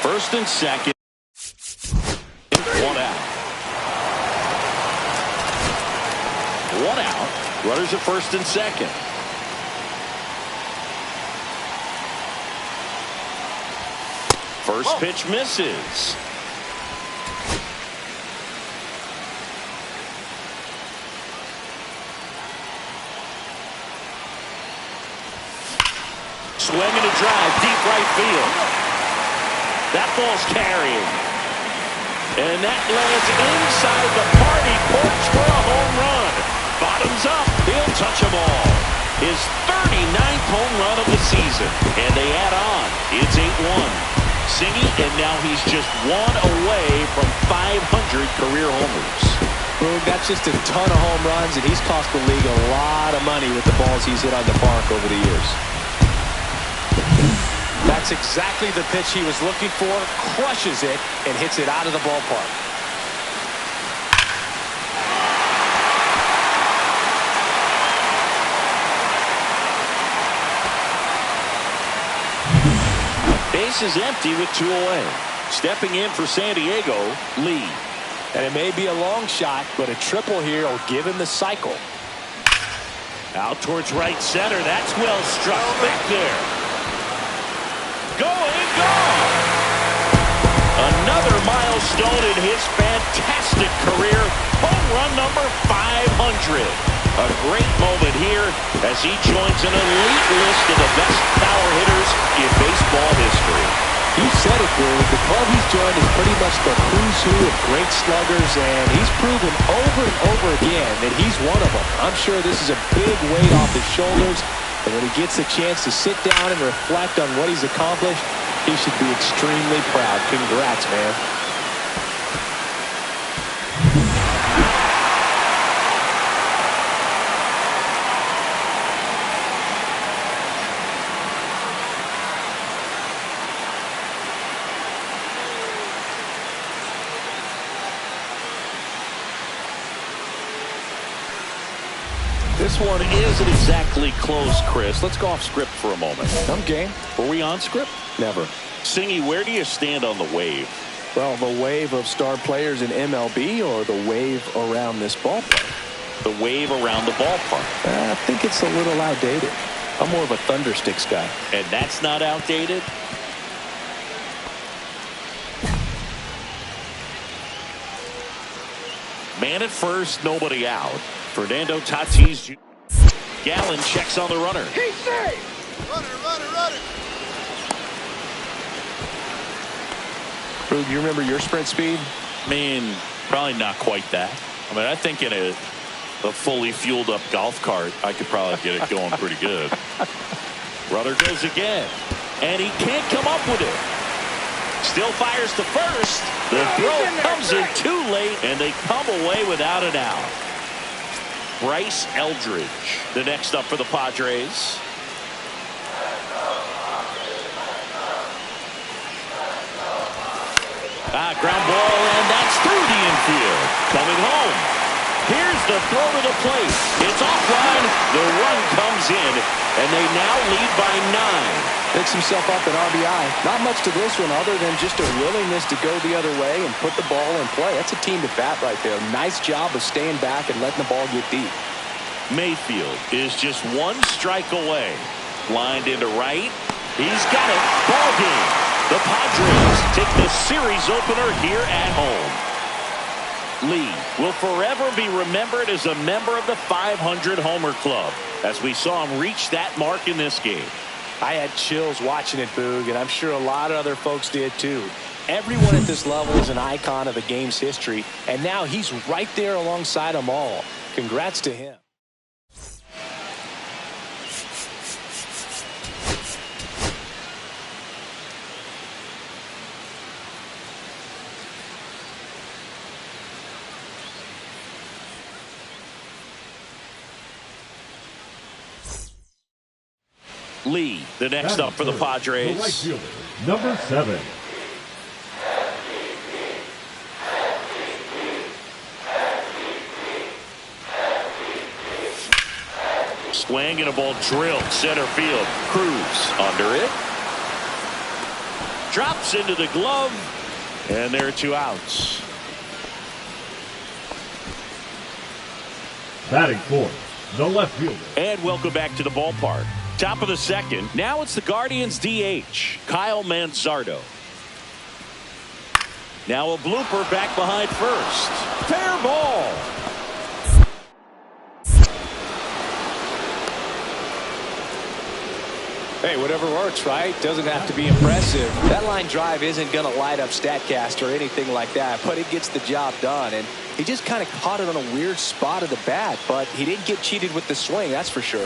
4. First and second. 1 out. 1 out. Runners at first and second. First pitch misses. Swing and a drive, deep right field. That ball's carrying. And that lands inside the party porch for a home run. Bottoms up, he'll touch them all. His 39th home run of the season. And they add on. It's 8-1. Singy, and now he's just 1 away from 500 career homers. Boom, that's just a ton of home runs, and he's cost the league a lot of money with the balls he's hit on the park over the years. That's exactly the pitch he was looking for, crushes it, and hits it out of the ballpark. Base is empty with 2 away. Stepping in for San Diego, Lee. And it may be a long shot, but a triple here will give him the cycle. Out towards right center. That's well struck back there. Going, gone. Another milestone in his fantastic career. Home run number 500. A great moment here as he joins an elite list of the best power hitters in baseball history. You said it, Drew. The club he's joined is pretty much the who's who of great sluggers, and he's proven over and over again that he's one of them. I'm sure this is a big weight off his shoulders, and when he gets a chance to sit down and reflect on what he's accomplished, he should be extremely proud. Congrats, man. This one isn't exactly close, Chris. Let's go off script for a moment. I'm game. Were we on script? Never. Singy, where do you stand on the wave? Well, the wave of star players in MLB or the wave around this ballpark? The wave around the ballpark. I think it's a little outdated. I'm more of a Thundersticks guy. And that's not outdated? Man at first, nobody out. Fernando Tatis. Gallen checks on the runner. He's safe! Runner. Drew, do you remember your sprint speed? I mean, probably not quite that. I mean, I think in a fully fueled up golf cart, I could probably get it going pretty good. Runner goes again, and he can't come up with it. Still fires to first. The throw comes in too late, and they come away without an out. Bryce Eldridge, the next up for the Padres. Ground ball, and that's through the infield. Coming home. Here's the throw to the plate. It's offline. The run comes in, and they now lead by 9. Picks himself up an RBI. Not much to this one other than just a willingness to go the other way and put the ball in play. That's a team to bat right there. Nice job of staying back and letting the ball get deep. Mayfield is just one strike away. Lined into right. He's got it. Ball game. The Padres take the series opener here at home. Lee will forever be remembered as a member of the 500 Homer Club, as we saw him reach that mark in this game. I had chills watching it, Boog, and I'm sure a lot of other folks did too. Everyone at this level is an icon of the game's history, and now he's right there alongside them all. Congrats to him. Lee, the next up for the Padres. The right fielder, number 7. Swing and a ball drilled center field. Cruz under it. Drops into the glove. And there are 2 outs. Batting fourth, the left fielder. And welcome back to the ballpark. Top of the second. Now it's the Guardians DH, Kyle Manzardo. Now a blooper back behind first. Fair ball. Hey, whatever works, right? Doesn't have to be impressive. That line drive isn't going to light up StatCast or anything like that, but it gets the job done. And he just kind of caught it on a weird spot of the bat, but he didn't get cheated with the swing, that's for sure.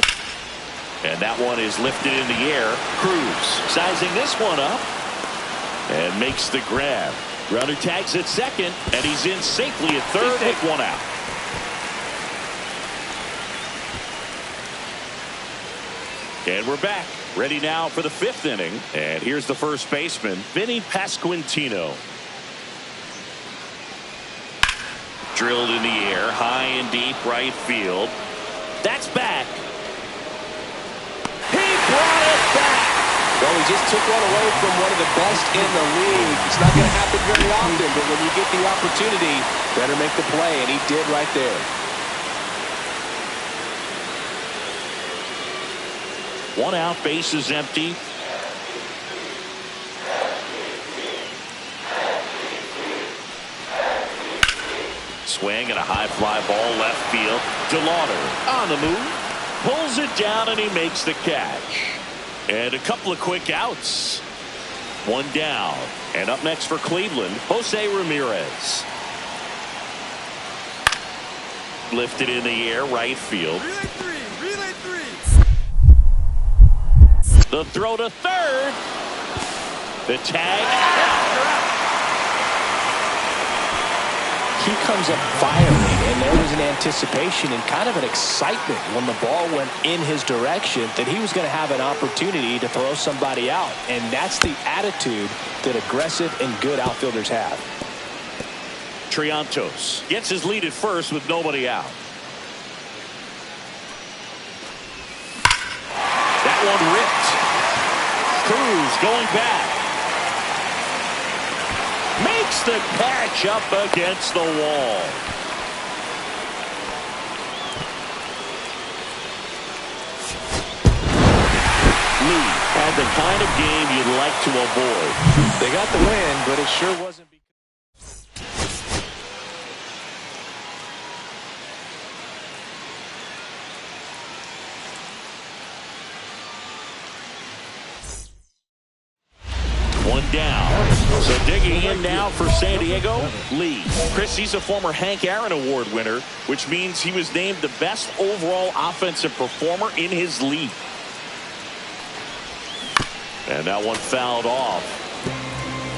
And that one is lifted in the air. Cruz sizing this one up and makes the grab. Runner tags at second, and he's in safely at third with 1 out. And we're back. Ready now for the 5th inning. And here's the first baseman, Vinny Pasquantino. Drilled in the air, high and deep right field. That's back. He brought it back. Well, he just took one away from one of the best in the league. It's not going to happen very often, but when you get the opportunity, better make the play, and he did right there. One out, base is empty. Swing and a high fly ball left field. DeLauder on the move. Pulls it down and he makes the catch. And a couple of quick outs. One down. And up next for Cleveland, Jose Ramirez. Lifted in the air, right field. Relay three. The throw to third. The tag out. He comes up firing, and there was an anticipation and kind of an excitement when the ball went in his direction that he was going to have an opportunity to throw somebody out. And that's the attitude that aggressive and good outfielders have. Triantos gets his lead at first with nobody out. That one ripped. Cruz going back. Makes the catch up against the wall. Lee had the kind of game you'd like to avoid. They got the win, but it sure wasn't. 1 down. So digging in now for San Diego, Lee. Chris, he's a former Hank Aaron Award winner, which means he was named the best overall offensive performer in his league. And that one fouled off.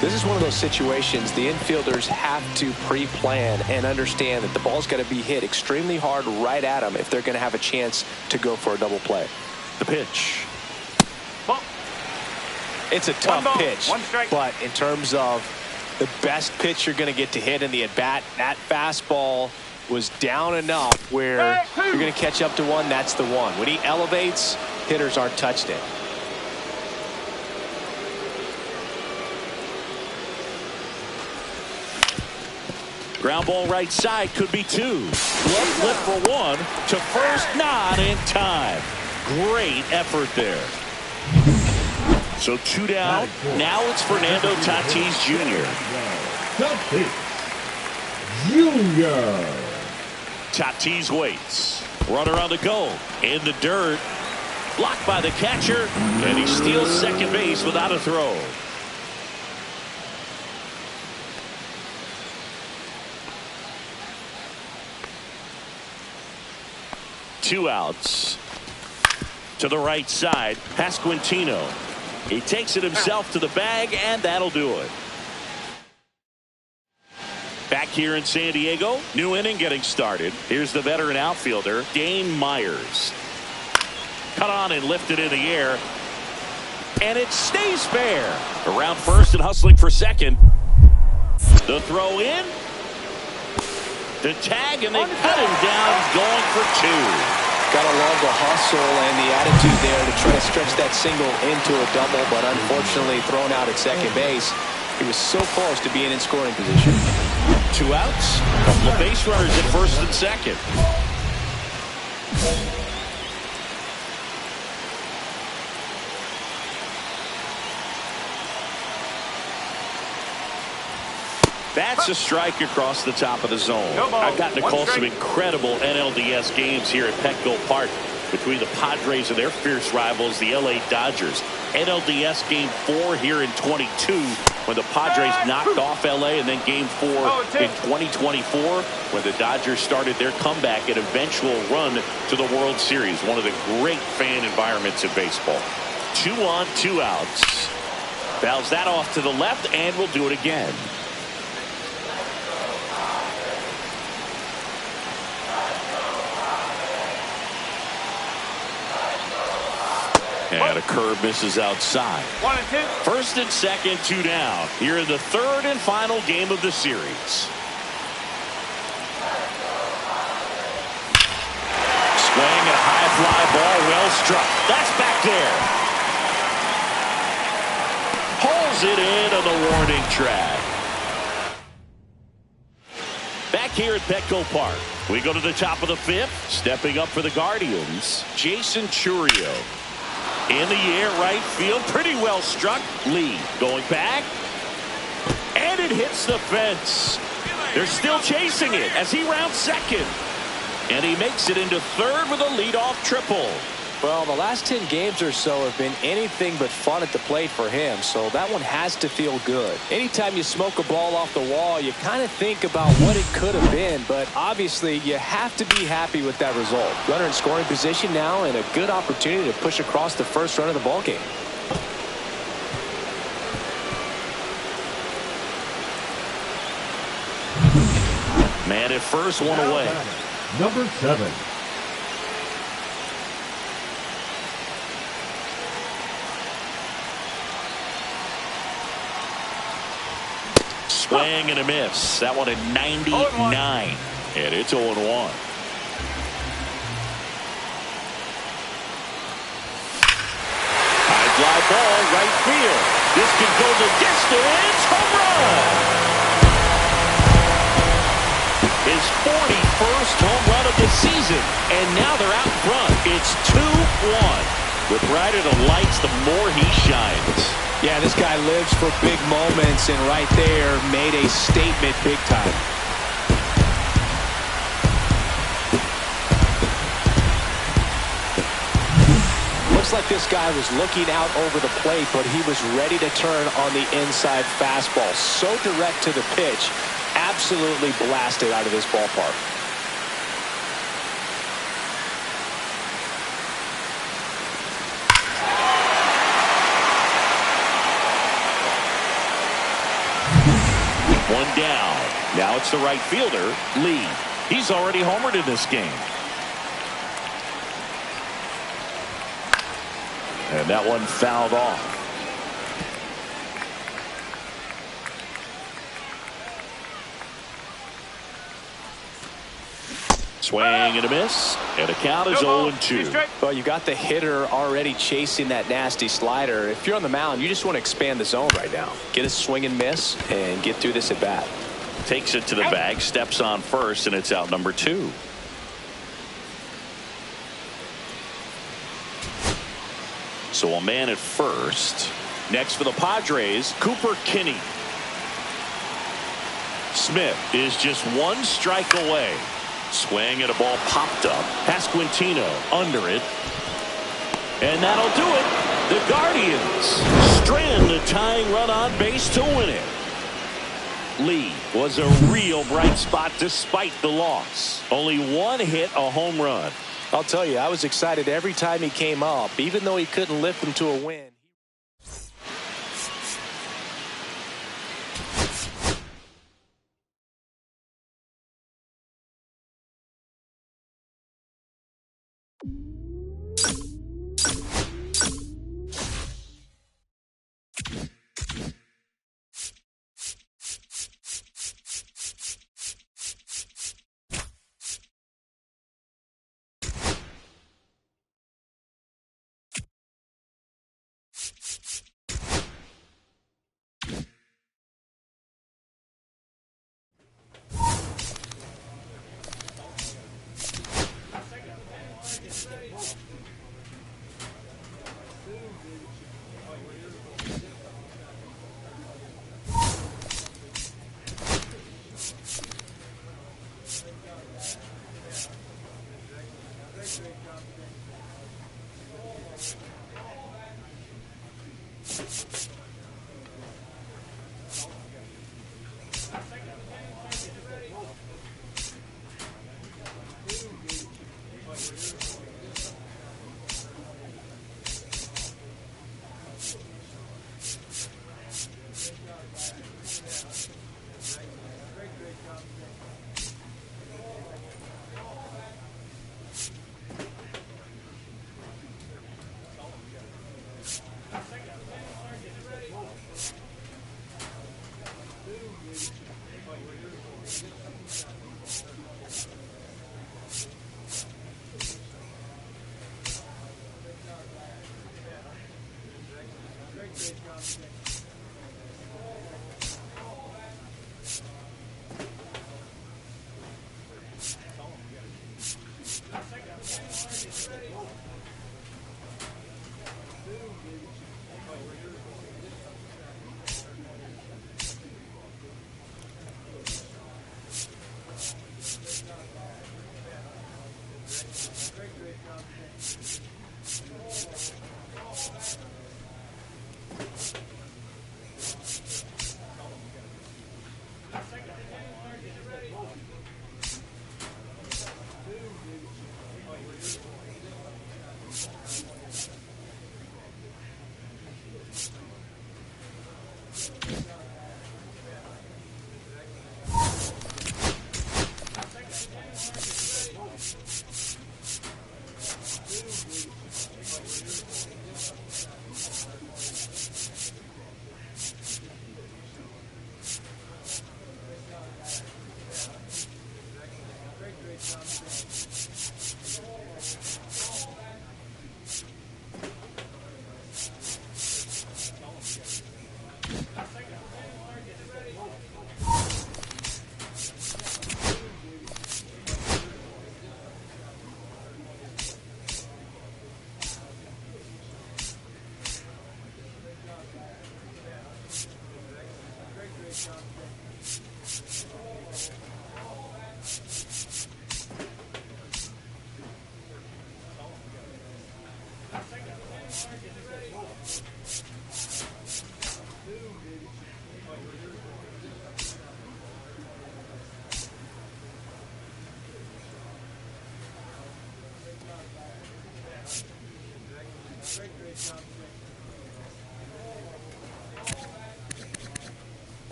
This is one of those situations the infielders have to pre-plan and understand that the ball's got to be hit extremely hard right at them if they're going to have a chance to go for a double play. The pitch. It's a tough pitch, one strike. but in terms of the best pitch you're going to get to hit in the at-bat, that fastball was down enough where you're going to catch up to one. That's the one. When he elevates, hitters aren't touched it. Ground ball right side, could be 2. Glove flip for 1 to first, not in time. Great effort there. So 2 down. Now it's Fernando Tatis Jr. Tatis Jr. Tatis waits. Runner on the go. In the dirt. Blocked by the catcher. And he steals second base without a throw. Two outs. To the right side, Pasquantino. He takes it himself to the bag, and that'll do it. Back here in San Diego, new inning getting started. Here's the veteran outfielder, Dane Myers. Cut on and lifted in the air. And it stays fair. Around first and hustling for second. The throw in. The tag, and they cut him down, going for 2. Got to love the hustle and the attitude there to try to stretch that single into a double, but unfortunately thrown out at second base. He was so close to being in scoring position. 2 outs. Couple of base runners at first and second. That's a strike across the top of the zone. I've gotten to call some incredible NLDS games here at Petco Park between the Padres and their fierce rivals, the LA Dodgers. NLDS Game 4 here in 22 when the Padres knocked off LA, and then Game 4 in 2024 when the Dodgers started their comeback and eventual run to the World Series. One of the great fan environments in baseball. 2 on, 2 outs. Fouls that off to the left, and we'll do it again. And a curve misses outside. 1 and 2. First and second, 2 down. Here in the third and final game of the series. Swing and a high fly ball, well struck. That's back there. Pulls it in on the warning track. Back here at Petco Park, we go to the top of the 5th. Stepping up for the Guardians, Jason Chourio. In the air, right field, pretty well struck. Lee going back, and it hits the fence. They're still chasing it as he rounds second. And he makes it into third with a leadoff triple. Well, the last 10 games or so have been anything but fun at the plate for him, so that one has to feel good. Anytime you smoke a ball off the wall, you kind of think about what it could have been, but obviously you have to be happy with that result. Runner in scoring position now and a good opportunity to push across the first run of the ballgame. Man at first, one away. Number 7. Swing and a miss. That one at 99. And it's 0-1. High fly ball, right field. This could go the distance. Home run. His 41st home run of the season. And now they're out front. It's 2-1. With brighter the lights, the more he shines. Yeah, this guy lives for big moments, and right there made a statement big time. Looks like this guy was looking out over the plate, but he was ready to turn on the inside fastball. So direct to the pitch, absolutely blasted out of this ballpark. One down. Now it's the right fielder, Lee. He's already homered in this game. And that one fouled off. Swing and a miss. And the count is 0-2. Well, you got the hitter already chasing that nasty slider. If you're on the mound, you just want to expand the zone right now. Get a swing and miss and get through this at bat. Takes it to the bag, steps on first, and it's out number 2. So a man at first. Next for the Padres, Cooper Kinney. Smith is just one strike away. Swing and a ball popped up. Pasquantino under it. And that'll do it. The Guardians strand the tying run on base to win it. Lee was a real bright spot despite the loss. Only one hit, a home run. I'll tell you, I was excited every time he came up, even though he couldn't lift them to a win. Thank you.